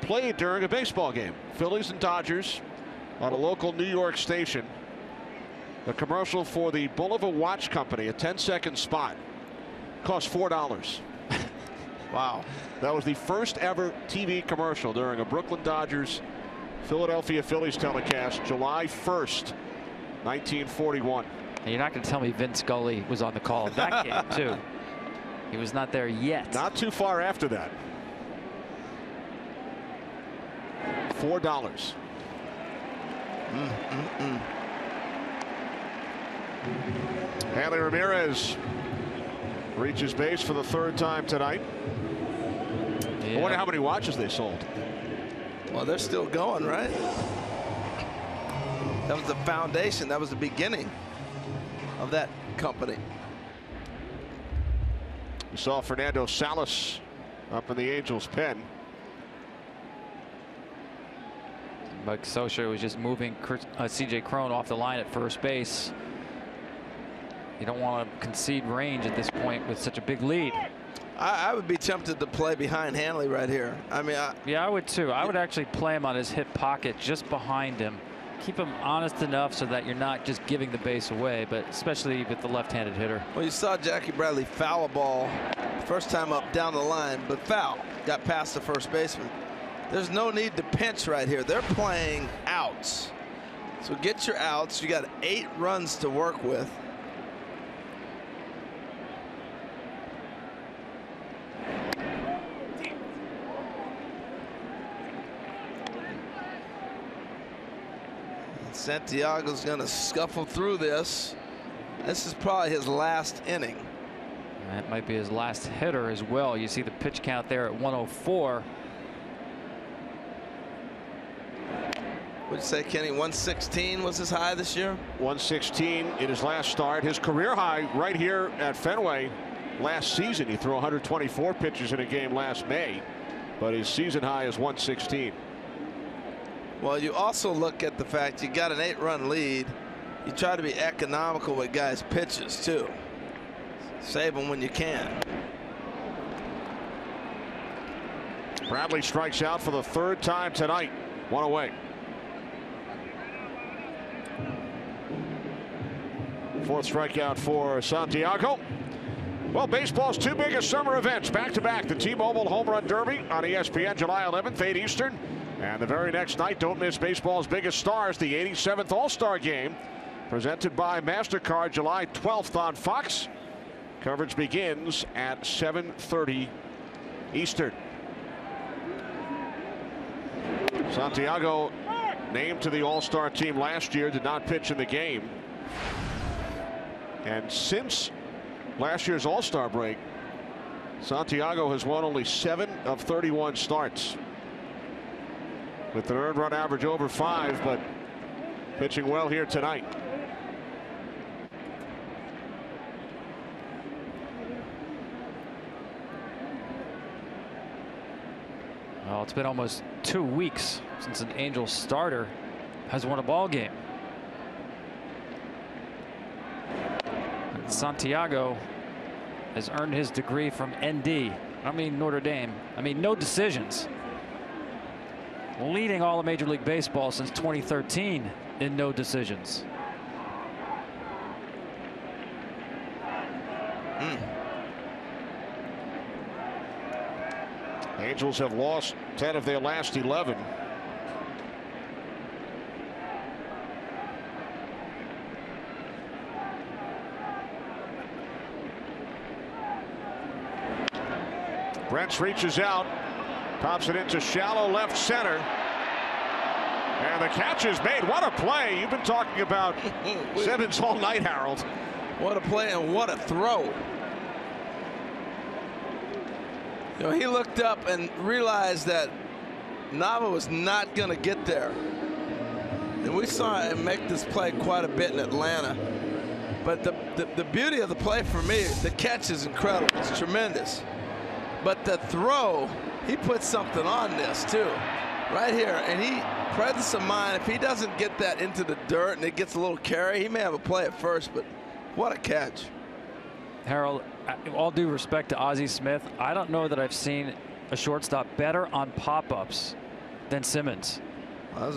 played during a baseball game. Phillies and Dodgers on a local New York station. The commercial for the Bulova Watch Company, a 10-second spot, cost $4. Wow. That was the first ever TV commercial during a Brooklyn Dodgers Philadelphia Phillies telecast, July 1st, 1941. And you're not going to tell me Vince Scully was on the call in that game, too. He was not there yet. Not too far after that. $4. Hanley Ramirez reaches base for the third time tonight. Yeah. I wonder how many watches they sold. Well, they're still going, right? That was the foundation. That was the beginning of that company. We saw Fernando Salas up in the Angels' pen. Mike Scioscia was just moving C.J. Cron off the line at first base. You don't want to concede range at this point with such a big lead. I would be tempted to play behind Hanley right here. I mean, yeah, I would too. I would actually play him on his hip pocket just behind him. Keep him honest enough so that you're not just giving the base away, but especially with the left-handed hitter. Well, you saw Jackie Bradley foul a ball first time up down the line, but foul. Got past the first baseman. There's no need to pinch right here. They're playing outs. So get your outs. You got 8 runs to work with. Santiago's going to scuffle through this. This is probably his last inning. That might be his last hitter as well. You see the pitch count there at 104. What'd you say, Kenny? 116 was his high this year? 116 in his last start. His career high right here at Fenway last season. He threw 124 pitches in a game last May, but his season high is 116. Well, you also look at the fact you got an 8-run lead. You try to be economical with guys' pitches, too. Save them when you can. Bradley strikes out for the 3rd time tonight. 1 away. 4th strikeout for Santiago. Well, baseball's 2 biggest summer events back-to-back. The T-Mobile Home Run Derby on ESPN July 11th, 8 Eastern. And the very next night, don't miss baseball's biggest stars, the 87th All-Star Game, presented by MasterCard, July 12th on Fox. Coverage begins at 7:30 Eastern. Santiago named to the All-Star team last year, did not pitch in the game. And since last year's All-Star break, Santiago has won only 7 of 31 starts, with an earned run average over 5, but pitching well here tonight. Well, it's been almost 2 weeks since an Angels starter has won a ball game. Santiago has earned his degree from ND. I don't mean Notre Dame. I mean no decisions. Leading all of Major League Baseball since 2013 in no decisions. Angels have lost 10 of their last 11. Brents reaches out, pops it into shallow left center. And the catch is made. What a play. You've been talking about Simmons all night, Harold. What a play and what a throw. You know, he looked up and realized that Nava was not going to get there. And we saw him make this play quite a bit in Atlanta. But the beauty of the play for me, the catch is incredible. It's tremendous. But the throw, he put something on this too. right here, and he, presence of mind, if he doesn't get that into the dirt and it gets a little carry, he may have a play at first, but what a catch. Harold, all due respect to Ozzie Smith, I don't know that I've seen a shortstop better on pop-ups than Simmons.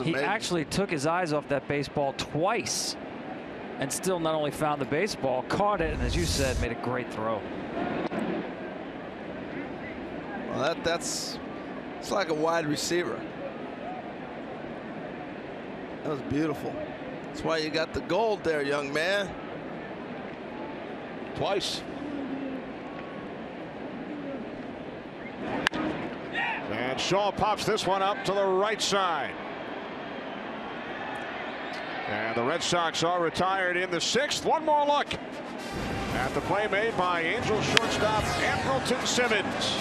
He actually took his eyes off that baseball twice and still not only found the baseball, caught it, and as you said, made a great throw. Well, it's like a wide receiver. That was beautiful. That's why you got the gold there, young man. Twice. And Shaw pops this one up to the right side. And the Red Sox are retired in the 6th. One more look at the play made by Angels shortstop Andrelton Simmons.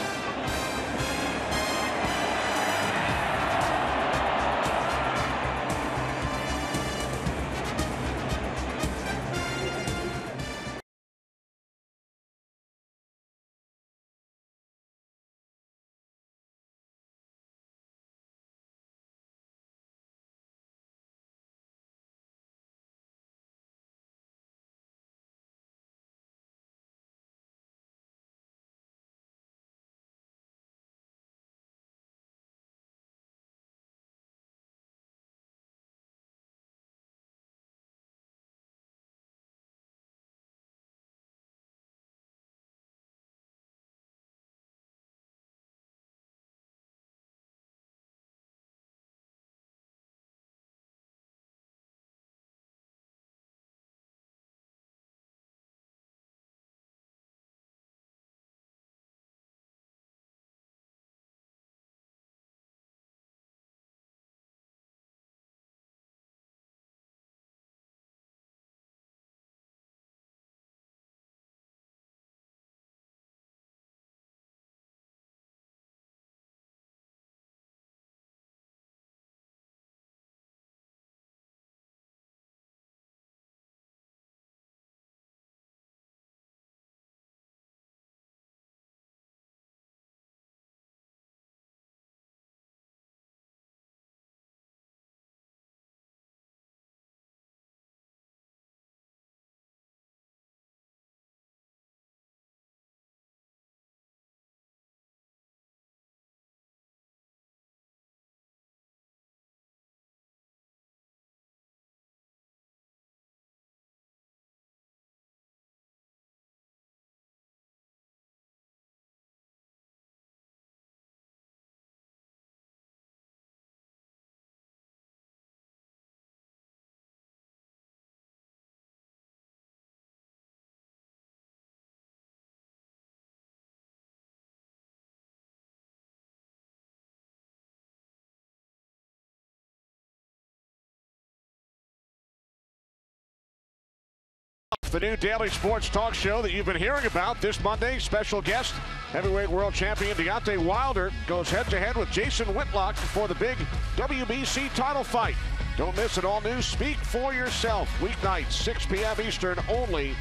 The new daily sports talk show that you've been hearing about this Monday. Special guest, heavyweight world champion Deontay Wilder goes head-to-head with Jason Whitlock for the big WBC title fight. Don't miss it. All new Speak for Yourself. Weeknights, 6 p.m. Eastern, only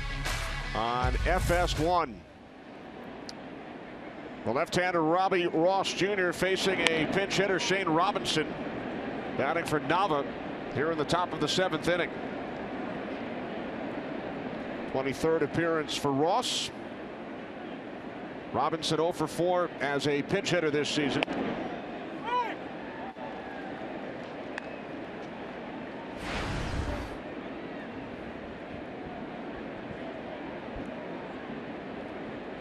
on FS1. The left-hander Robbie Ross Jr. facing a pinch hitter Shane Robinson, batting for Nava here in the top of the 7th inning. 23rd appearance for Ross. Robinson 0 for 4 as a pinch hitter this season.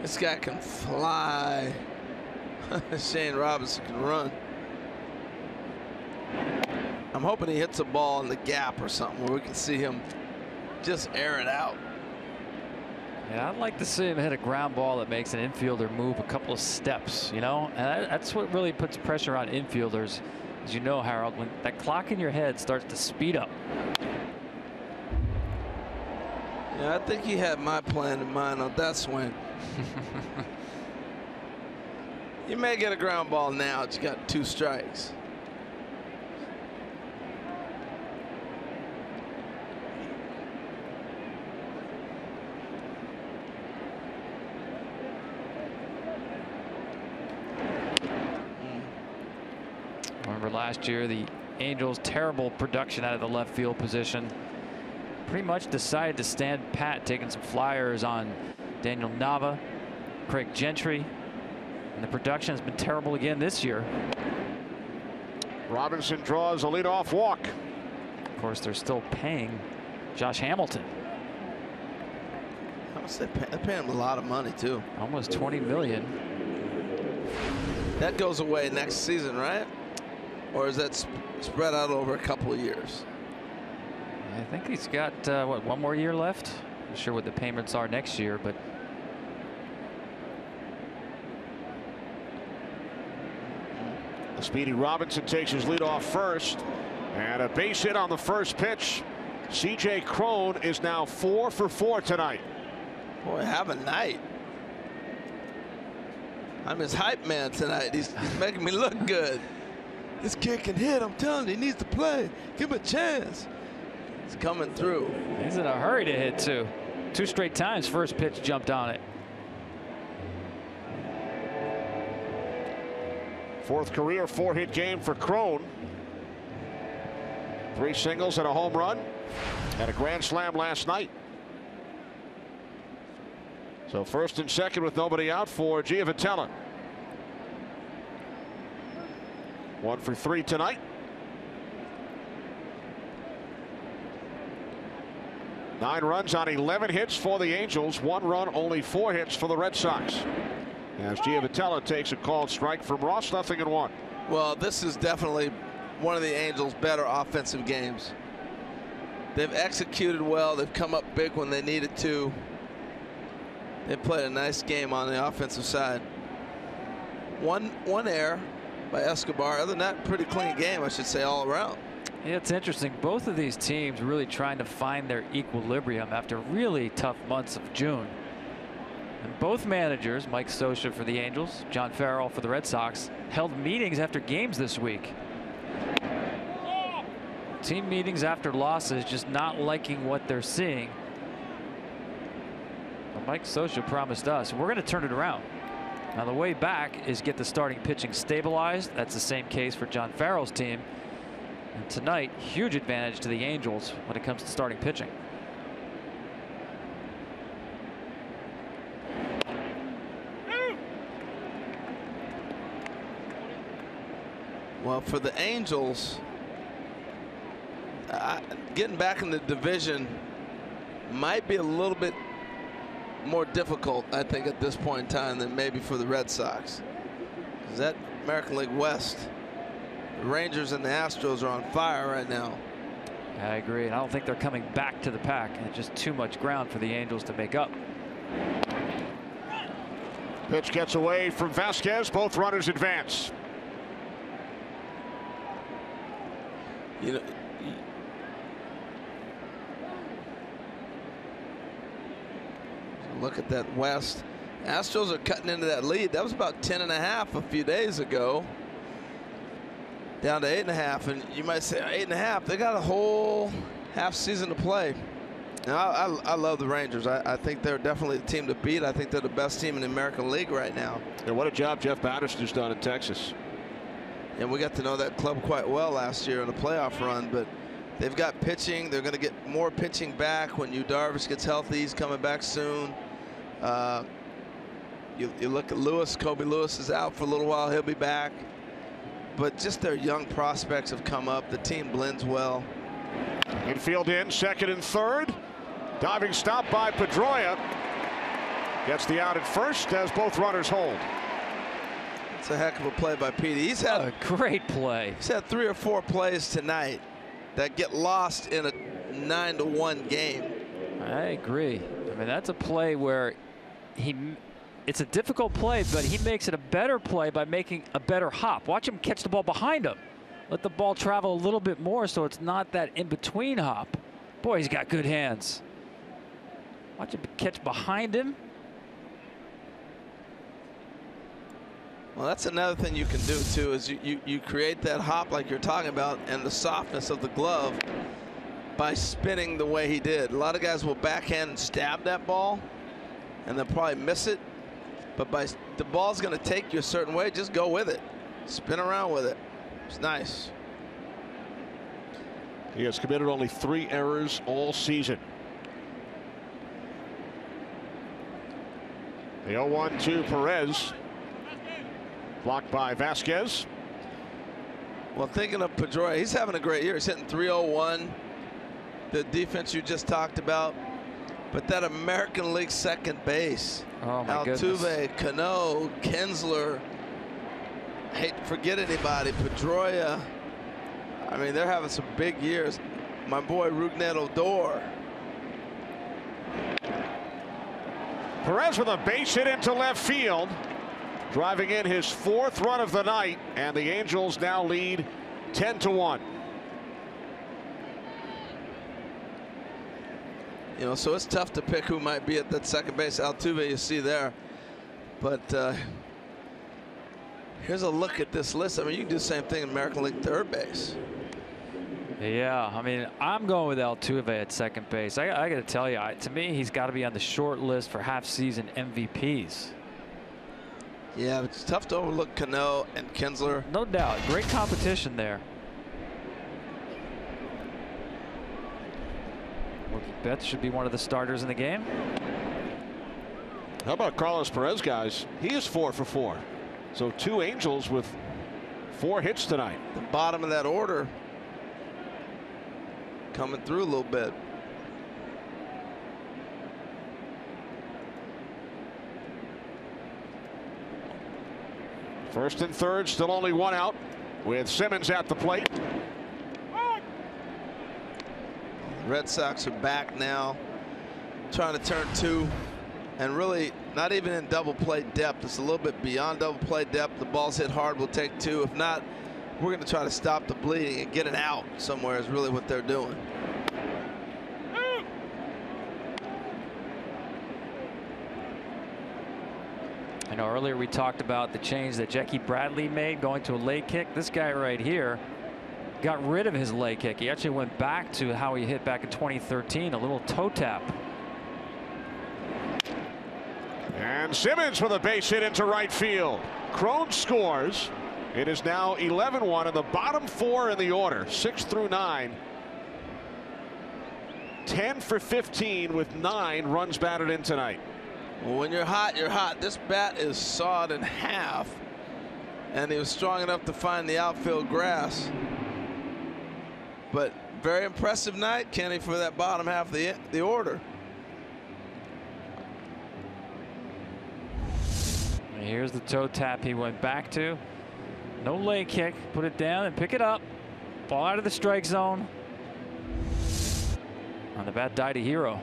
This guy can fly. Shane Robinson can run. I'm hoping he hits a ball in the gap or something where we can see him just air it out. Yeah, I'd like to see him hit a ground ball that makes an infielder move a couple of steps, you know, and that's what really puts pressure on infielders. As you know, Harold, when that clock in your head starts to speed up. Yeah, I think he had my plan in mind on that swing. You may get a ground ball now. It's got 2 strikes. Remember last year, the Angels' terrible production out of the left field position. Pretty much decided to stand pat, taking some flyers on Daniel Nava, Craig Gentry, and the production has been terrible again this year. Robinson draws a leadoff walk. Of course, they're still paying Josh Hamilton. They're paying him a lot of money too. Almost $20 million. That goes away next season, right? Or is that spread out over a couple of years? I think he's got what, one more year left. I'm not sure what the payments are next year, but The speedy Robinson takes his lead off first, and a base hit on the first pitch. C.J. Cron is now 4 for 4 tonight. Boy, have a night. I'm his hype man tonight. He's making me look good. This kid can hit. I'm telling you, he needs to play. Give him a chance. He's coming through. He's in a hurry to hit too. 2 straight times first pitch jumped on it. 4th career 4-hit game for Cron. 3 singles and a home run and a grand slam last night. So first and second with nobody out for Giavotella. 1 for 3 tonight. 9 runs on 11 hits for the Angels. 1 run, only 4 hits for the Red Sox. As Giavotella takes a called strike from Ross, 0-1. Well, this is definitely one of the Angels' better offensive games. They've executed well. They've come up big when they needed to. They played a nice game on the offensive side. One error by Escobar. Other than that, pretty clean game, I should say, all around. Yeah, it's interesting. Both of these teams really trying to find their equilibrium after really tough months of June. And both managers, Mike Scioscia for the Angels, John Farrell for the Red Sox, held meetings after games this week. Team meetings after losses, just not liking what they're seeing. Well, Mike Scioscia promised us, we're going to turn it around. Now the way back is get the starting pitching stabilized. That's the same case for John Farrell's team. And tonight, huge advantage to the Angels when it comes to starting pitching. Well, for the Angels, getting back in the division might be a little bit more difficult, I think, at this point in time than maybe for the Red Sox. Because that American League West, the Rangers and the Astros are on fire right now. I agree, and I don't think they're coming back to the pack. It's just too much ground for the Angels to make up. Pitch gets away from Vasquez. Both runners advance. You know, look at that West. Astros are cutting into that lead. That was about 10.5 a few days ago. Down to 8.5, and you might say 8.5. They got a whole half season to play. Now, I love the Rangers. I think they're definitely the team to beat. I think they're the best team in the American League right now. And what a job Jeff Batterster's done in Texas. And we got to know that club quite well last year in a playoff run, but they've got pitching. They're going to get more pitching back when Yu Darvish gets healthy. He's coming back soon. You look at Lewis. Kobe Lewis is out for a little while. He'll be back. But just their young prospects have come up. The team blends well. Infield in, second and third. Diving stop by Pedroia. Gets the out at first as both runners hold. It's a heck of a play by Petey. He's had a great play. He's had 3 or 4 plays tonight that get lost in a 9-1 game. I agree. I mean, that's a play where it's a difficult play, but he makes it a better play by making a better hop. Watch him catch the ball behind him. Let the ball travel a little bit more so it's not that in-between hop. Boy, he's got good hands. Watch him catch behind him. Well, that's another thing you can do too, is you create that hop like you're talking about and the softness of the glove by spinning the way he did. A lot of guys will backhand and stab that ball and they'll probably miss it, but the ball's going to take you a certain way. Just go with it, spin around with it. It's nice. He has committed only 3 errors all season. The 0-1 to Perez. Blocked by Vasquez. Well, thinking of Pedroia, he's having a great year. He's hitting .301. The defense you just talked about. But that American League second base. Oh, my goodness. Altuve, Cano, Kinsler. I hate to forget anybody. Pedroia. I mean, they're having some big years. My boy Rougned Odor. Perez with a base hit into left field. Driving in his 4th run of the night. And the Angels now lead 10-1. You know, so it's tough to pick who might be at that second base. Altuve, you see there. But here's a look at this list. I mean, you can do the same thing in American League third base. Yeah, I mean, I'm going with Altuve at second base. I got to tell you, to me, he's got to be on the short list for half-season MVPs. Yeah, it's tough to overlook Cano and Kinsler. No doubt. Great competition there. Mookie Betts should be one of the starters in the game. How about Carlos Perez, guys? He is 4 for 4. So 2 Angels with 4 hits tonight. The bottom of that order coming through a little bit. First and third, still only 1 out with Simmons at the plate. Red Sox are back now, trying to turn 2, and really not even in double play depth. It's a little bit beyond double play depth. The ball's hit hard, we'll take 2. If not, we're going to try to stop the bleeding and get it out somewhere is really what they're doing. I know earlier we talked about the change that Jackie Bradley made going to a leg kick. This guy right here got rid of his leg kick. He actually went back to how he hit back in 2013, a little toe tap. And Simmons with a base hit into right field. Cron scores. It is now 11-1 in the bottom 4 in the order, 6 through 9. 10 for 15 with 9 runs batted in tonight. Well, when you're hot, you're hot. This bat is sawed in half, and he was strong enough to find the outfield grass. But very impressive night, Kenny, for that bottom half of the order. And here's the toe tap he went back to. No leg kick. Put it down and pick it up. Ball out of the strike zone. On the bat died a hero.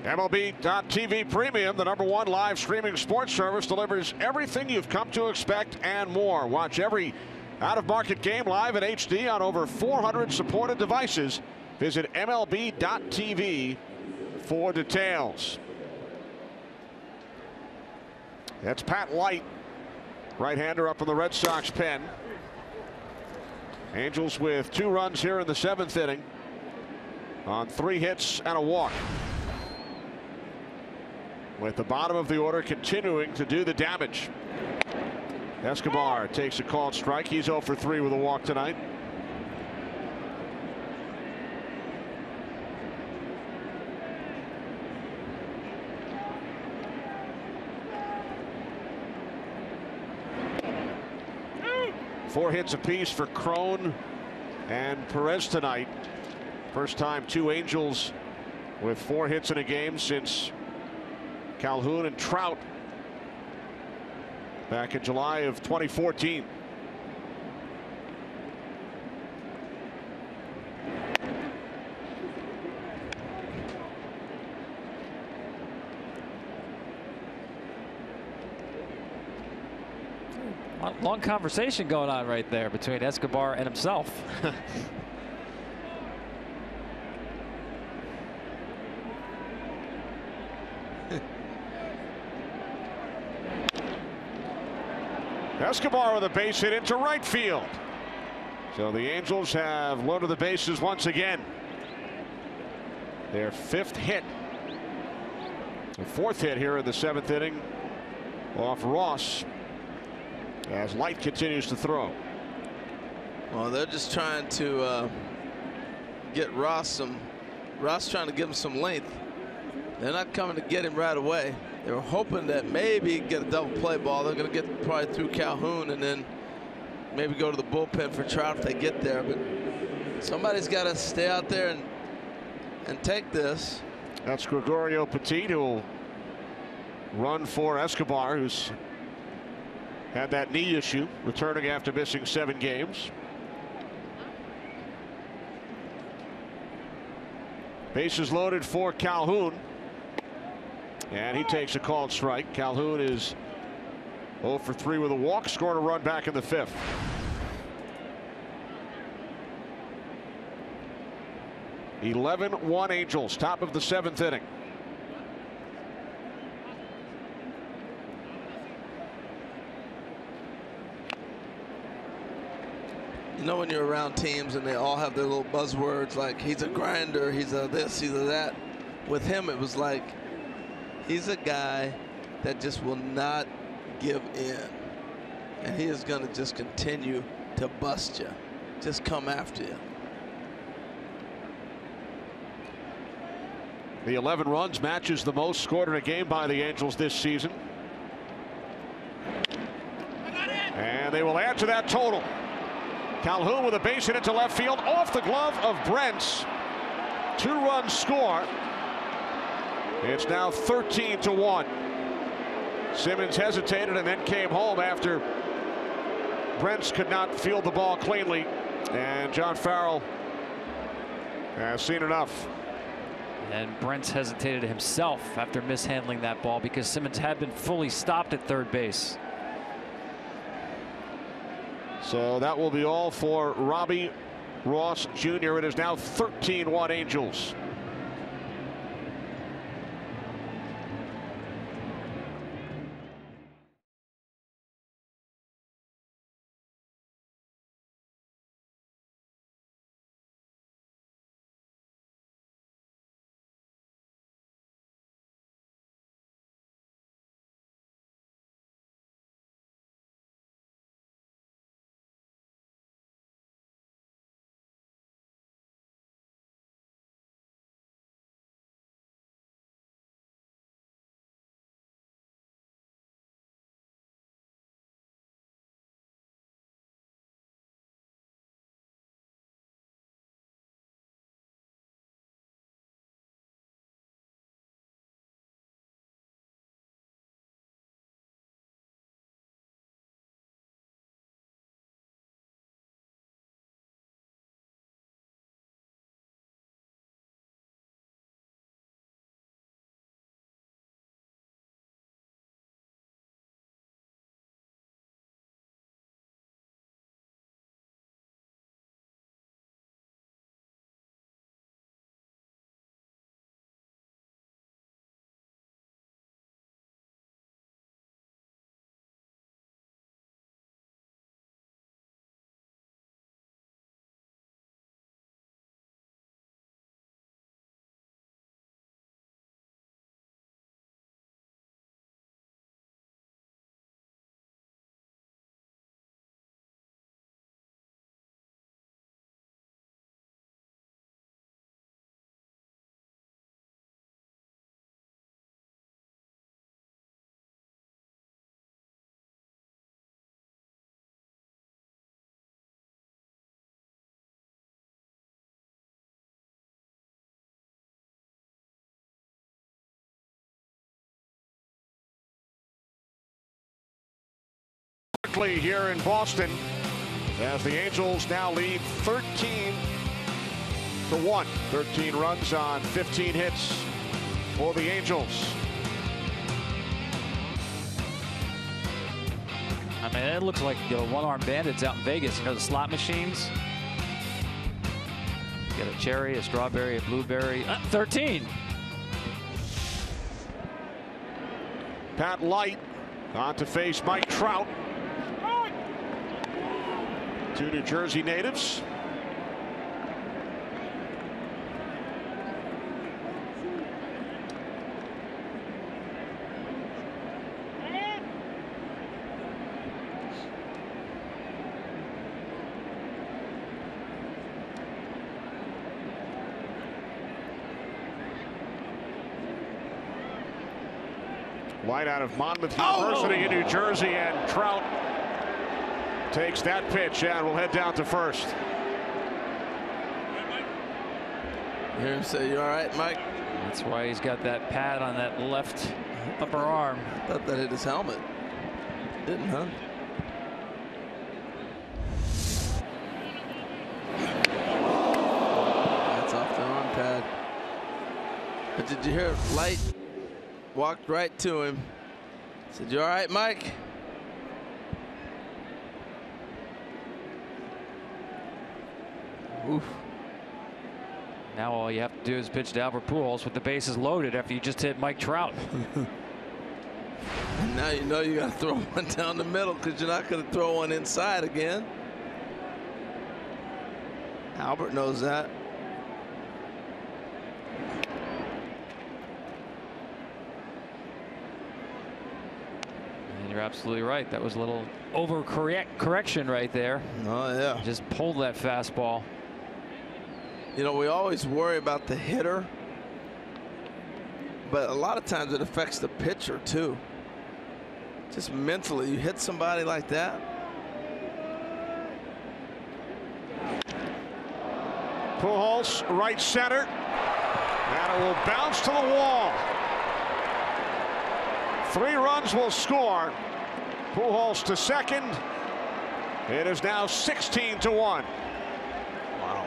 MLB.TV Premium, the #1 live streaming sports service, delivers everything you've come to expect and more. Watch every out-of-market game live in HD on over 400 supported devices. Visit MLB.TV for details. That's Pat Light, right-hander up in the Red Sox pen. Angels with 2 runs here in the 7th inning on 3 hits and a walk. With the bottom of the order continuing to do the damage. Escobar takes a called strike. He's 0 for 3 with a walk tonight. Four hits apiece for Cron and Perez tonight. First time 2 Angels with 4 hits in a game since Calhoun and Trout back in July of 2014. Long conversation going on right there between Escobar and himself. Escobar with a base hit into right field. So the Angels have loaded the bases once again. Their 5th hit The fourth hit here in the seventh inning off Ross as Light continues to throw. Well, they're just trying to get Ross trying to give him some length. They're not coming to get him right away. They were hoping that maybe he'd get a double play ball. They're going to get probably through Calhoun and then maybe go to the bullpen for Trout if they get there. But somebody's got to stay out there and take this. That's Gregorio Petit, who will run for Escobar, who's had that knee issue, returning after missing 7 games. Bases loaded for Calhoun. And he takes a called strike. Calhoun is 0 for 3 with a walk, scored a run back in the 5th. (11-1) Angels, top of the 7th inning. You know, when you're around teams and they all have their little buzzwords like he's a grinder, he's a this, he's a that. With him, it was like he's a guy that just will not give in. And he is going to just continue to bust you, just come after you. The 11 runs matches the most scored in a game by the Angels this season. And they will add to that total. Calhoun with a base hit into left field off the glove of Brents. 2-run score. It's now 13-1. Simmons hesitated and then came home after Brents could not field the ball cleanly. And John Farrell has seen enough. And Brents hesitated himself after mishandling that ball because Simmons had been fully stopped at third base. So that will be all for Robbie Ross Jr. It is now 13-1 Angels. Here in Boston, as the Angels now lead 13-1. 13 runs on 15 hits for the Angels. I mean, it looks like one-armed bandits out in Vegas. You know, the slot machines. Get a cherry, a strawberry, a blueberry. 13. Pat Light on to face Mike Trout. 2 New Jersey natives. Light out of Monmouth University in New Jersey, and Trout takes that pitch and will head down to first. You hear him say, "You all right, Mike?" That's why he's got that pad on that left upper arm. I thought that hit his helmet. Didn't, huh? That's off the arm pad. But did you hear Light walked right to him? Said, "You all right, Mike?" Oof. Now all you have to do is pitch to Albert Pujols with the bases loaded after you just hit Mike Trout. Now you know you got to throw one down the middle because you're not going to throw one inside again. Albert knows that. And you're absolutely right. That was a little overcorrection right there. Oh, yeah. Just pulled that fastball. You know, we always worry about the hitter, but a lot of times it affects the pitcher too. Just mentally, you hit somebody like that. Pujols, right center, and it will bounce to the wall. 3 runs will score. Pujols to second. It is now 16-1. Wow.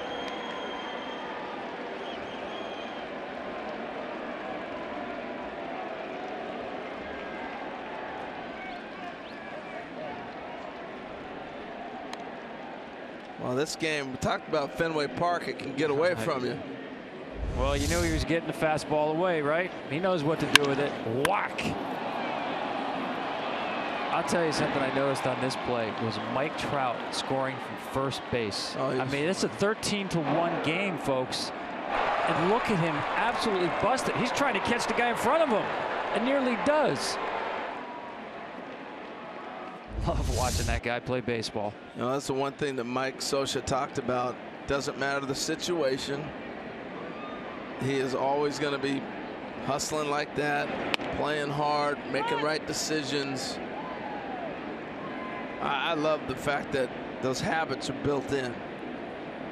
Well, this game, we talked about Fenway Park, it can get away from you. Well, you knew he was getting the fastball away, right? He knows what to do with it. Whack. I'll tell you something I noticed on this play was Mike Trout scoring from first base. Oh, I mean, it's a 13-1 game, folks. And look at him absolutely busted. He's trying to catch the guy in front of him and nearly does. Love watching that guy play baseball. You know, that's the one thing that Mike Scioscia talked about. Doesn't matter the situation. He is always going to be hustling like that, playing hard, making right decisions. I love the fact that those habits are built in.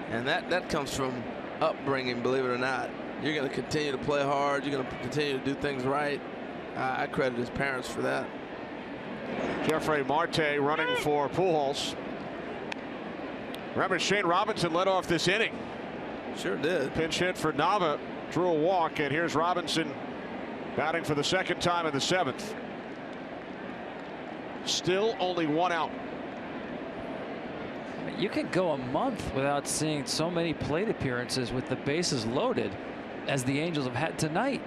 And that comes from upbringing, believe it or not. You're going to continue to play hard. You're going to continue to do things right. I credit his parents for that. Jeffrey Marte running for Pujols. Remember, Shane Robinson led off this inning. Sure did. Pinch hit for Nava, drew a walk, and here's Robinson batting for the second time in the 7th. Still only 1 out. You can go a month without seeing so many plate appearances with the bases loaded as the Angels have had tonight.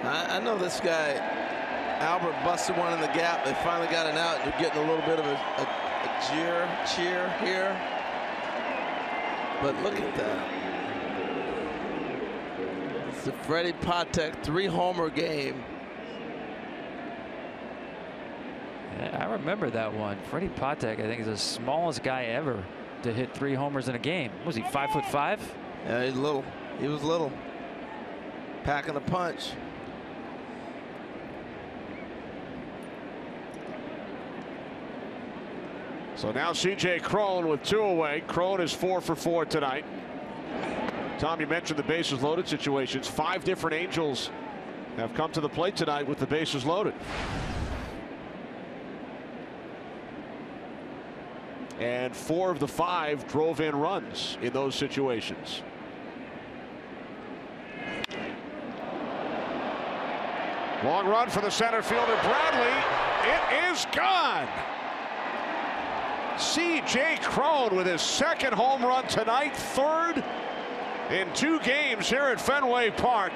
I know this guy, Albert, busted one in the gap. They finally got it out. You're getting a little bit of a cheer here. But look at that. It's the Freddie Patek 3-homer game. I remember that one. Freddie Patek, I think, is the smallest guy ever to hit 3 homers in a game. Was he 5'5"? Yeah, he's little. He was little. Packing a punch. So now C.J. Cron with 2 away. Cron is 4 for 4 tonight. Tom, you mentioned the bases loaded situations. 5 different Angels have come to the plate tonight with the bases loaded. And 4 of the 5 drove in runs in those situations. Long run for the center fielder Bradley. It is gone. C.J. Cron with his 2nd home run tonight, 3rd in 2 games here at Fenway Park.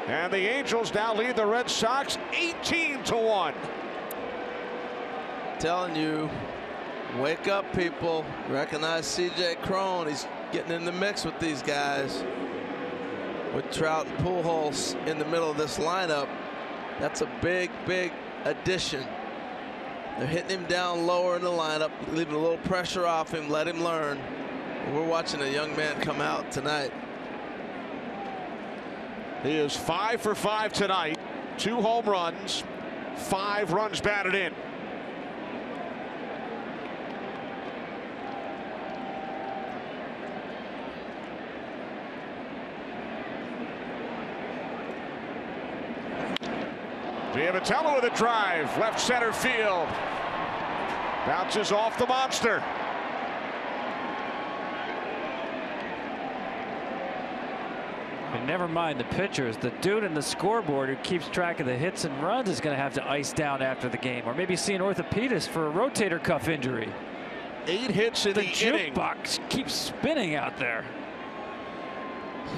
And the Angels now lead the Red Sox 18-1. Telling you, wake up, people. Recognize C.J. Cron. He's getting in the mix with these guys. With Trout and Pujols in the middle of this lineup, that's a big, big addition. They're hitting him down lower in the lineup, leaving a little pressure off him, let him learn. We're watching a young man come out tonight. He is 5 for 5 tonight. 2 home runs, 5 runs batted in. Giavitello with a drive, left center field. Bounces off the monster. And never mind the pitchers. The dude in the scoreboard who keeps track of the hits and runs is going to have to ice down after the game, or maybe see an orthopedist for a rotator cuff injury. 8 hits in the inning. The jukebox keeps spinning out there.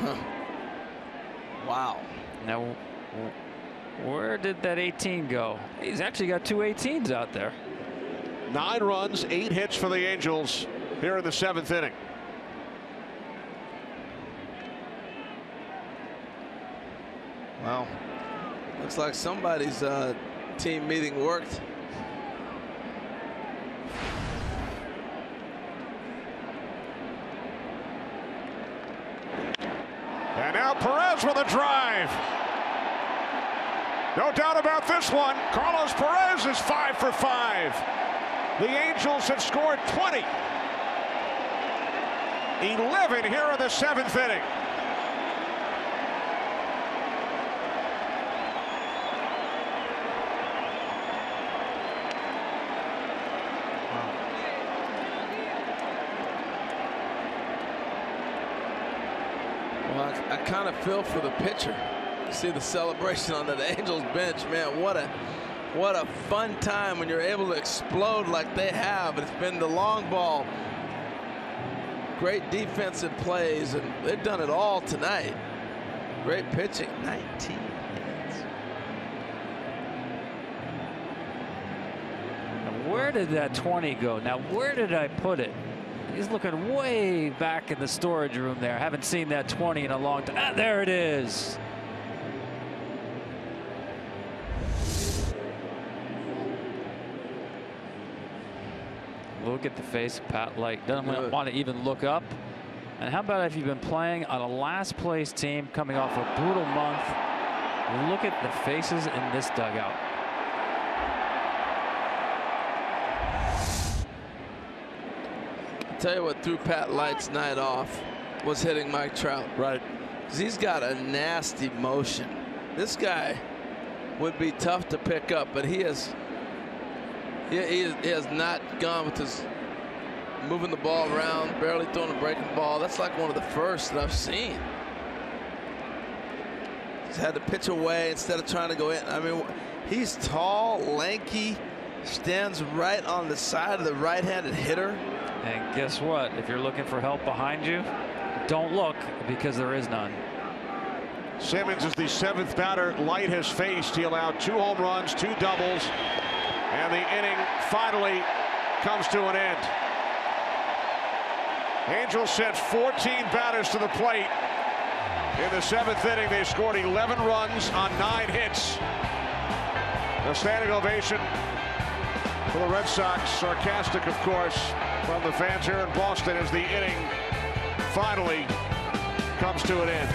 Huh. Wow. Now, where did that 18 go? He's actually got 2 18s out there. 9 runs, 8 hits for the Angels here in the 7th inning. Wow. Looks like somebody's team meeting worked. And now Perez with a drive. No doubt about this one. Carlos Perez is 5 for 5. The Angels have scored 20. 11 here in the 7th inning. Well, I kind of feel for the pitcher. You see the celebration on the Angels bench, man. What a fun time when you're able to explode like they have. It's been the long ball, great defensive plays, and they've done it all tonight. Great pitching. 19 hits. Where did that 20 go? Now, where did I put it? He's looking way back in the storage room there. Haven't seen that 20 in a long time. Ah, there it is. Look at the face of Pat Light. Doesn't want to even look up. And how about if you've been playing on a last place team coming off a brutal month? Look at the faces in this dugout. I'll tell you what threw Pat Light's night off was hitting Mike Trout. Right. Because he's got a nasty motion. This guy would be tough to pick up, but he has not gone with his moving the ball around, barely throwing a breaking ball. That's like one of the first that I've seen. He's had to pitch away instead of trying to go in. I mean, he's tall, lanky, stands right on the side of the right-handed hitter. And guess what? If you're looking for help behind you, don't look, because there is none. Simmons is the 7th batter Light has faced. He allowed 2 home runs, 2 doubles, and the inning finally comes to an end. Angels sent 14 batters to the plate. In the 7th inning, they scored 11 runs on 9 hits. A standing ovation for the Red Sox. Sarcastic, of course, from the fans here in Boston as the inning finally comes to an end.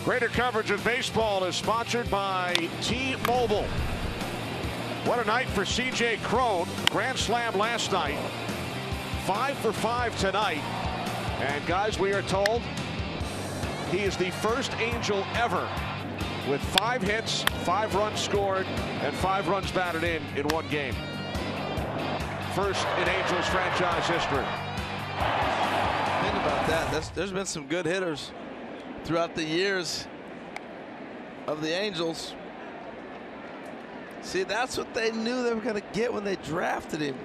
Greater coverage of baseball is sponsored by T-Mobile. What a night for C.J. Cron. Grand slam last night. 5 for 5 tonight. And guys, we are told he is the first Angel ever with 5 hits, 5 runs scored, and 5 runs batted in one game. First in Angels franchise history. Think about that. There's been some good hitters throughout the years of the Angels. See, that's what they knew they were going to get when they drafted him.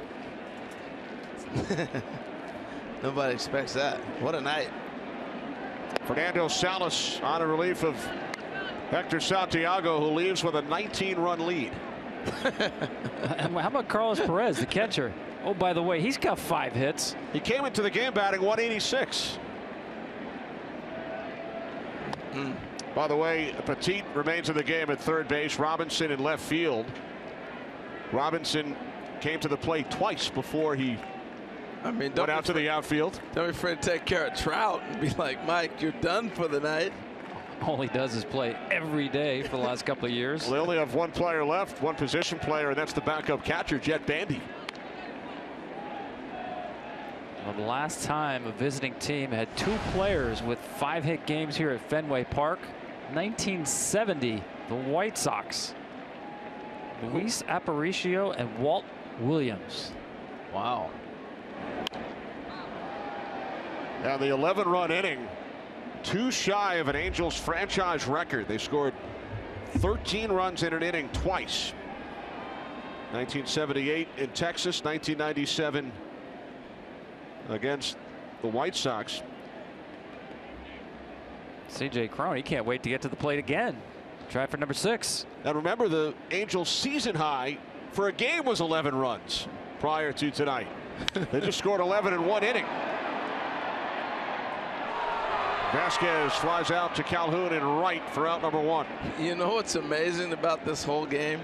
Nobody expects that. What a night. Fernando Salas on a relief of Hector Santiago, who leaves with a 19-run lead. How about Carlos Perez, the catcher? Oh, by the way, he's got 5 hits. He came into the game batting 186. By the way, Petit remains in the game at third base. Robinson in left field. Robinson came to the plate twice before he went out to the outfield. Don't be afraid to take care of Trout and be like, Mike, you're done for the night. All he does is play every day for the last couple of years. Well, they only have one player left, one position player, and that's the backup catcher, Jet Bandy. Well, the last time a visiting team had 2 players with 5-hit games here at Fenway Park, 1970, the White Sox. Luis Aparicio and Walt Williams. Wow. Now the 11-run inning, 2 shy of an Angels franchise record. They scored 13 runs in an inning twice. 1978 in Texas, 1997 against the White Sox. C.J. Cron, he can't wait to get to the plate again. Try for number 6. And remember, the Angels season high for a game was 11 runs prior to tonight. They just scored 11 in 1 inning. Vasquez flies out to Calhoun in right for out number 1. You know what's amazing about this whole game?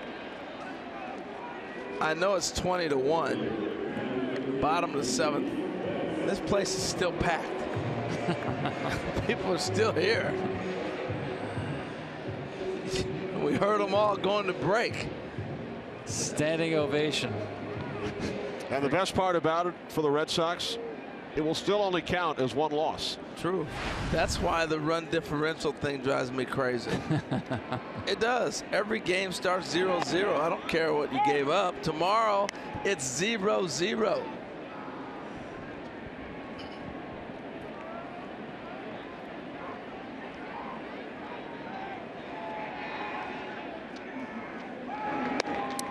I know it's 20-1, bottom of the 7th. This place is still packed. People are still here. We heard them all going to break. Standing ovation. And the best part about it for the Red Sox, it will still only count as 1 loss. True. That's why the run differential thing drives me crazy. It does. Every game starts 0-0. I don't care what you gave up. Tomorrow, it's 0-0.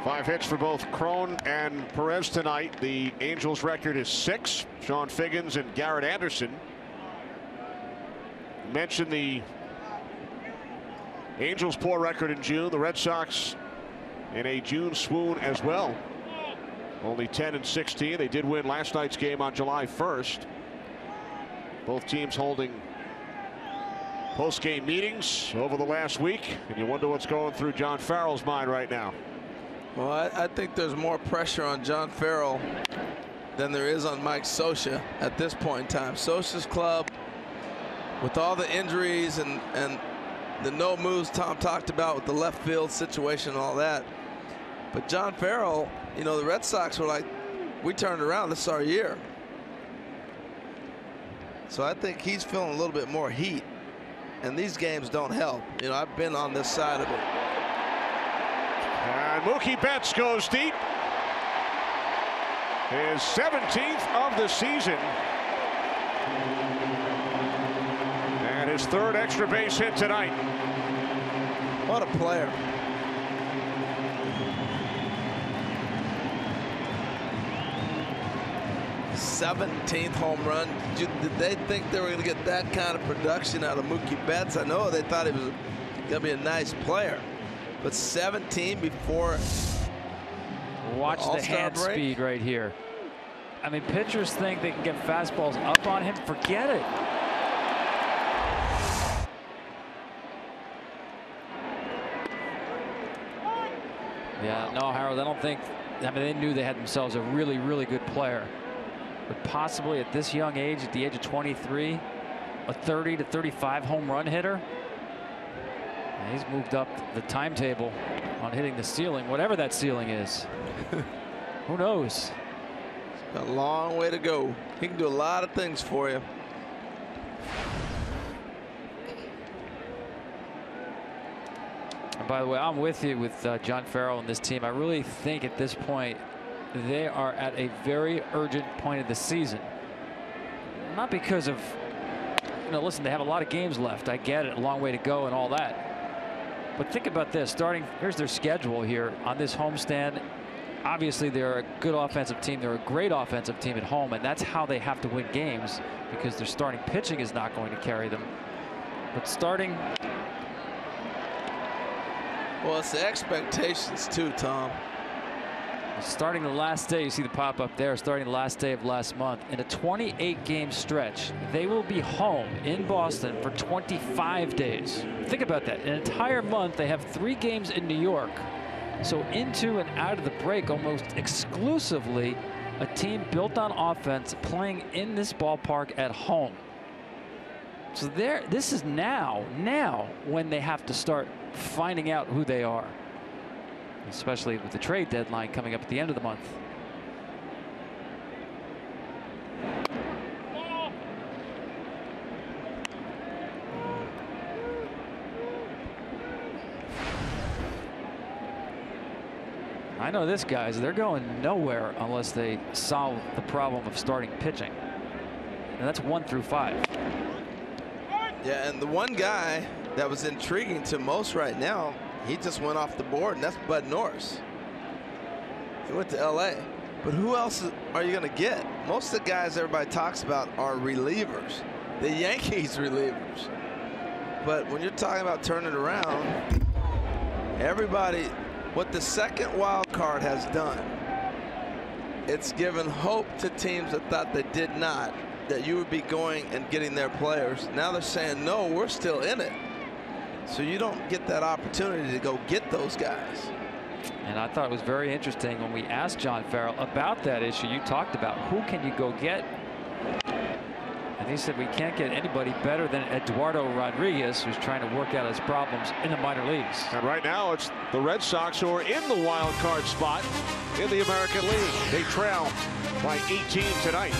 Five hits for both Cron and Perez tonight. The Angels record is 6. Sean Figgins and Garrett Anderson. Mentioned the Angels' poor record in June. The Red Sox in a June swoon as well. Only 10-16. They did win last night's game on July 1st. Both teams holding post-game meetings over the last week, and you wonder what's going through John Farrell's mind right now. Well, I think there's more pressure on John Farrell than there is on Mike Scioscia at this point in time. Scioscia's club, with all the injuries and the no moves Tom talked about with the left field situation and all that. But John Farrell, you know, the Red Sox were like, we turned around, this is our year. So I think he's feeling a little bit more heat. And these games don't help. You know, I've been on this side of it. And Mookie Betts goes deep. His 17th of the season. And his 3rd extra base hit tonight. What a player. '17th home run. Did they think they were going to get that kind of production out of Mookie Betts? I know they thought he was going to be a nice player. But 17 before. Watch the hand break. speed right here. I mean, pitchers think they can get fastballs up on him. Forget it. Yeah, no, Harold, I don't think. I mean, they knew they had themselves a really, really good player. But possibly at this young age, at the age of 23, a 30 to 35 home run hitter. And he's moved up the timetable on hitting the ceiling, whatever that ceiling is. Who knows? A long way to go. He can do a lot of things for you. And by the way, I'm with you with John Farrell and this team. I really think at this point they are at a very urgent point of the season. Not because of, listen, they have a lot of games left. I get it, a long way to go and all that. But think about this. Here's their schedule here on this homestand. Obviously, they're a good offensive team. They're a great offensive team at home, and that's how they have to win games because their starting pitching is not going to carry them. But starting. Well, it's the expectations too, Tom. Starting the last day, you see the pop up there, starting the last day of last month. In a 28-game stretch, they will be home in Boston for 25 days. Think about that. An entire month, they have 3 games in New York. So into and out of the break, almost exclusively a team built on offense playing in this ballpark at home. So this is now when they have to start finding out who they are, especially with the trade deadline coming up at the end of the month. I know this, guys. They're going nowhere unless they solve the problem of starting pitching. And that's 1 through 5. Yeah, and the one guy that was intriguing to most right now, he just went off the board, and that's Bud Norris. He went to L.A. But who else are you going to get? Most of the guys everybody talks about are relievers, the Yankees relievers. But when you're talking about turning around, everybody, what the second wild card has done, it's given hope to teams that thought they did not, that you would be going and getting their players. Now they're saying, no, we're still in it. So you don't get that opportunity to go get those guys. And I thought it was very interesting when we asked John Farrell about that issue you talked about. Who can you go get? And he said we can't get anybody better than Eduardo Rodriguez, who's trying to work out his problems in the minor leagues. And right now it's the Red Sox who are in the wild card spot in the American League. They trail by 18 tonight.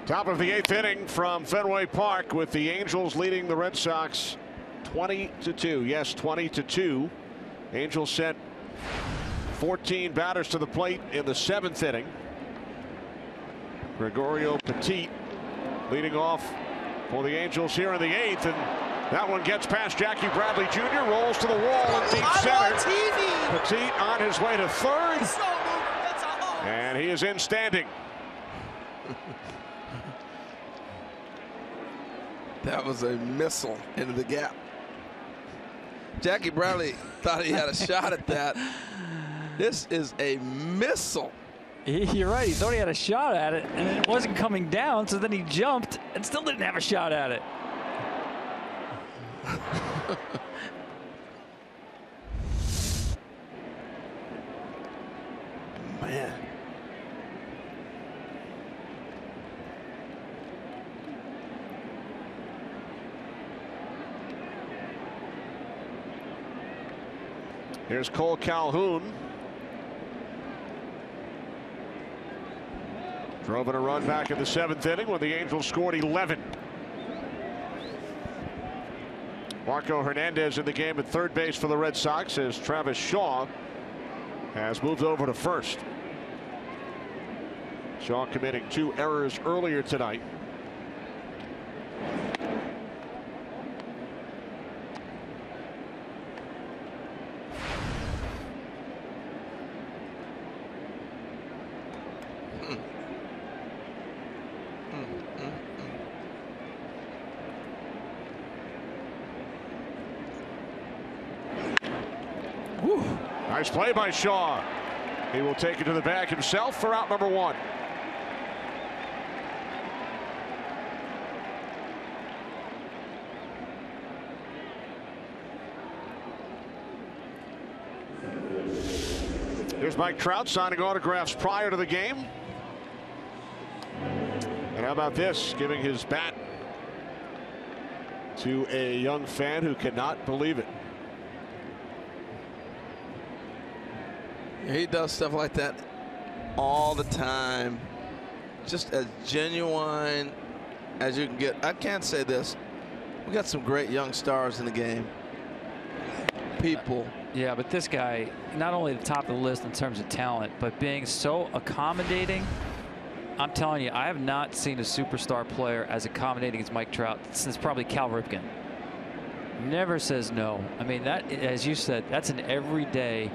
Top of the 8th inning from Fenway Park with the Angels leading the Red Sox 20-2. Yes, 20-2. Angels sent 14 batters to the plate in the 7th inning. Gregorio Petit leading off for the Angels here in the 8th, and that one gets past Jackie Bradley Jr., rolls to the wall in deep center. Petit on his way to third, and he is in standing. That was a missile into the gap. Jackie Bradley thought he had a shot at that. This is a missile. You're right. He thought he had a shot at it, and it wasn't coming down, so then he jumped and still didn't have a shot at it. Man. Here's Cole Calhoun. Drove in a run back in the 7th inning when the Angels scored 11. Marco Hernandez in the game at third base for the Red Sox as Travis Shaw has moved over to first. Shaw committing 2 errors earlier tonight. Nice play by Shaw. He will take it to the bag himself for out number 1. Here's Mike Trout signing autographs prior to the game. And how about this, giving his bat to a young fan who cannot believe it. He does stuff like that all the time. Just as genuine as you can get. I can't say this. We got some great young stars in the game. People. Yeah, but this guy, not only the top of the list in terms of talent, but being so accommodating. I'm telling you, I have not seen a superstar player as accommodating as Mike Trout since probably Cal Ripken. Never says no. I mean, that, as you said, that's an everyday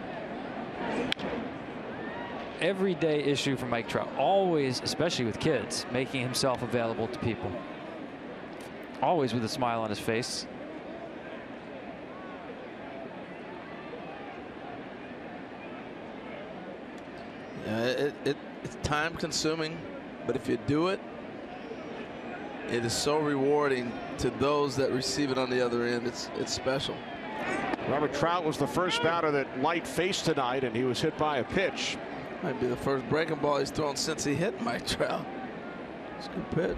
issue for Mike Trout. Always, especially with kids, making himself available to people. Always with a smile on his face. Yeah, it's time consuming, but if you do it, it is so rewarding to those that receive it on the other end. It's special. Robert Trout was the first batter that Light faced tonight, and he was hit by a pitch. Might be the first breaking ball he's thrown since he hit Mike Trout. It's a good pitch.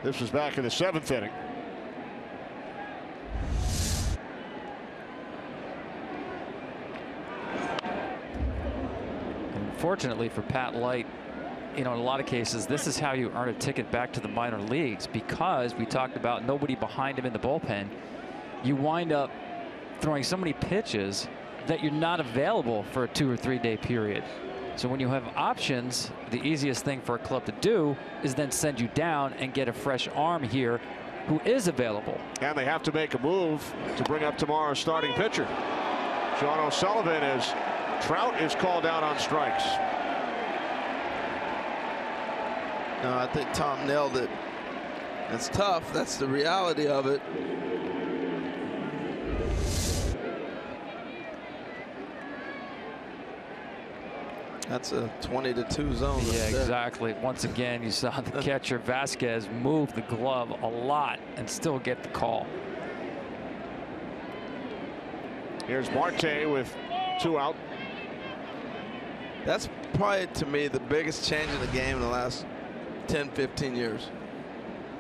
This was back in the 7th inning. Unfortunately for Pat Light, you know, in a lot of cases, this is how you earn a ticket back to the minor leagues, because we talked about nobody behind him in the bullpen. You wind up throwing so many pitches that you're not available for a 2 or 3 day period. So when you have options, the easiest thing for a club to do is then send you down and get a fresh arm here who is available. And they have to make a move to bring up tomorrow's starting pitcher, Sean O'Sullivan, as Trout is called out on strikes. No, I think Tom nailed it. It's tough. That's the reality of it. That's a 20-2 zone. Yeah, exactly. Once again, you saw the catcher Vasquez move the glove a lot and still get the call. Here's Marte with 2 out. That's probably, to me, the biggest change in the game in the last 10, 15 years,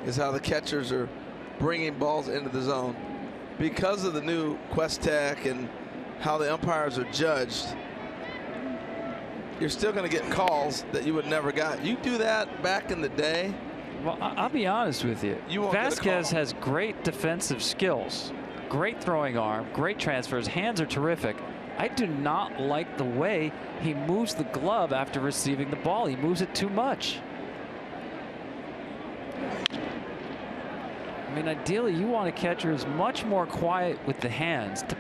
is how the catchers are bringing balls into the zone. Because of the new Quest Tech and how the umpires are judged, you're still going to get calls that you would never got. You do that back in the day. Well, I'll be honest with you. Vasquez has great defensive skills, great throwing arm, great transfers, hands are terrific. I do not like the way he moves the glove after receiving the ball. He moves it too much. I mean, ideally, you want a catcher who's much more quiet with the hands to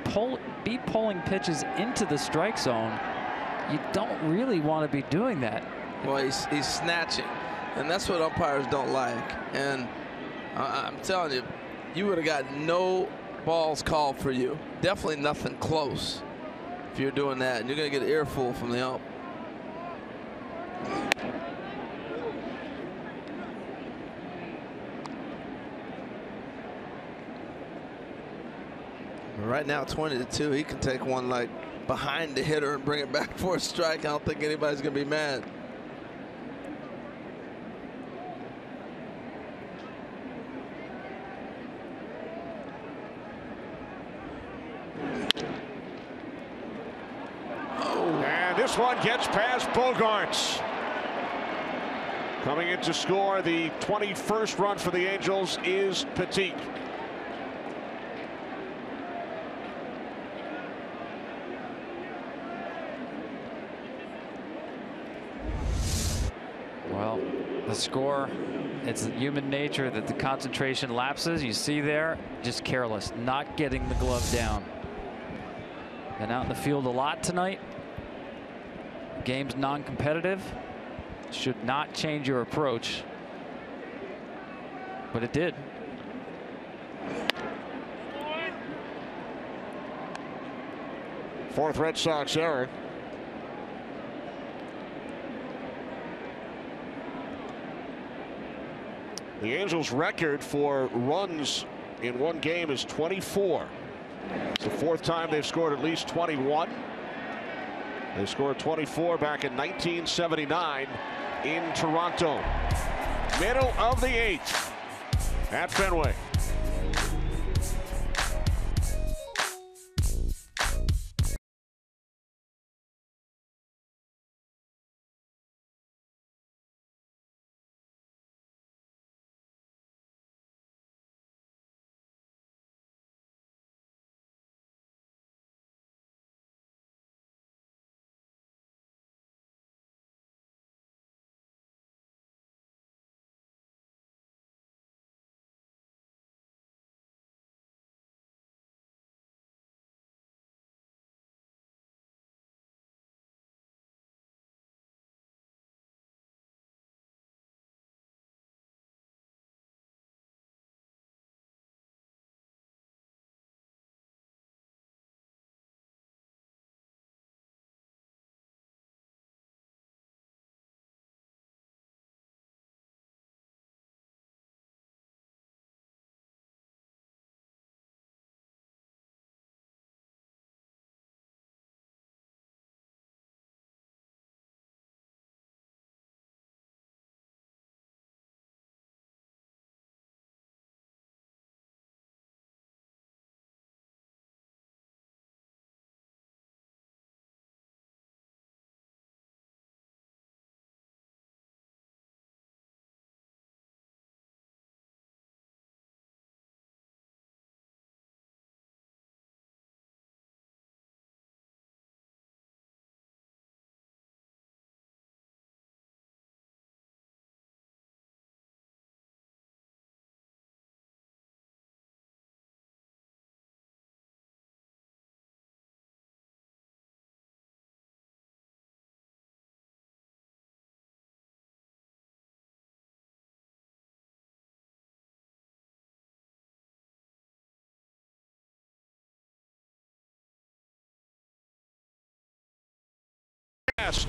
be pulling pitches into the strike zone. You don't really want to be doing that. Well, he's snatching, and that's what umpires don't like. And I'm telling you, you would have got no balls called for you. Definitely nothing close if you're doing that, and you're going to get an earful from the ump. Right now, 20-2. He can take one like behind the hitter and bring it back for a strike. I don't think anybody's going to be mad. And this one gets past Bogaerts. Coming in to score the 21st run for the Angels is Petit. Well, the score, it's human nature that the concentration lapses. You see there, just careless, not getting the glove down. Been out in the field a lot tonight. Game's non-competitive. Should not change your approach. But it did. Fourth Red Sox error. The Angels' record for runs in one game is 24. It's the fourth time they've scored at least 21. They scored 24 back in 1979 in Toronto. Middle of the eighth at Fenway.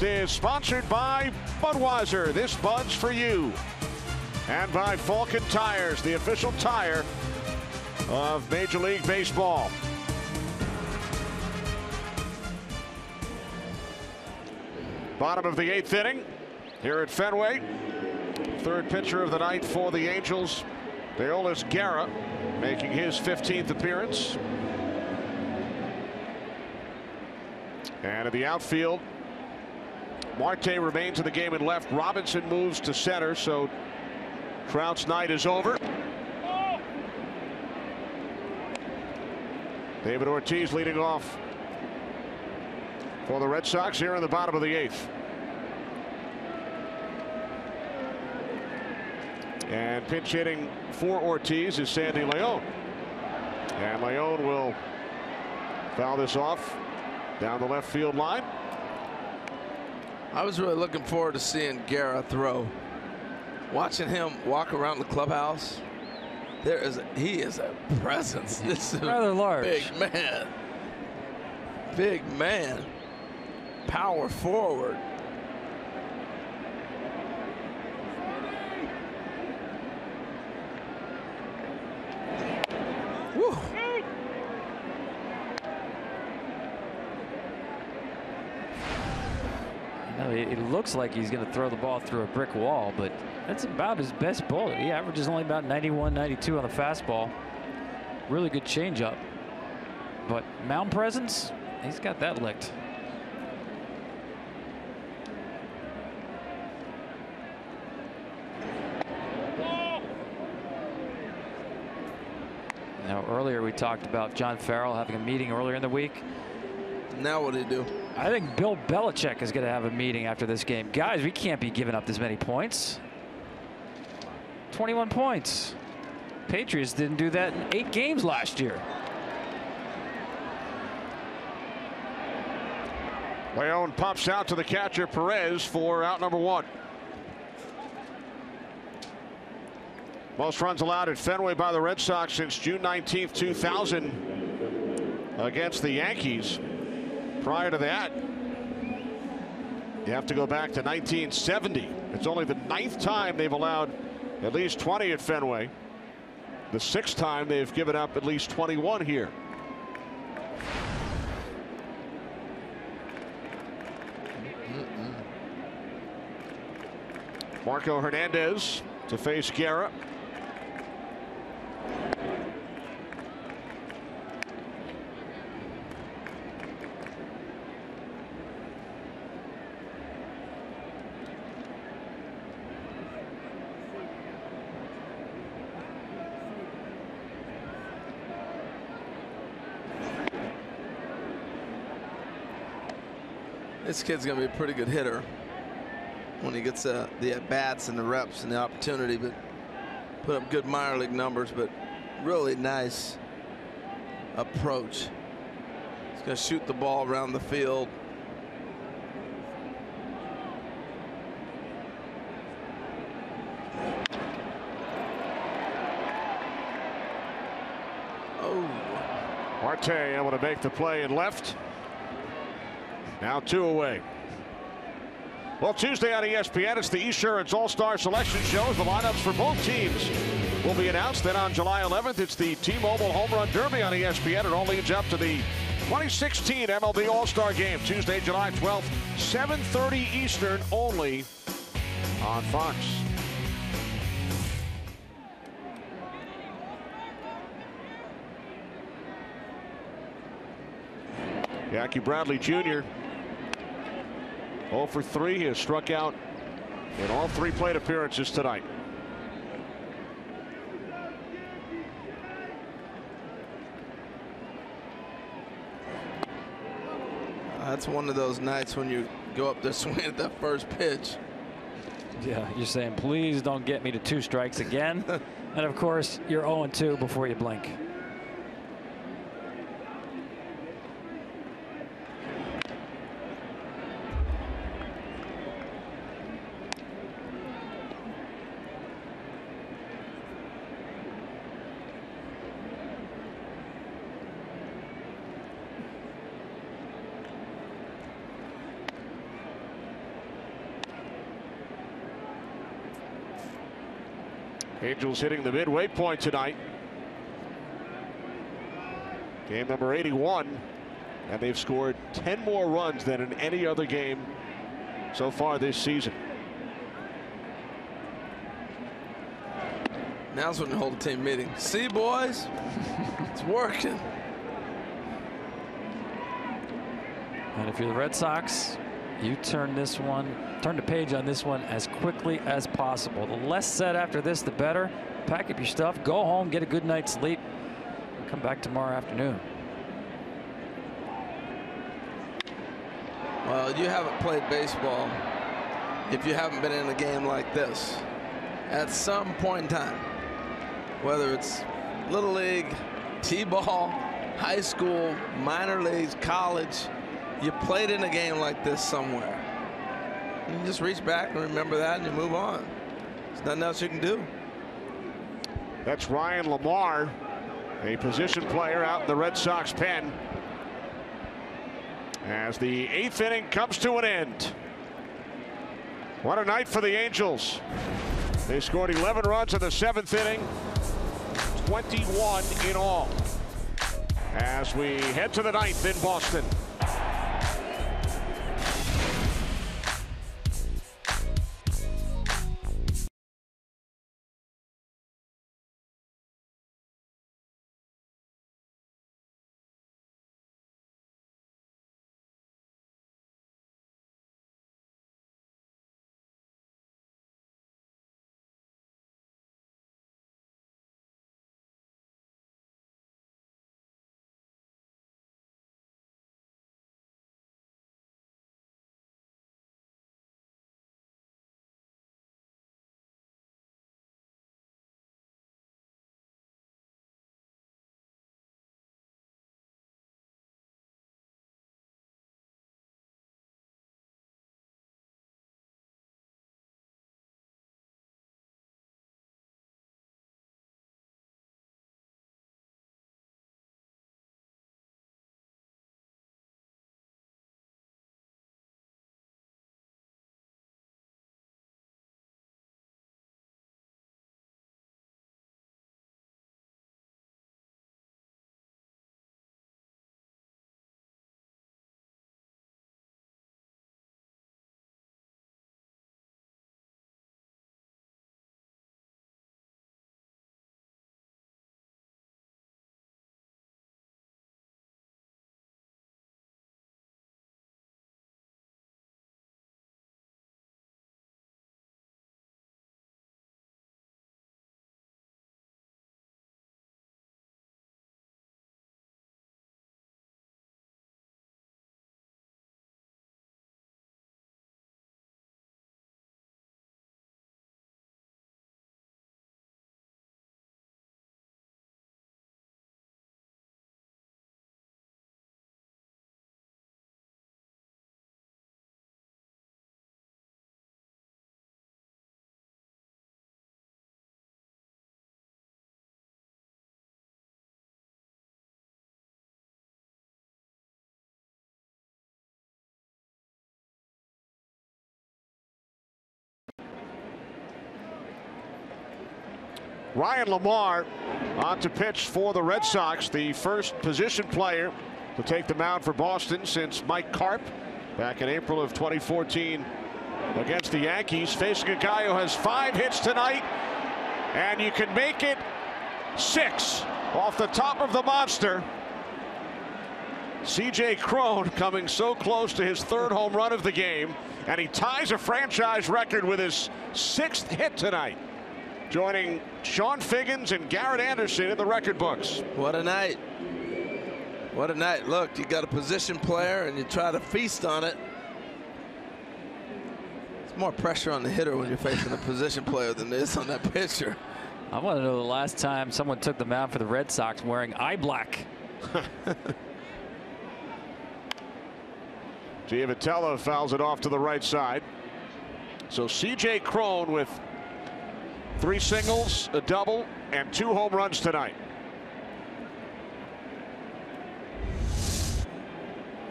Is sponsored by Budweiser. This Bud's for you. And by Falcon Tires, the official tire of Major League Baseball. Bottom of the eighth inning here at Fenway. Third pitcher of the night for the Angels, Deolis Guerra, making his 15th appearance. And in the outfield, Marte remains in the game in left. Robinson moves to center, so Trout's night is over. David Ortiz leading off for the Red Sox here in the bottom of the 8th. And pinch hitting for Ortiz is Sandy León. And León will foul this off down the left field line. I was really looking forward to seeing Guerra throw. Watching him walk around the clubhouse, he is a presence. This is rather large. Big man. Big man. Power forward. Woo. It looks like he's going to throw the ball through a brick wall, but that's about his best bullet. He averages only about 91, 92 on the fastball. Really good changeup. But mound presence, he's got that licked. Now, earlier we talked about John Farrell having a meeting earlier in the week. Now what do you do? I think Bill Belichick is going to have a meeting after this game. Guys, we can't be giving up this many points. 21 points. Patriots didn't do that in 8 games last year. León pops out to the catcher Perez for out number 1. Most runs allowed at Fenway by the Red Sox since June 19th, 2000 against the Yankees. Prior to that, you have to go back to 1970. It's only the 9th time they've allowed at least 20 at Fenway. The 6th time they've given up at least 21 here. Marco Hernandez to face Guerra. This kid's going to be a pretty good hitter when he gets the at-bats and the reps and the opportunity, but put up good minor league numbers, but really nice approach. He's going to shoot the ball around the field. Oh. Marte able to make the play in left. Now 2 away. Well, Tuesday on ESPN, it's the Esurance All-Star Selection Show. The lineups for both teams will be announced. Then on July 11th, it's the T-Mobile Home Run Derby on ESPN. It all leads up to the 2016 MLB All-Star Game, Tuesday, July 12th, 7:30 Eastern, only on Fox. Jackie Bradley Jr. 0 for 3. He has struck out in all 3 plate appearances tonight. That's one of those nights when you go up there swinging at that first pitch. Yeah, you're saying, please don't get me to 2 strikes again. And of course, you're 0-2 before you blink. Angels hitting the midway point tonight. Game number 81, and they've scored 10 more runs than in any other game so far this season. Now's when you hold a team meeting. See, boys, it's working. And if you're the Red Sox, you turn the page on this one as quickly as possible. The less said after this, the better. Pack up your stuff, go home, get a good night's sleep, and come back tomorrow afternoon. Well, you haven't played baseball if you haven't been in a game like this. At some point in time, whether it's Little League, T-ball, high school, minor leagues, college, you played in a game like this somewhere. You just reach back and remember that and you move on. There's nothing else you can do. That's Ryan LaMarre, a position player out in the Red Sox pen, as the 8th inning comes to an end. What a night for the Angels. They scored 11 runs in the 7th inning, 21 in all, as we head to the 9th in Boston. Ryan LaMarre on to pitch for the Red Sox, the first position player to take the mound for Boston since Mike Carp back in April of 2014 against the Yankees. Facing a guy who has 5 hits tonight, and you can make it 6 off the top of the monster. C.J. Cron coming so close to his 3rd home run of the game, and he ties a franchise record with his 6th hit tonight, joining Sean Figgins and Garrett Anderson in the record books. What a night. What a night. Look, you got a position player and you try to feast on it. It's more pressure on the hitter when you're facing a position player than it is on that pitcher. I want to know the last time someone took the mound for the Red Sox wearing eye black. Giavotella fouls it off to the right side. So C.J. Cron with 3 singles, a double, and 2 home runs tonight.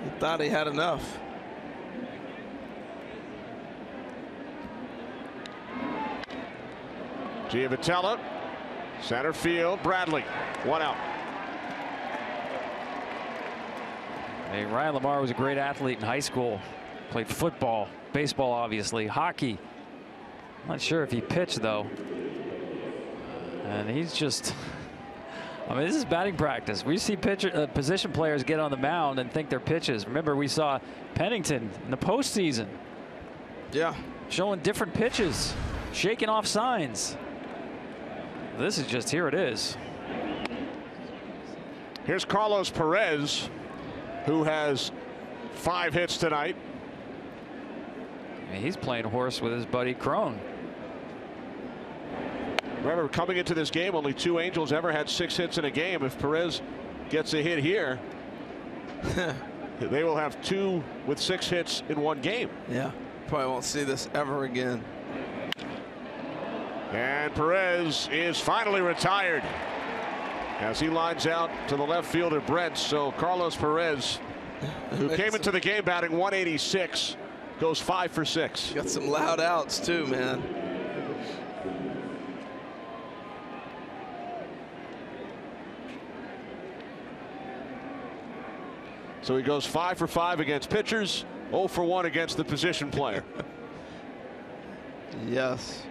He thought he had enough. Giavotella, center field, Bradley, 1 out. Hey, Ryan LaMarre was a great athlete in high school. Played football, baseball, obviously, hockey. I'm not sure if he pitched, though. And he's just, I mean, this is batting practice. We see position players get on the mound and think they're pitches. Remember, we saw Pennington in the postseason. Yeah. Showing different pitches, shaking off signs. This is just, here it is. Here's Carlos Perez, who has 5 hits tonight. I mean, he's playing horse with his buddy Crone. Remember, coming into this game, only 2 Angels ever had 6 hits in a game. If Perez gets a hit here, they will have 2 with 6 hits in 1 game. Yeah, probably won't see this ever again. And Perez is finally retired as he lines out to the left fielder Brent. So Carlos Perez, who came into the game batting 186, goes 5 for 6. Got some loud outs too, man. So he goes 5 for 5 against pitchers, 0 for 1 against the position player. Yes.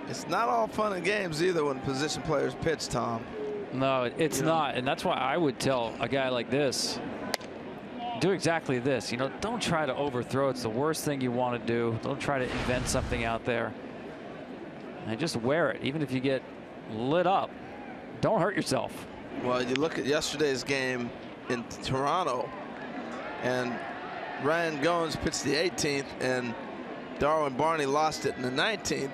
It's not all fun and games either when position players pitch, Tom. No, it's not. And that's why I would tell a guy like this, do exactly this. You know, don't try to overthrow. It's the worst thing you want to do. Don't try to invent something out there. And just wear it. Even if you get lit up, don't hurt yourself. Well, you look at yesterday's game in Toronto, and Ryan Goins pitched the 18th, and Darwin Barney lost it in the 19th.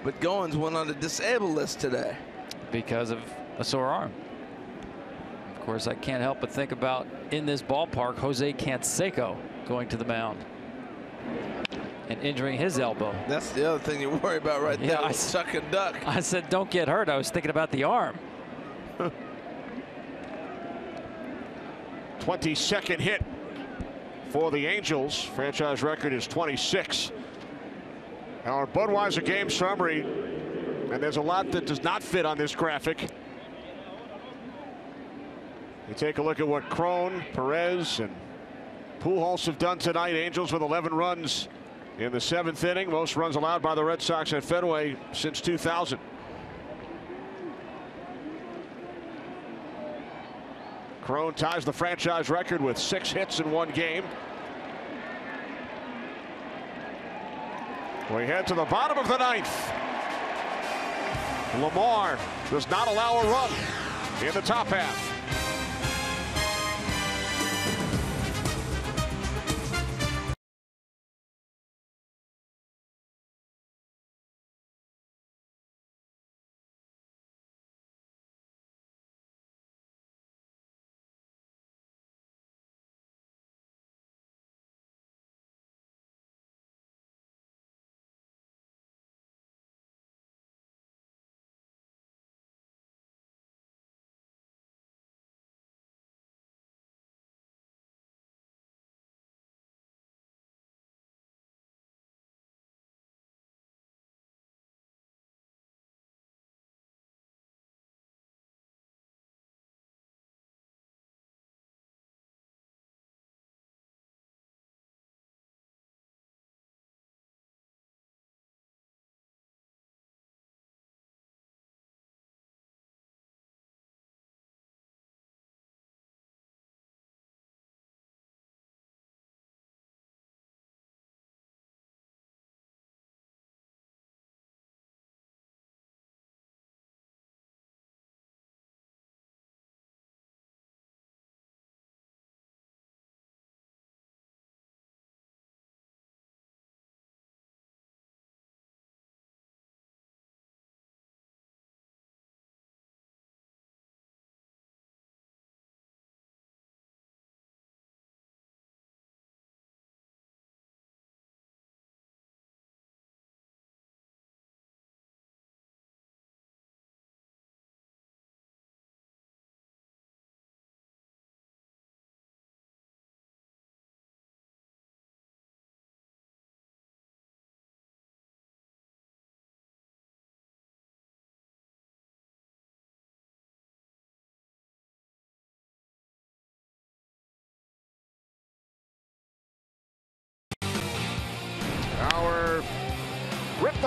But Goins went on the disabled list today. Because of a sore arm. Of course, I can't help but think about, in this ballpark, Jose Canseco going to the mound and injuring his elbow. That's the other thing you worry about right there. Tuck and duck. I said, don't get hurt. I was thinking about the arm. 22nd hit for the Angels. Franchise record is 26. Our Budweiser game summary, and there's a lot that does not fit on this graphic. You take a look at what Crone, Perez, and Pujols have done tonight. Angels with 11 runs in the 7th inning. Most runs allowed by the Red Sox at Fenway since 2000. Crone ties the franchise record with 6 hits in 1 game. We head to the bottom of the 9th. Lamar does not allow a run in the top half.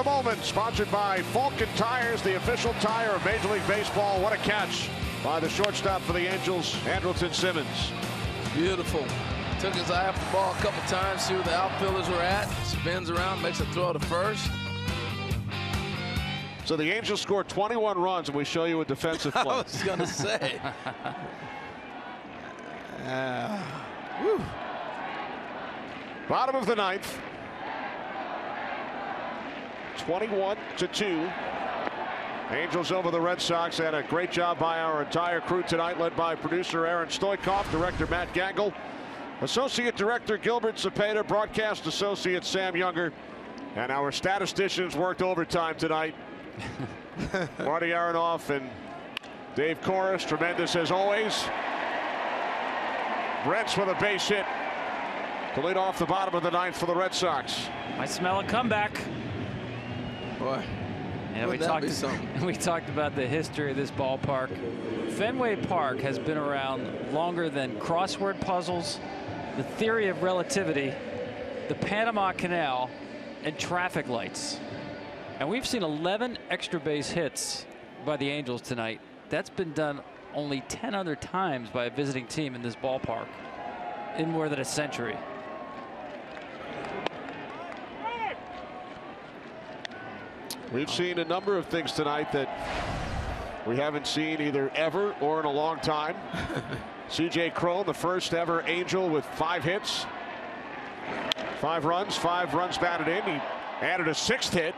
the moment, sponsored by Vulcan Tires, the official tire of Major League Baseball. What a catch by the shortstop for the Angels, Andrelton Simmons. Beautiful. Took his eye off the ball a couple times, see where the outfielders were at. Spins around, makes a throw to first. So the Angels scored 21 runs, and we show you a defensive play. I was going to say. Bottom of the ninth. 21-2. Angels over the Red Sox, and a great job by our entire crew tonight, led by producer Aaron Stoikoff, director Matt Gangle, associate director Gilbert Cepeda, broadcast associate Sam Younger, and our statisticians worked overtime tonight. Marty Aronoff and Dave Corris, tremendous as always. Brents with a base hit to lead off the bottom of the ninth for the Red Sox. I smell a comeback. Boy. Yeah, we talked about the history of this ballpark. Fenway Park has been around longer than crossword puzzles, the theory of relativity, the Panama Canal, and traffic lights. And we've seen 11 extra base hits by the Angels tonight. That's been done only 10 other times by a visiting team in this ballpark in more than a century. We've seen a number of things tonight that we haven't seen either ever or in a long time. C.J. Cron, the first ever Angel with 5 hits. 5 runs batted in. He added a 6th hit.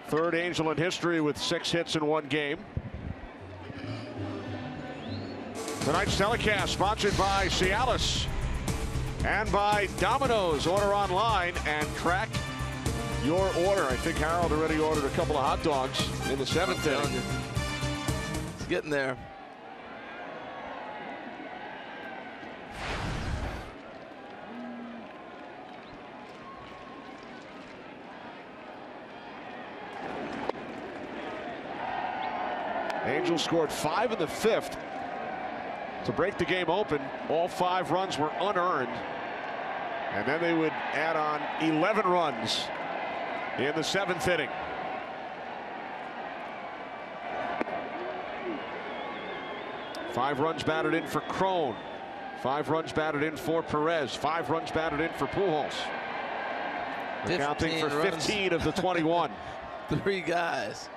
Third Angel in history with 6 hits in 1 game. Tonight's telecast sponsored by Cialis and by Domino's. Order online and track your order. I think Harold already ordered a couple of hot dogs in the 7th inning. It's getting there. Angels scored 5 in the 5th to break the game open. All 5 runs were unearned. And then they would add on 11 runs in the 7th inning. Five runs batted in for Cron. 5 runs batted in for Perez. 5 runs batted in for Pujols. Accounting for 15 of the 21. 3 guys.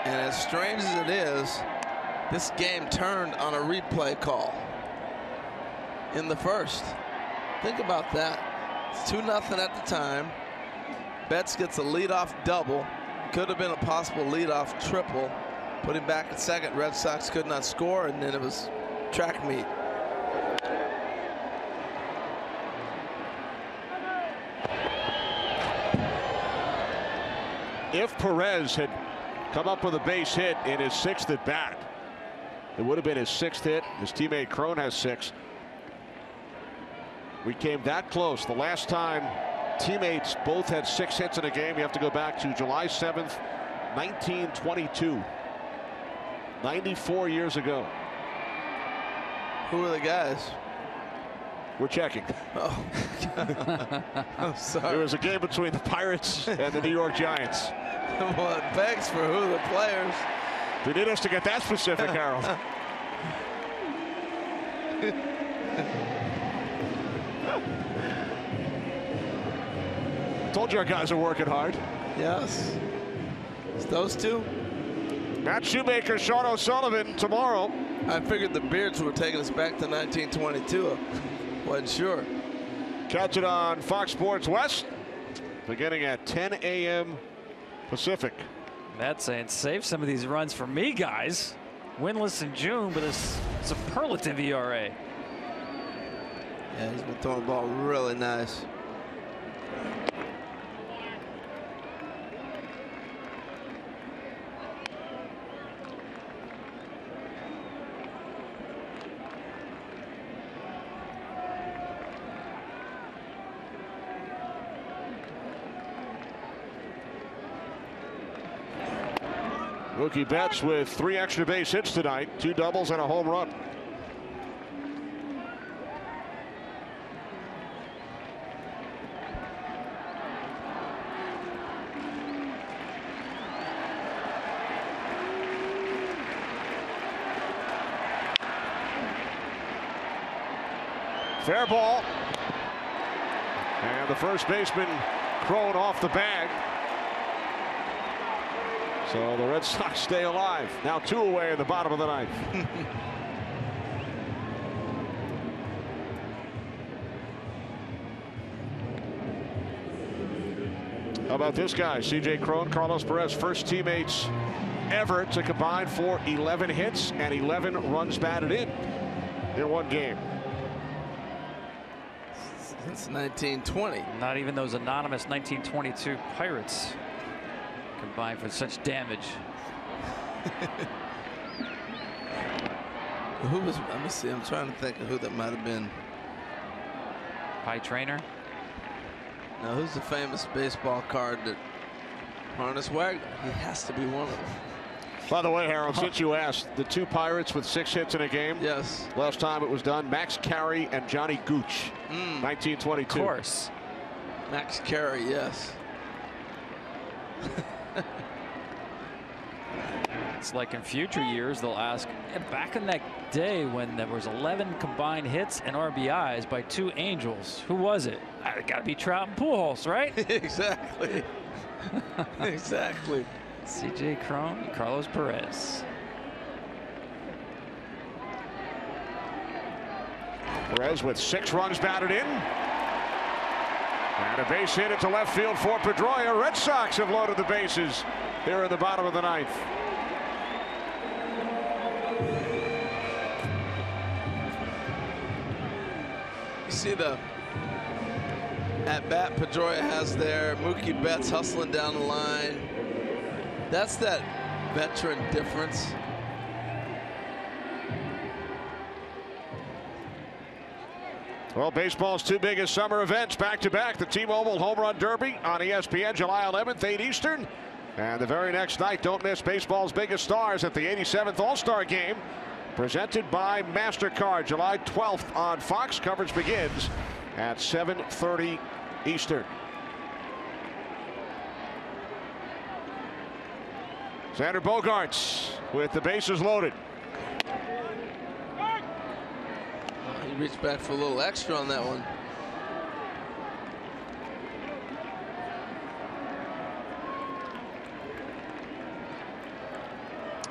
And as strange as it is, this game turned on a replay call in the first. Think about that. It's 2-0 at the time. Betts gets a leadoff double. Could have been a possible leadoff triple. Put him back at second. Red Sox could not score, and then it was track meet. If Perez had come up with a base hit in his 6th at bat, it would have been his 6th hit. His teammate Cron has 6. We came that close. The last time teammates both had 6 hits in a game, you have to go back to July 7th, 1922. 94 years ago. Who are the guys? We're checking. Oh, I'm sorry. It was a game between the Pirates and the New York Giants. Well, it begs for who the players. They need us to get that specific, Harold. Told you our guys are working hard. Yes. It's those two. Matt Shoemaker, Sean O'Sullivan tomorrow. I figured the Beards were taking us back to 1922. Wasn't sure. Catch it on Fox Sports West beginning at 10 a.m. Pacific. That's saying save some of these runs for me, guys. Winless in June with a superlative ERA. Yeah, he's been throwing the ball really nice. Mookie Betts with 3 extra base hits tonight, 2 doubles and a home run. Fair ball. And the first baseman, Cron, off the bag. So the Red Sox stay alive. Now 2 away in the bottom of the 9th. How about this guy? C.J. Cron, Carlos Perez, first teammates ever to combine for 11 hits and 11 runs batted in one game. Since 1920. Not even those anonymous 1922 Pirates combined for such damage. Who was? Let me see. I'm trying to think of who that might have been. Pie Trainer. Now, who's the famous baseball card that? Honus Wagner. He has to be one of them. By the way, Harold, since you asked, the 2 Pirates with 6 hits in a game. Yes. Last time it was done, Max Carey and Johnny Gooch, 1922. Of course. Max Carey, yes. It's like in future years they'll ask, back in that day when there was 11 combined hits and RBIs by 2 Angels, who was it? It got to be Trout and Pujols, right? Exactly. Exactly. C.J. Cron, Carlos Perez. Perez with 6 runs batted in. And a base hit into left field for Pedroia. Red Sox have loaded the bases here in the bottom of the 9th. You see the at-bat Pedroia has there. Mookie Betts hustling down the line. That's that veteran difference. Well, baseball's 2 biggest summer events back-to-back. The T-Mobile Home Run Derby on ESPN July 11th, 8 Eastern. And the very next night, don't miss baseball's biggest stars at the 87th All-Star Game, presented by MasterCard, July 12th on Fox. Coverage begins at 7:30 Eastern. Xander Bogaerts with the bases loaded. He reached back for a little extra on that one.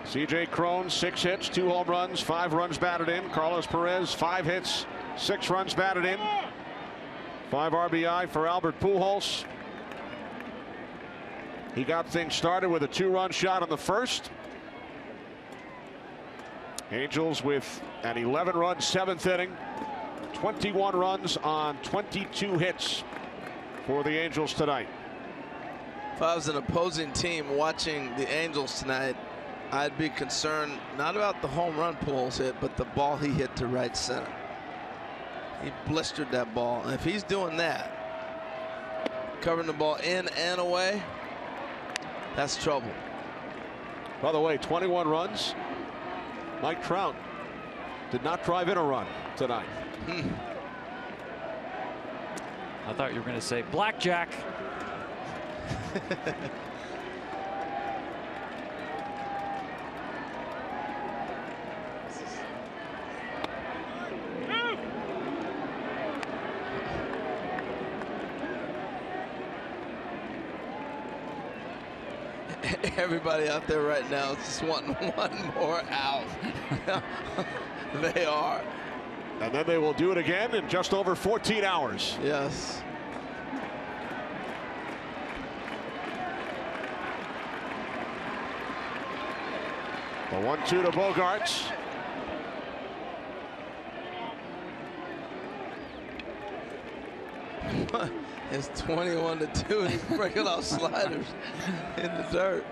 C.J. Cron, 6 hits, 2 home runs, 5 runs batted in. Carlos Perez, 5 hits, 6 runs batted in. 5 RBI for Albert Pujols. He got things started with a 2-run shot in the first. Angels with an 11-run 7th inning. 21 runs on 22 hits for the Angels tonight. If I was an opposing team watching the Angels tonight, I'd be concerned not about the home run Pujols hit, but the ball he hit to right center. He blistered that ball. And if he's doing that, covering the ball in and away, that's trouble. By the way, 21 runs. Mike Trout did not drive in a run tonight. I thought you were going to say blackjack. Everybody out there right now is just wanting one more out. They are. And then they will do it again in just over 14 hours. Yes. The 1-2 to Bogaerts. It's 21-2, and he's breaking off sliders in the dirt.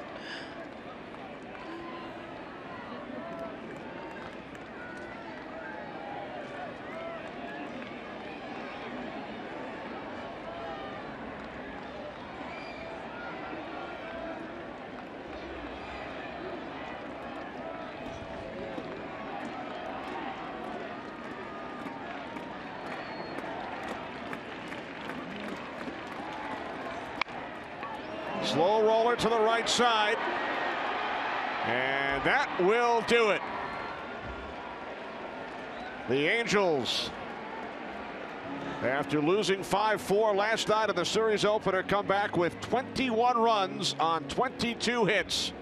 Slow roller to the right side. And that will do it. The Angels, after losing 5-4 last night in the series opener, come back with 21 runs on 22 hits.